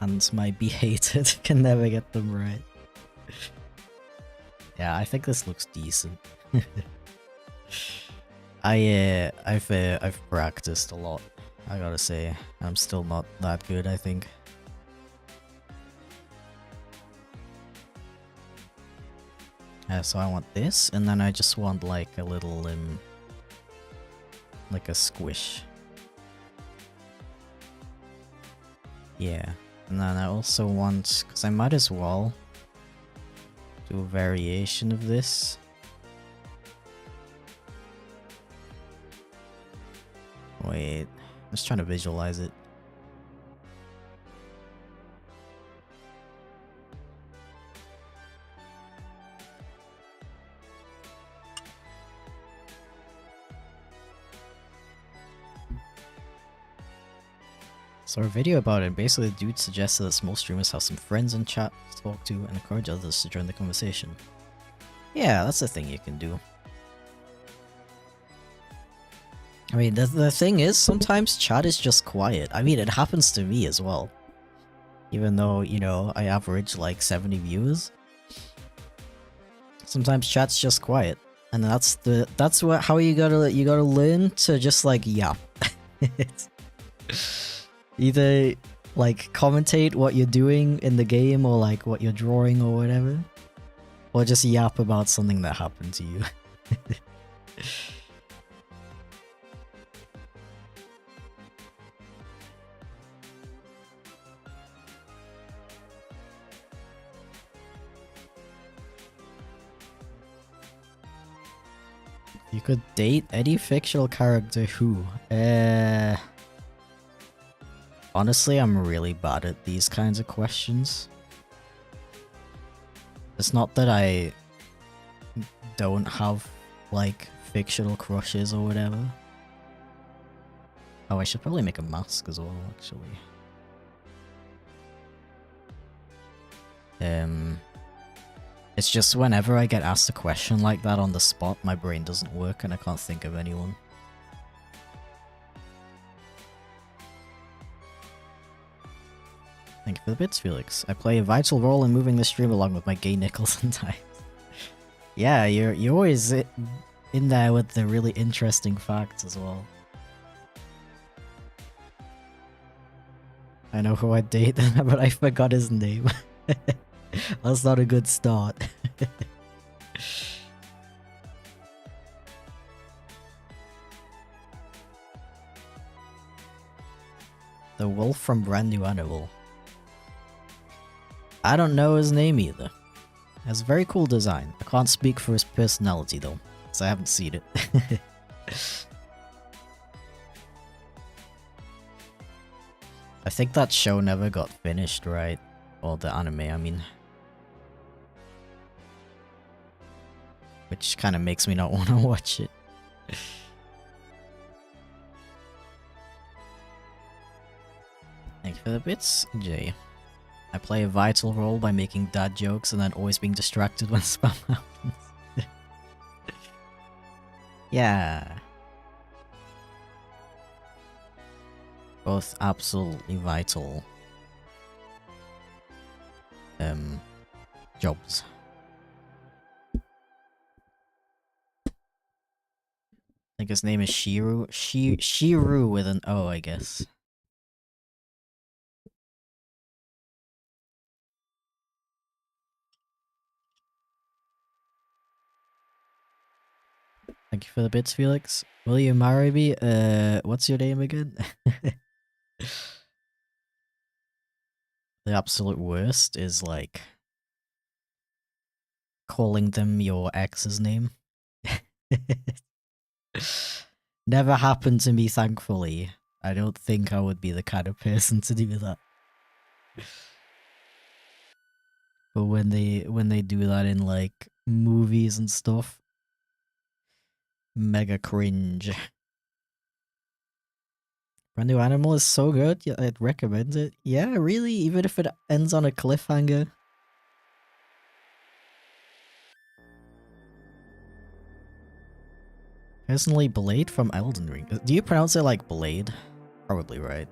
hands might be hated. Can never get them right. Yeah, I think this looks decent. I've practiced a lot. I gotta say, I'm still not that good, I think. So I want this, and then I just want like a little, like a squish. Yeah, and then I also want, because I might as well do a variation of this. Wait, I'm just trying to visualize it. So a video about it, basically the dude suggested that small streamers have some friends in chat to talk to and encourage others to join the conversation. Yeah, that's the thing you can do. I mean, the thing is, sometimes chat is just quiet. I mean, it happens to me as well. Even though, you know, I average like 70 viewers. Sometimes chat's just quiet. And that's how you gotta learn to just like yap. Either like commentate what you're doing in the game or like what you're drawing or whatever. Or just yap about something that happened to you. You could date any fictional character who? Honestly, I'm really bad at these kinds of questions. It's not that I don't have, like, fictional crushes or whatever. Oh, I should probably make a mask as well, actually. It's just whenever I get asked a question like that on the spot, my brain doesn't work and I can't think of anyone. Thank you for the bits, Felix. I play a vital role in moving the stream along with my gay nickels and times. Yeah, you're always in there with the really interesting facts as well. I know who I'd date, but I forgot his name. That's not a good start. The wolf from Brand New Animal. I don't know his name either. He has a very cool design. I can't speak for his personality though, because I haven't seen it. I think that show never got finished, right? Or the anime, I mean. Which kind of makes me not want to watch it. Thank you for the bits, Jay. I play a vital role by making dad jokes and then always being distracted when spam happens. Yeah. Both absolutely vital jobs. I think his name is Shiru. Shiru with an O, I guess. Thank you for the bits, Felix. Will you marry me? What's your name again? The absolute worst is like calling them your ex's name. Never happened to me, thankfully. I don't think I would be the kind of person to do that. But when they do that in like movies and stuff, mega cringe. Brand New Animal is so good, yeah, I'd recommend it. Yeah, really, even if it ends on a cliffhanger. Personally, Blade from Elden Ring. Do you pronounce it like Blade? Probably right.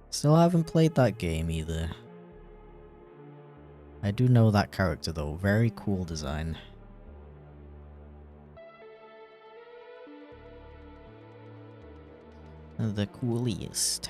Still haven't played that game either. I do know that character though. Very cool design. The coolest.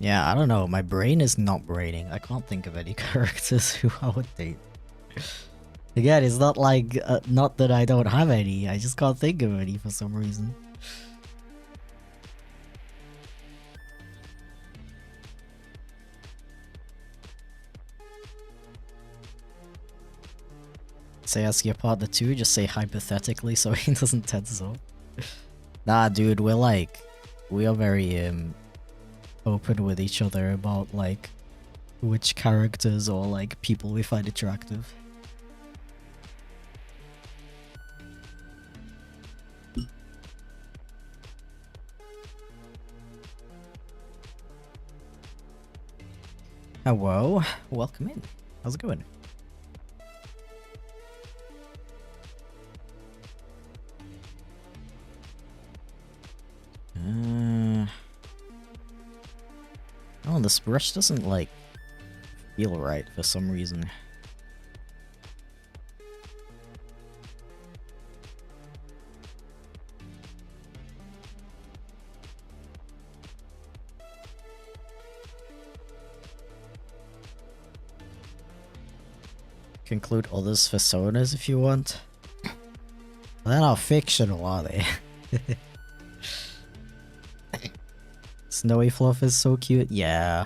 Yeah, I don't know. My brain is not braining. I can't think of any characters who I would date. Again, it's not like, not that I don't have any. I just can't think of any for some reason. Say ask your partner too, just say hypothetically so he doesn't tense up. Nah, dude, we are very, open with each other about, like, which characters or, like, people we find attractive. Hello, welcome in. How's it going? Oh, this brush doesn't, like, feel right for some reason. Include others' personas if you want. They're not fictional, are they? Snowy Fluff is so cute. Yeah.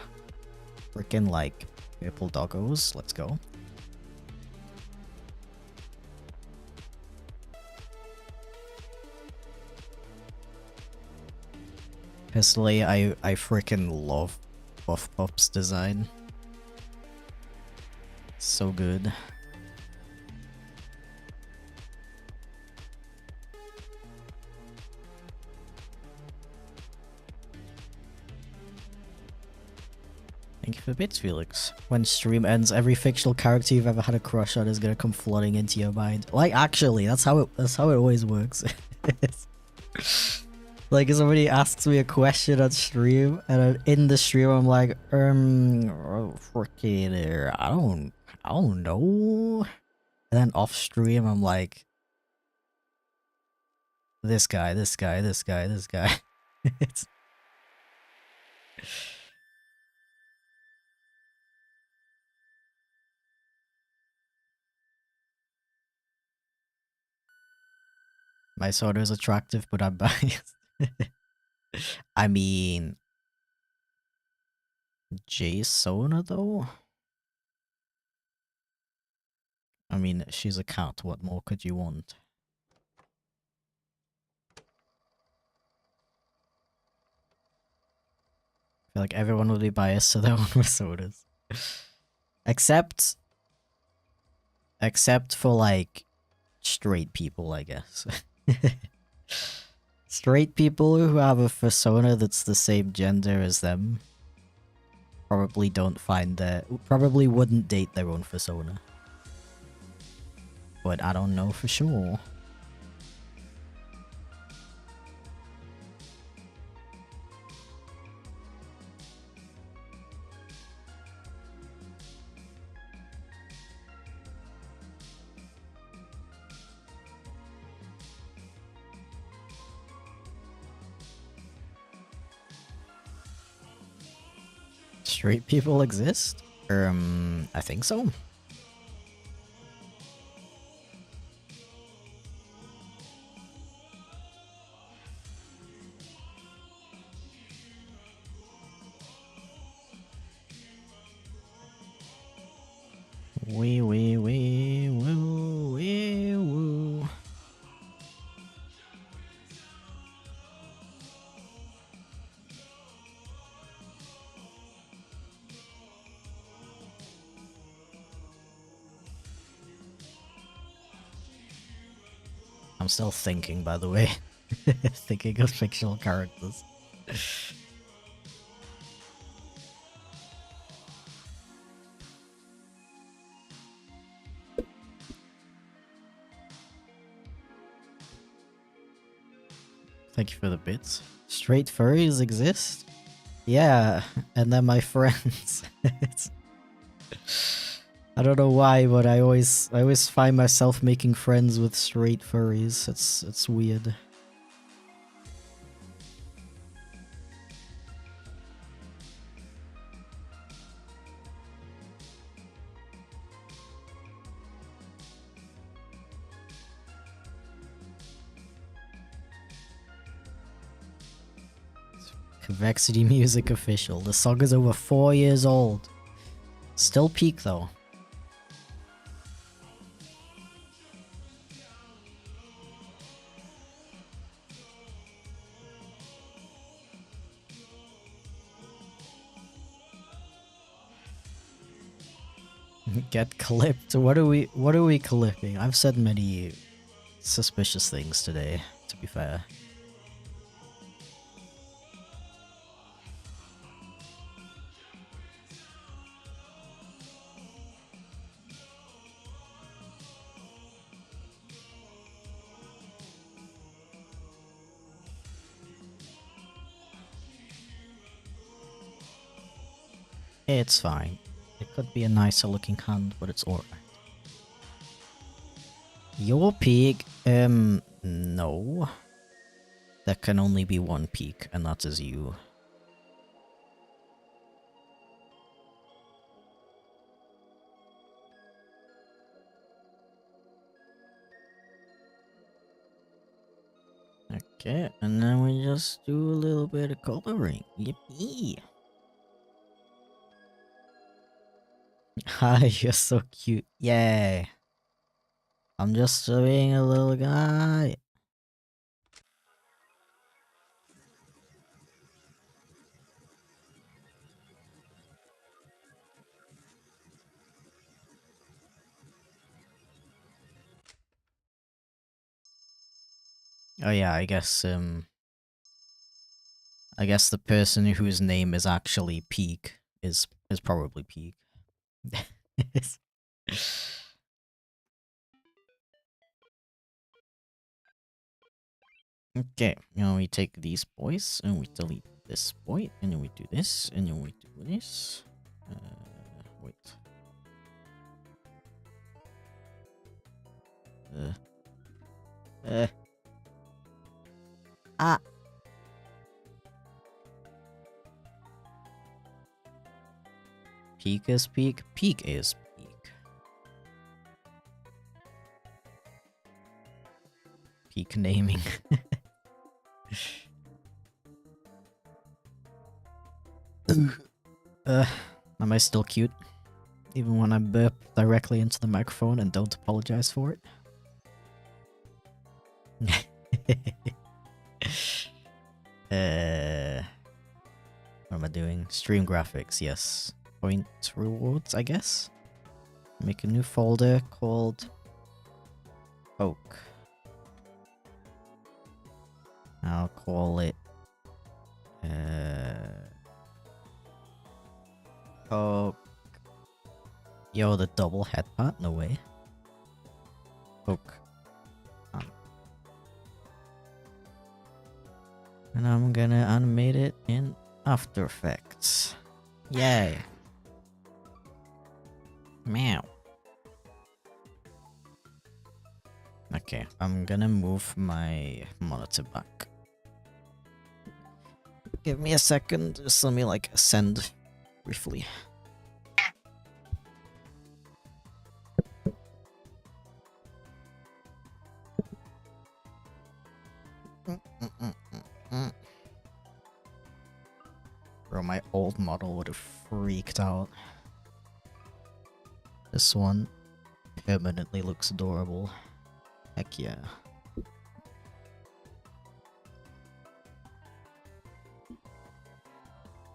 Freaking like purple doggos. Let's go. Personally, I freaking love Buff Pup's design. So good. Thank you for bits, Felix. When stream ends, every fictional character you've ever had a crush on is gonna come flooding into your mind. Like, actually, that's how it always works. Like, if somebody asks me a question on stream, and in the stream I'm like, freaking, I don't know. And then off stream I'm like, this guy. It's my soda is attractive, but I'm biased. I mean, J-Sona though? I mean, she's a cat, what more could you want? I feel like everyone would be biased to their own personas. Except for, like, straight people, I guess. Straight people who have a persona that's the same gender as them probably probably wouldn't date their own persona. But I don't know for sure. Straight people exist? I think so. Wee wee wee woo wee woo. I'm still thinking, by the way. Thinking of fictional characters. Thank you for the bits. Straight furries exist? Yeah, and then my friends. I don't know why, but I always find myself making friends with straight furries. It's weird. Convexity Music official. The song is over 4 years old. Still peak though. Get clipped. What are we clipping? I've said many suspicious things today, to be fair. It's fine. It could be a nicer looking hand, but it's alright. Your peak? No. There can only be one peak, and that is you. Okay, and then we just do a little bit of coloring. Yippee! Hi, you're so cute. Yay! I'm just being a little guy. Oh yeah, I guess the person whose name is actually Peak is probably Peak. Okay, now we take these boys and we delete this boy, and then we do this, and then we do this. Wait. Ah. Peak is peak. Peak is peak. Peak naming. Am I still cute? Even when I burp directly into the microphone and don't apologize for it? What am I doing? Stream graphics, yes. Point rewards, I guess? Make a new folder called Oak. I'll call it Oak. Yo, the double head part? No way. Oak. And I'm gonna animate it in After Effects. Yay. Meow. Okay, I'm gonna move my monitor back. Give me a second, just let me like ascend briefly. Bro, my old model would have freaked out. This one permanently looks adorable. Heck yeah.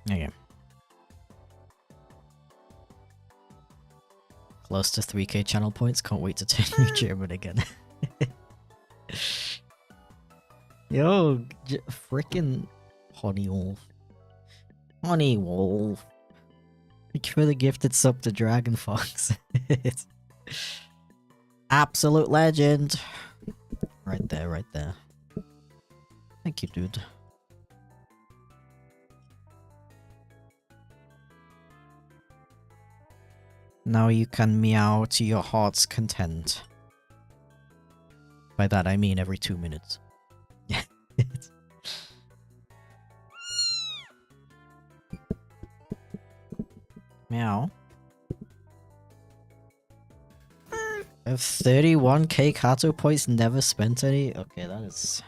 Okay. Close to 3k channel points, can't wait to turn you German again. Yo, frickin' Honey Wolf. Honey Wolf. Thank you for the gifted sub to Dragon Fox. Absolute legend. Right there, right there. Thank Thank you, dude. Now you can meow to your heart's content. By that I mean every 2 minutes. Meow. I have 31k Kato points, never spent any? Okay, that's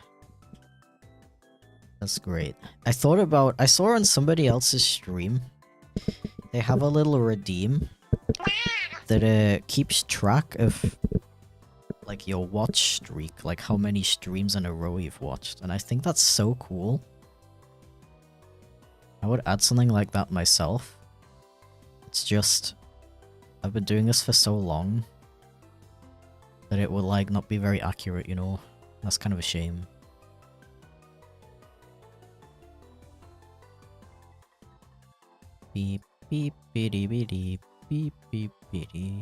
great. I saw on somebody else's stream, they have a little redeem that keeps track of like your watch streak, like how many streams in a row you've watched, and I think that's so cool. I would add something like that myself. It's just, I've been doing this for so long that it would like not be very accurate, you know? That's kind of a shame. Beep beep beep beep beep beep beep beep.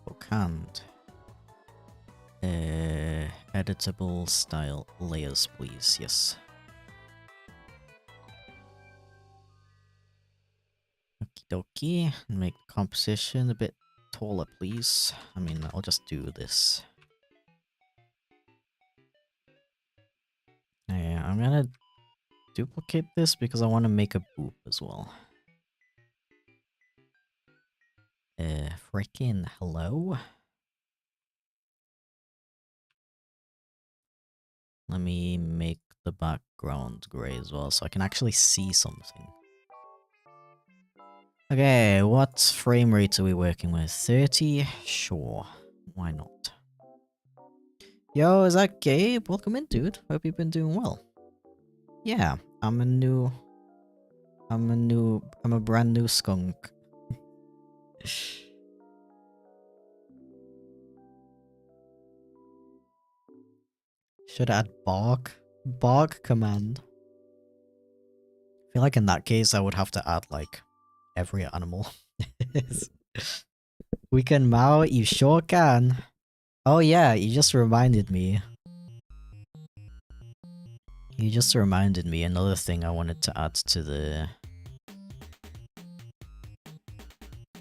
Oh, can't. Editable style layers, please. Yes. Okie dokie. Make the composition a bit taller, please. I mean, I'll just do this. Yeah, I'm gonna duplicate this because I want to make a boop as well. Freaking hello? Let me make the background gray as well so I can actually see something. Okay, what frame rate are we working with? 30? Sure. Why not? Yo, is that Gabe? Welcome in, dude. Hope you've been doing well. Yeah, I'm a brand new skunk. Should add bark. Bark command. I feel like in that case I would have to add like every animal. We can mow, you sure can. Oh yeah, you just reminded me. You just reminded me another thing I wanted to add to the...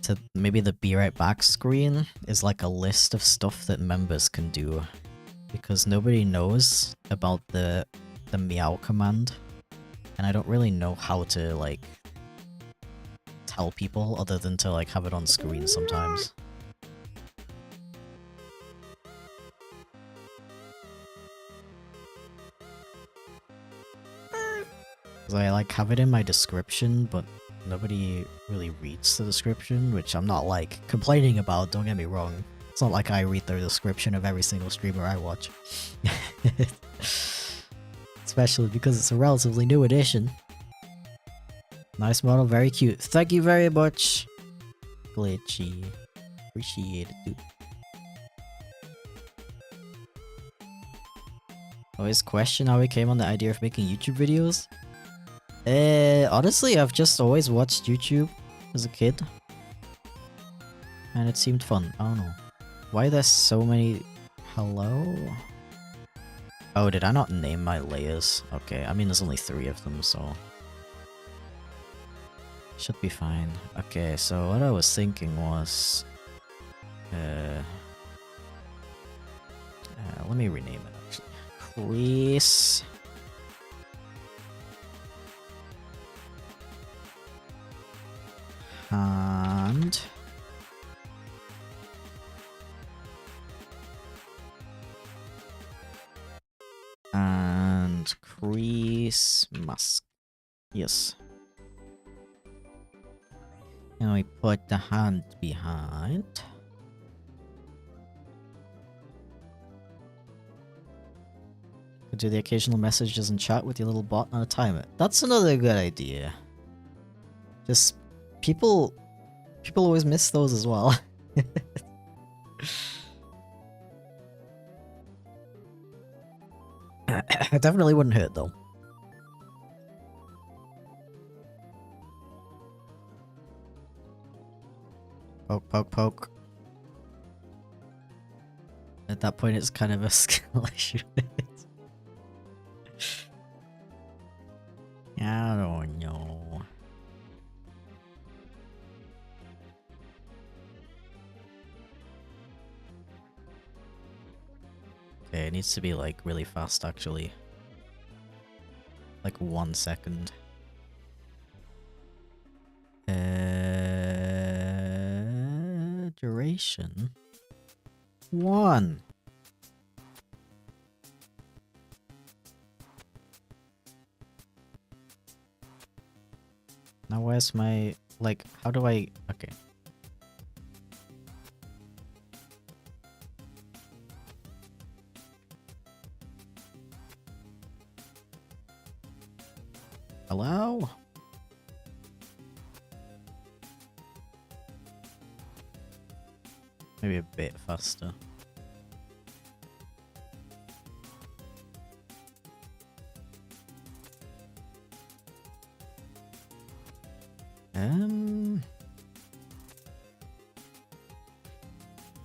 to maybe the be right back screen is like a list of stuff that members can do. Because nobody knows about the meow command. And I don't really know how to like tell people other than to like have it on screen sometimes. Because I like have it in my description, but nobody really reads the description, which I'm not like complaining about, don't get me wrong. It's not like I read the description of every single streamer I watch. Especially because it's a relatively new edition. Nice model, very cute. Thank you very much, Glitchy. Appreciate it, dude. Always question how we came on the idea of making YouTube videos. Honestly, I've just always watched YouTube as a kid. And it seemed fun. I don't know. Why there's so many... Hello? Oh, did I not name my layers? Okay, I mean there's only 3 of them, so... should be fine. Okay, so what I was thinking was... let me rename it actually. Crease... hand... and crease mask. Yes. And we put the hand behind. Could do the occasional messages and chat with your little bot on a timer. That's another good idea. Just people always miss those as well. It definitely wouldn't hurt though. Poke, poke, poke. At that point, it's kind of a skill issue. I don't know. Okay, it needs to be like really fast actually. Like 1 second. Duration. 1. Now where's my, like, how do I, okay. Hello? Maybe a bit faster.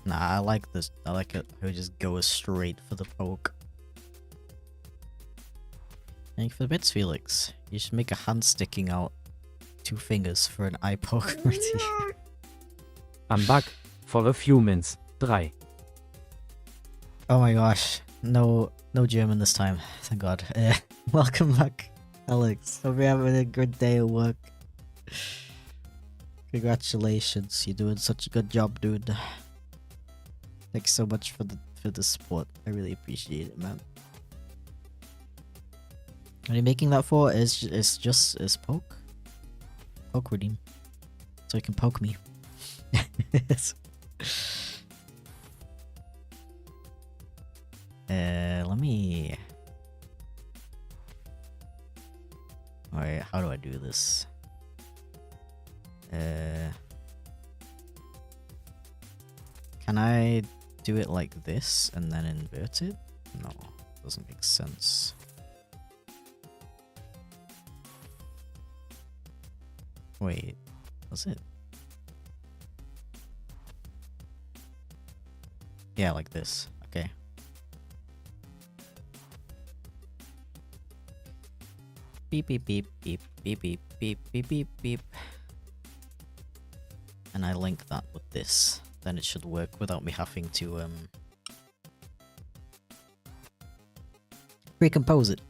Nah, I like this. I like it how it just goes straight for the poke. Thank you for the bits, Felix. You should make a hand sticking out 2 fingers for an eye poke. I'm back for a few minutes. 3. Oh my gosh. No German this time. Thank God. Welcome back, Alex. Hope you're having a good day at work. Congratulations. You're doing such a good job, dude. Thanks so much for the support. I really appreciate it, man. What are you making that for? Is poke? Poke redeem. So you can poke me. Let me... Alright, how do I do this? Can I do it like this and then invert it? No, doesn't make sense. Wait, was it? Yeah, like this. Okay. Beep beep beep beep beep beep beep beep beep beep. And I link that with this. Then it should work without me having to recompose it.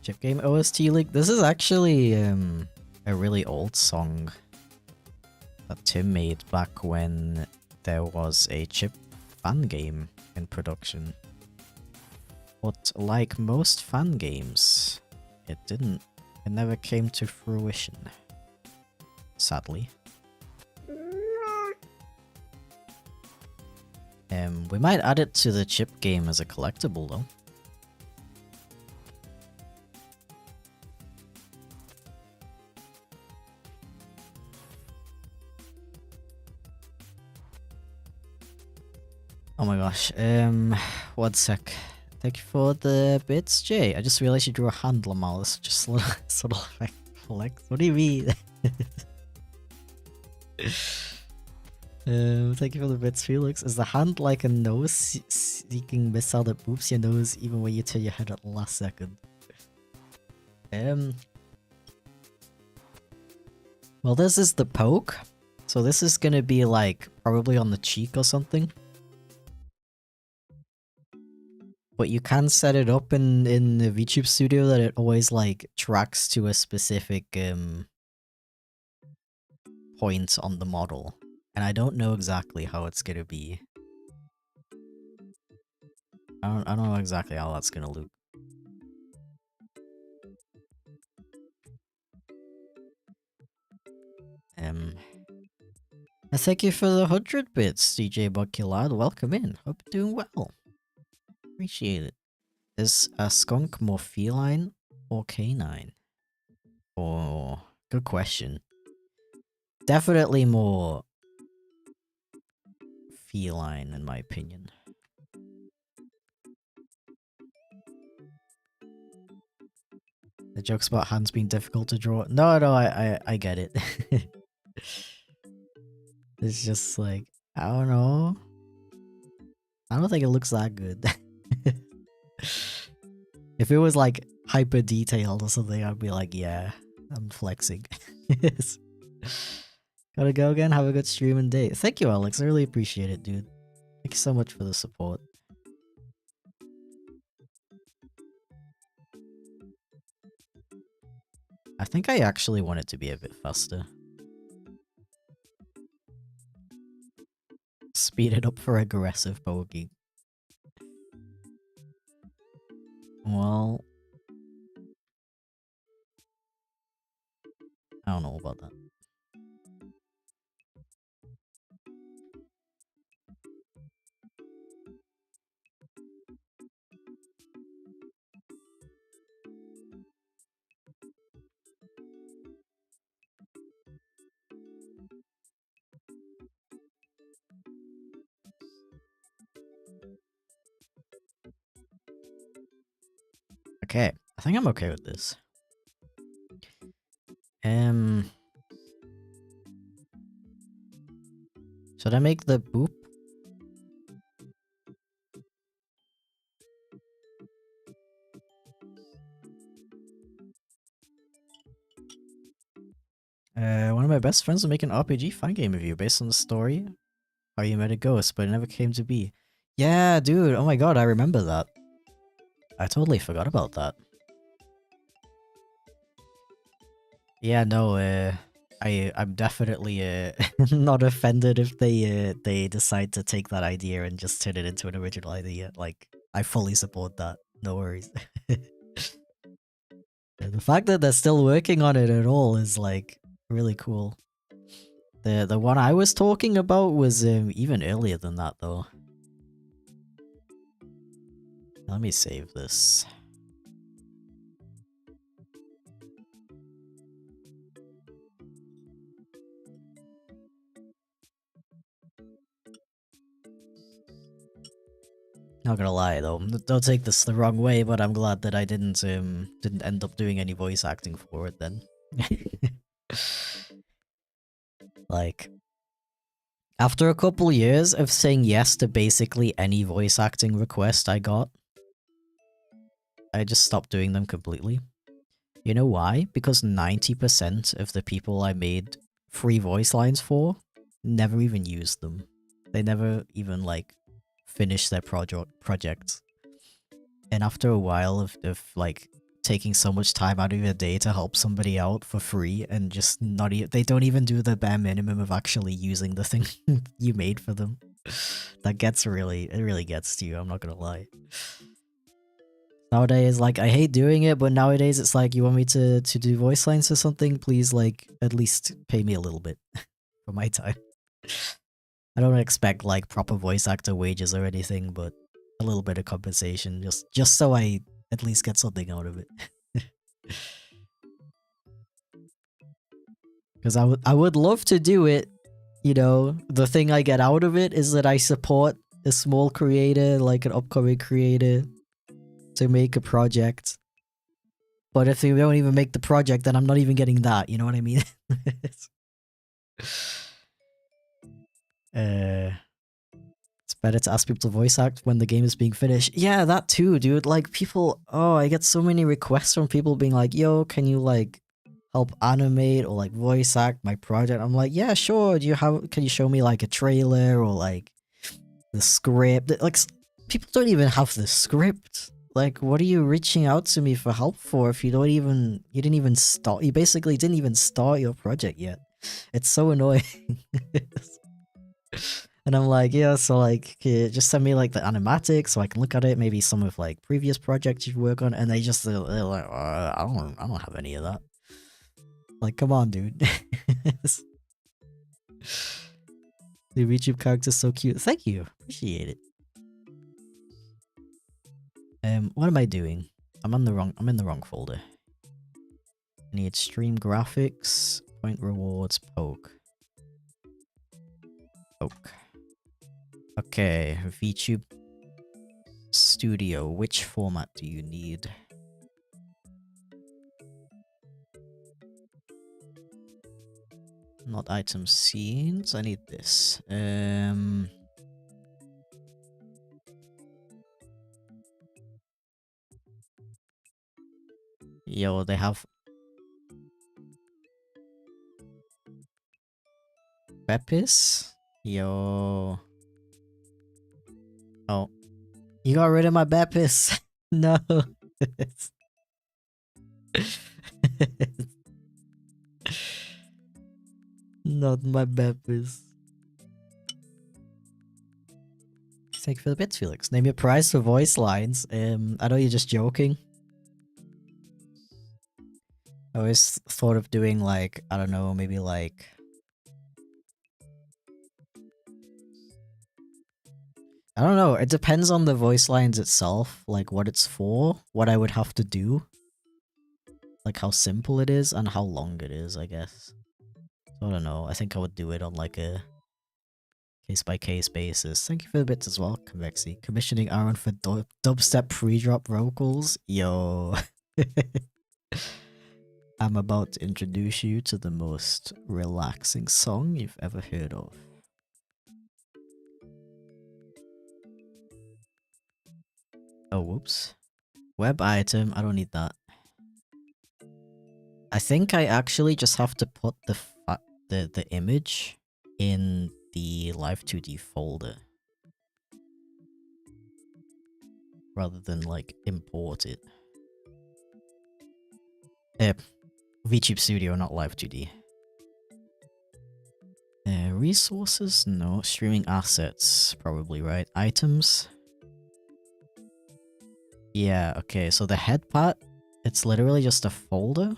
Chip game OST link. This is actually a really old song that Tim made back when there was a chip fan game in production. But like most fan games, it never came to fruition. Sadly. We might add it to the chip game as a collectible though. Oh my gosh, 1 sec. Thank you for the bits, Jay. I just realized you drew a hand, Lamal. It's just sort of like flex. What do you mean? Thank you for the bits, Felix. Is the hand like a nose-seeking missile that boops your nose even when you turn your head at the last second? Well, this is the poke. So this is gonna be like probably on the cheek or something. But you can set it up in the VTube Studio that it always like tracks to a specific point on the model. And I don't know exactly how it's gonna be. I don't know exactly how that's gonna look. Thank you for the 100 bits, DJ Buckylad. Welcome in. Hope you're doing well. Appreciate it. Is a skunk more feline or canine? Oh, good question. Definitely more feline in my opinion. The jokes about hands being difficult to draw. No, I get it. It's just like, I don't know. I don't think it looks that good. If it was like hyper detailed or something, I'd be like, yeah, I'm flexing. Gotta go again. Have a good stream and day. Thank you, Alex. I really appreciate it, dude. Thank you so much for the support. I think I actually want it to be a bit faster. Speed it up for aggressive poking. Well, I don't know about that. Okay, I think I'm okay with this. Should I make the boop? One of my best friends will make an RPG fan game of you based on the story how you met a ghost, but it never came to be. Yeah, dude. Oh my god, I remember that. I totally forgot about that. Yeah, no, I'm definitely not offended if they decide to take that idea and just turn it into an original idea. Like, I fully support that. No worries. The fact that they're still working on it at all is like really cool. The one I was talking about was even earlier than that though. Let me save this. Not gonna lie though, don't take this the wrong way, but I'm glad that I didn't end up doing any voice acting for it then. Like, after a couple years of saying yes to basically any voice acting request I got, I just stopped doing them completely. You know why? Because 90% of the people I made free voice lines for never even used them. They never even, like, finished their project. And after a while of like, taking so much time out of your day to help somebody out for free and just not even, they don't even do the bare minimum of actually using the thing you made for them. That gets really, it really gets to you, I'm not gonna lie. Nowadays, like, I hate doing it, but nowadays it's like, you want me to do voice lines or something? Please, like, at least pay me a little bit for my time. I don't expect, like, proper voice actor wages or anything, but a little bit of compensation, just so I at least get something out of it. Because I would love to do it, you know, the thing I get out of it is that I support a small creator, like an upcoming creator, to make a project. But if they don't even make the project, then I'm not even getting that, you know what I mean? It's better to ask people to voice act when the game is being finished. Yeah, that too, dude. Like, people, oh, I get so many requests from people being like, yo, can you, like, help animate or, like, voice act my project? I'm like, yeah, sure. Can you show me, like, a trailer or, like, the script? Like, people don't even have the script. Like, what are you reaching out to me for help for if you basically didn't even start your project yet? It's so annoying. And I'm like, yeah, so, like, just send me, like, the animatics so I can look at it, maybe some of, like, previous projects you work on, and they're like, I don't have any of that. Like, come on, dude. The YouTube character's so cute. Thank you. Appreciate it. What am I doing? I'm in the wrong folder. I need stream graphics, point rewards, poke. Poke. Okay, VTube Studio. Which format do you need? Not item scenes. I need this. Yo, they have Pepis? Yo. Oh. You got rid of my Bepis. No. Not my Bepis. Thank you for the bits, Felix. Name your prize for voice lines. I know you're just joking. I always thought of doing like, I don't know, maybe like... I don't know, it depends on the voice lines itself, like what it's for, what I would have to do. Like how simple it is and how long it is, I guess. So I don't know, I think I would do it on like a case-by-case basis. Thank you for the bits as well, Convexy. Commissioning Aaron for dubstep pre-drop vocals? Yo. I'm about to introduce you to the most relaxing song you've ever heard of. Oh, whoops. Web item, I don't need that. I think I actually just have to put the image in the Live2D folder. Rather than like import it. VTube Studio, not Live2D. Resources? No. Streaming assets, probably, right? Items? Yeah, okay, so the head part, it's literally just a folder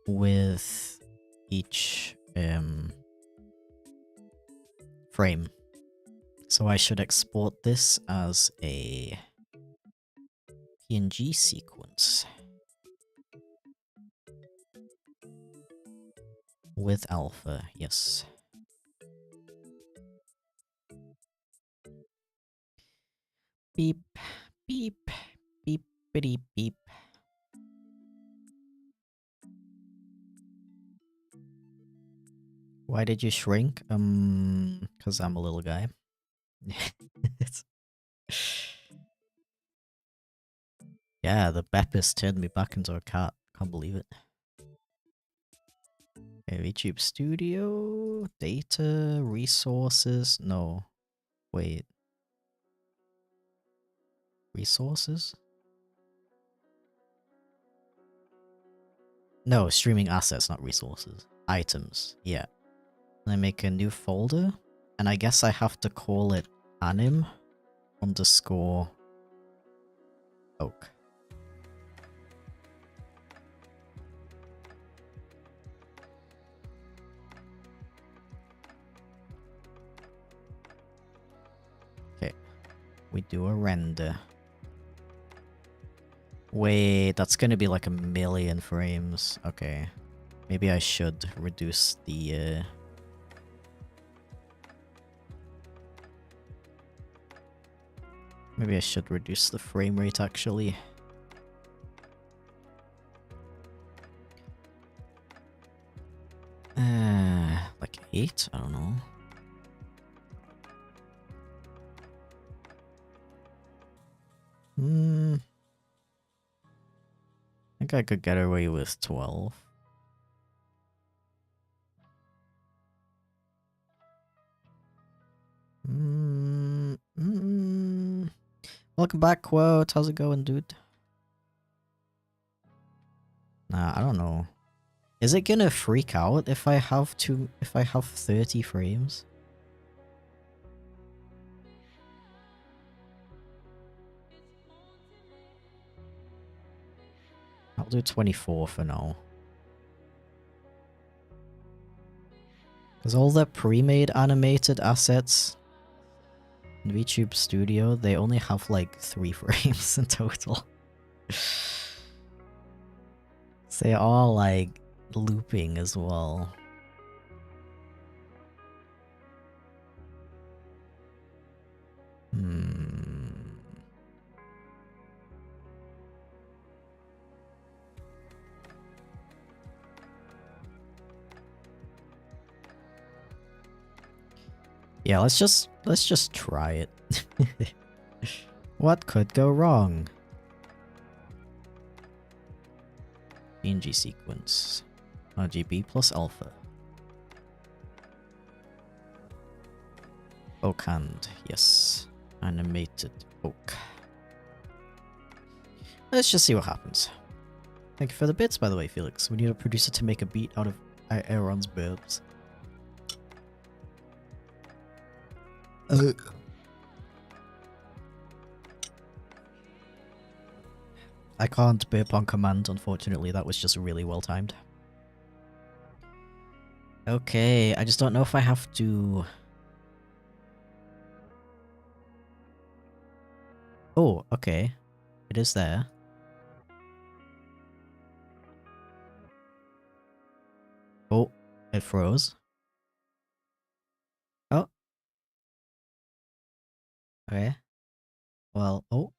with each frame. So I should export this as a PNG sequence with alpha, yes. Beep, beep, beep, beep, beep. Why did you shrink? Because I'm a little guy. Yeah, the Bepis turned me back into a cat. Can't believe it. Okay, YouTube Studio, data, resources. No, wait. Resources? No, streaming assets, not resources. Items, yeah. And I make a new folder, and I guess I have to call it anim underscore oak. Okay, we do a render. Wait, that's gonna be like 1,000,000 frames. Okay. Maybe I should reduce the, maybe I should reduce the frame rate, actually. Like 8? I don't know. I think I could get away with 12. Welcome back, Quote. How's it going, dude? Nah, I don't know. Is it gonna freak out if I have 30 frames? I'll do 24 for now. Because all the pre-made animated assets in VTube Studio, they only have like 3 frames in total. So they're all like looping as well. Yeah, let's just try it. What could go wrong? PNG sequence. RGB plus alpha. Oak hand, yes. Animated oak. Let's just see what happens. Thank you for the bits, by the way, Felix. We need a producer to make a beat out of Aaron's burps. I can't burp on command, unfortunately. That was just really well timed. Okay, I just don't know if I have to... Oh, okay. It is there. Oh, it froze. Oh. Okay. Well, oh.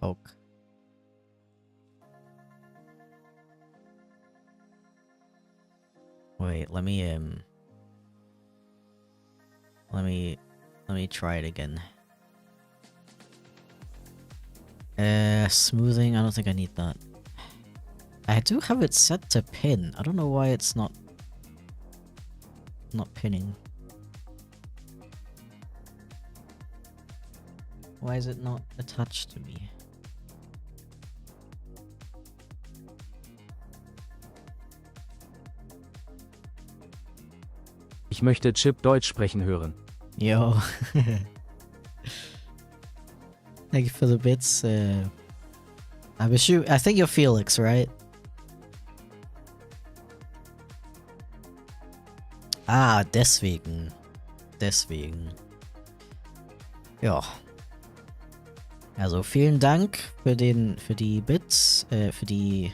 Poke. Wait, let me try it again. Smoothing, I don't think I need that. I do have it set to pin. I don't know why it's not pinning. Why is it not attached to me? Ich möchte Chip Deutsch sprechen hören. Yo. Thank you for the bits. I think you're Felix, right? Ah, deswegen. Ja. Also vielen Dank für die Bits, für die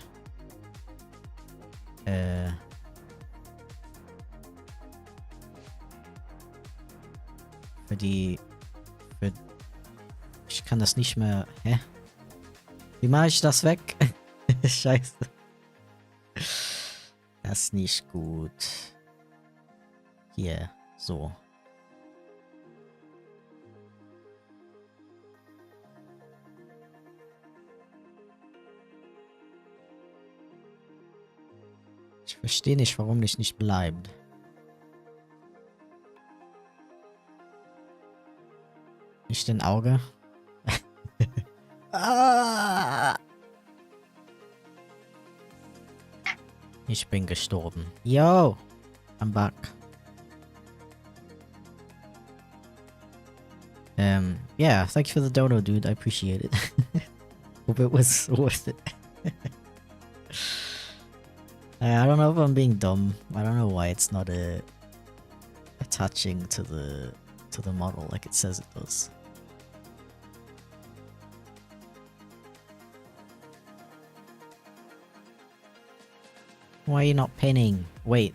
ich kann das nicht mehr. Hä? Wie mache ich das weg? Scheiße. Das ist nicht gut. Hier, so. Ich verstehe nicht, warum das nicht bleibt. Nicht ein Auge. Ah! Ich bin gestorben. Yo! I'm back. Yeah, thank you for the dono, dude. I appreciate it. Hope it was worth it. I don't know if I'm being dumb. I don't know why it's not attaching to the model like it says it does. Why are you not pinning? Wait.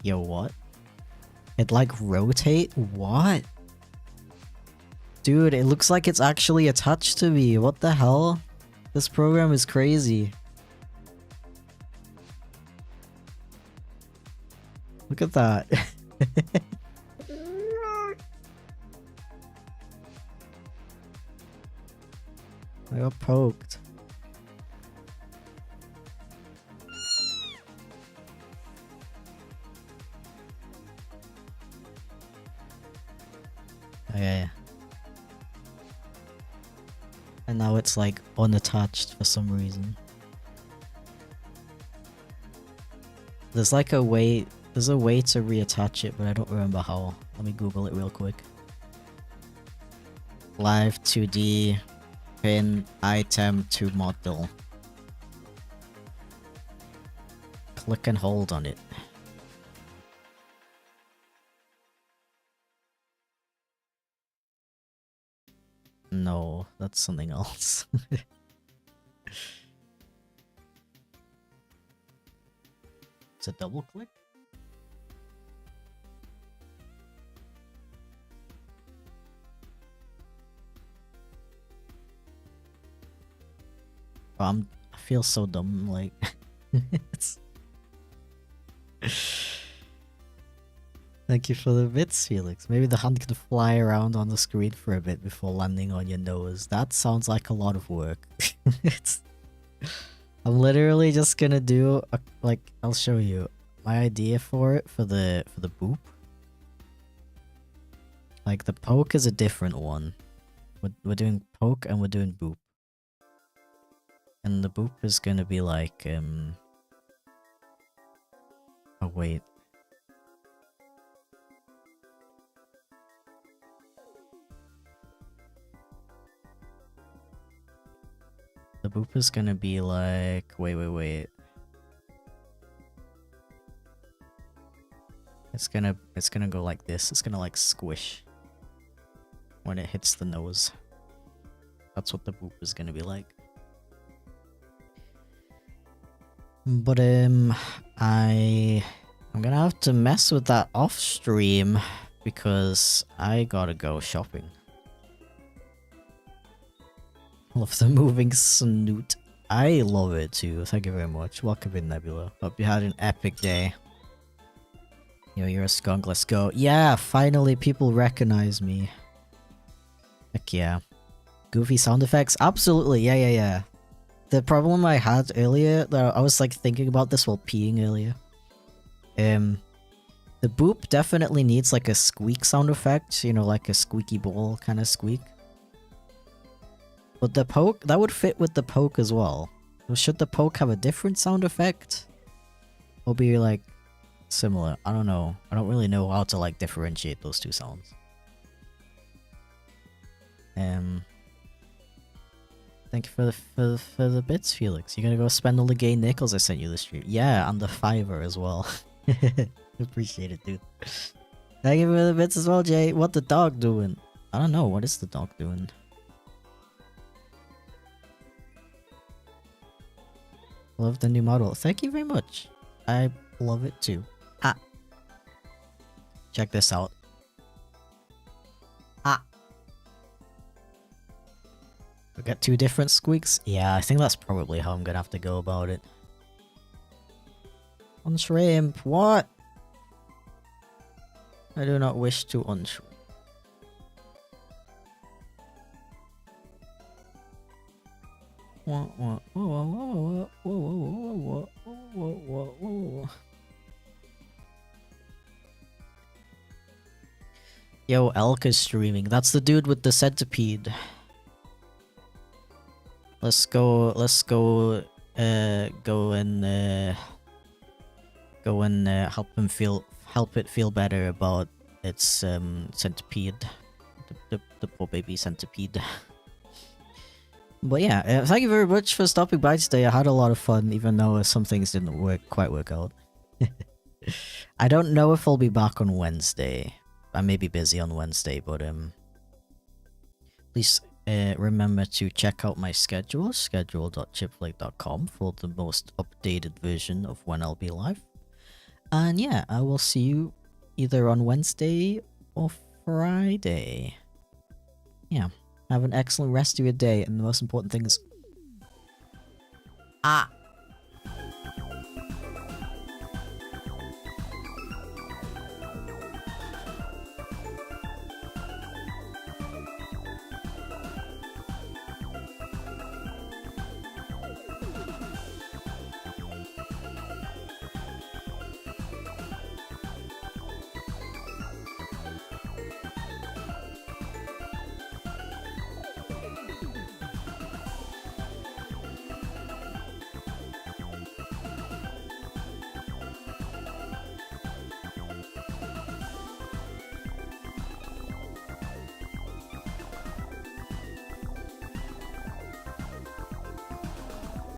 Yo, what? It like rotate? What? Dude, it looks like it's actually attached to me. What the hell? This program is crazy. Look at that. I got poked. Okay. And now it's like unattached for some reason. There's like a way to reattach it, but I don't remember how. Let me Google it real quick. Live 2D pin item to model. Click and hold on it. No, that's something else. It's a double click? I feel so dumb, like it's Thank you for the bits, Felix. Maybe the hand can fly around on the screen for a bit before landing on your nose. That sounds like a lot of work. I'm literally just gonna do a, like, I'll show you my idea for it for the boop. Like the poke is a different one. We're doing poke and we're doing boop. And the boop is gonna be like oh wait. The boop is gonna be like wait. It's gonna go like this. It's gonna like squish when it hits the nose. That's what the boop is gonna be like. But I'm gonna have to mess with that off stream because I gotta go shopping. Love the moving snoot. I love it too. Thank you very much. Welcome in, Nebula. Hope you had an epic day. Yo, you're a skunk. Let's go. Yeah, finally people recognize me. Heck yeah. Goofy sound effects? Absolutely. Yeah. The problem I had earlier, I was like thinking about this while peeing earlier. The boop definitely needs like a squeak sound effect, you know, like a squeaky ball kind of squeak. But the poke, that would fit with the poke as well. Should the poke have a different sound effect? Or be like similar? I don't know. I don't really know how to like differentiate those two sounds. Thank you for the bits, Felix. You're gonna go spend all the gay nickels I sent you this stream. Yeah, and the fiver as well. Appreciate it, dude. Thank you for the bits as well, Jay. What the dog doing? I don't know. What is the dog doing? Love the new model. Thank you very much. I love it too. Ah. Check this out. Ah. We got two different squeaks. Yeah, I think that's probably how I'm gonna have to go about it. Unshrimp. What? I do not wish to unshrimp. Yo, Elk is streaming. That's the dude with the centipede. Let's go and help it feel better about its centipede. The poor baby centipede. But yeah, thank you very much for stopping by today. I had a lot of fun, even though some things didn't quite work out. I don't know if I'll be back on Wednesday. I may be busy on Wednesday, but please remember to check out my schedule, schedule.chipflake.com, for the most updated version of when I'll be live. And yeah, I will see you either on Wednesday or Friday. Yeah. Have an excellent rest of your day, and the most important thing is... Ah!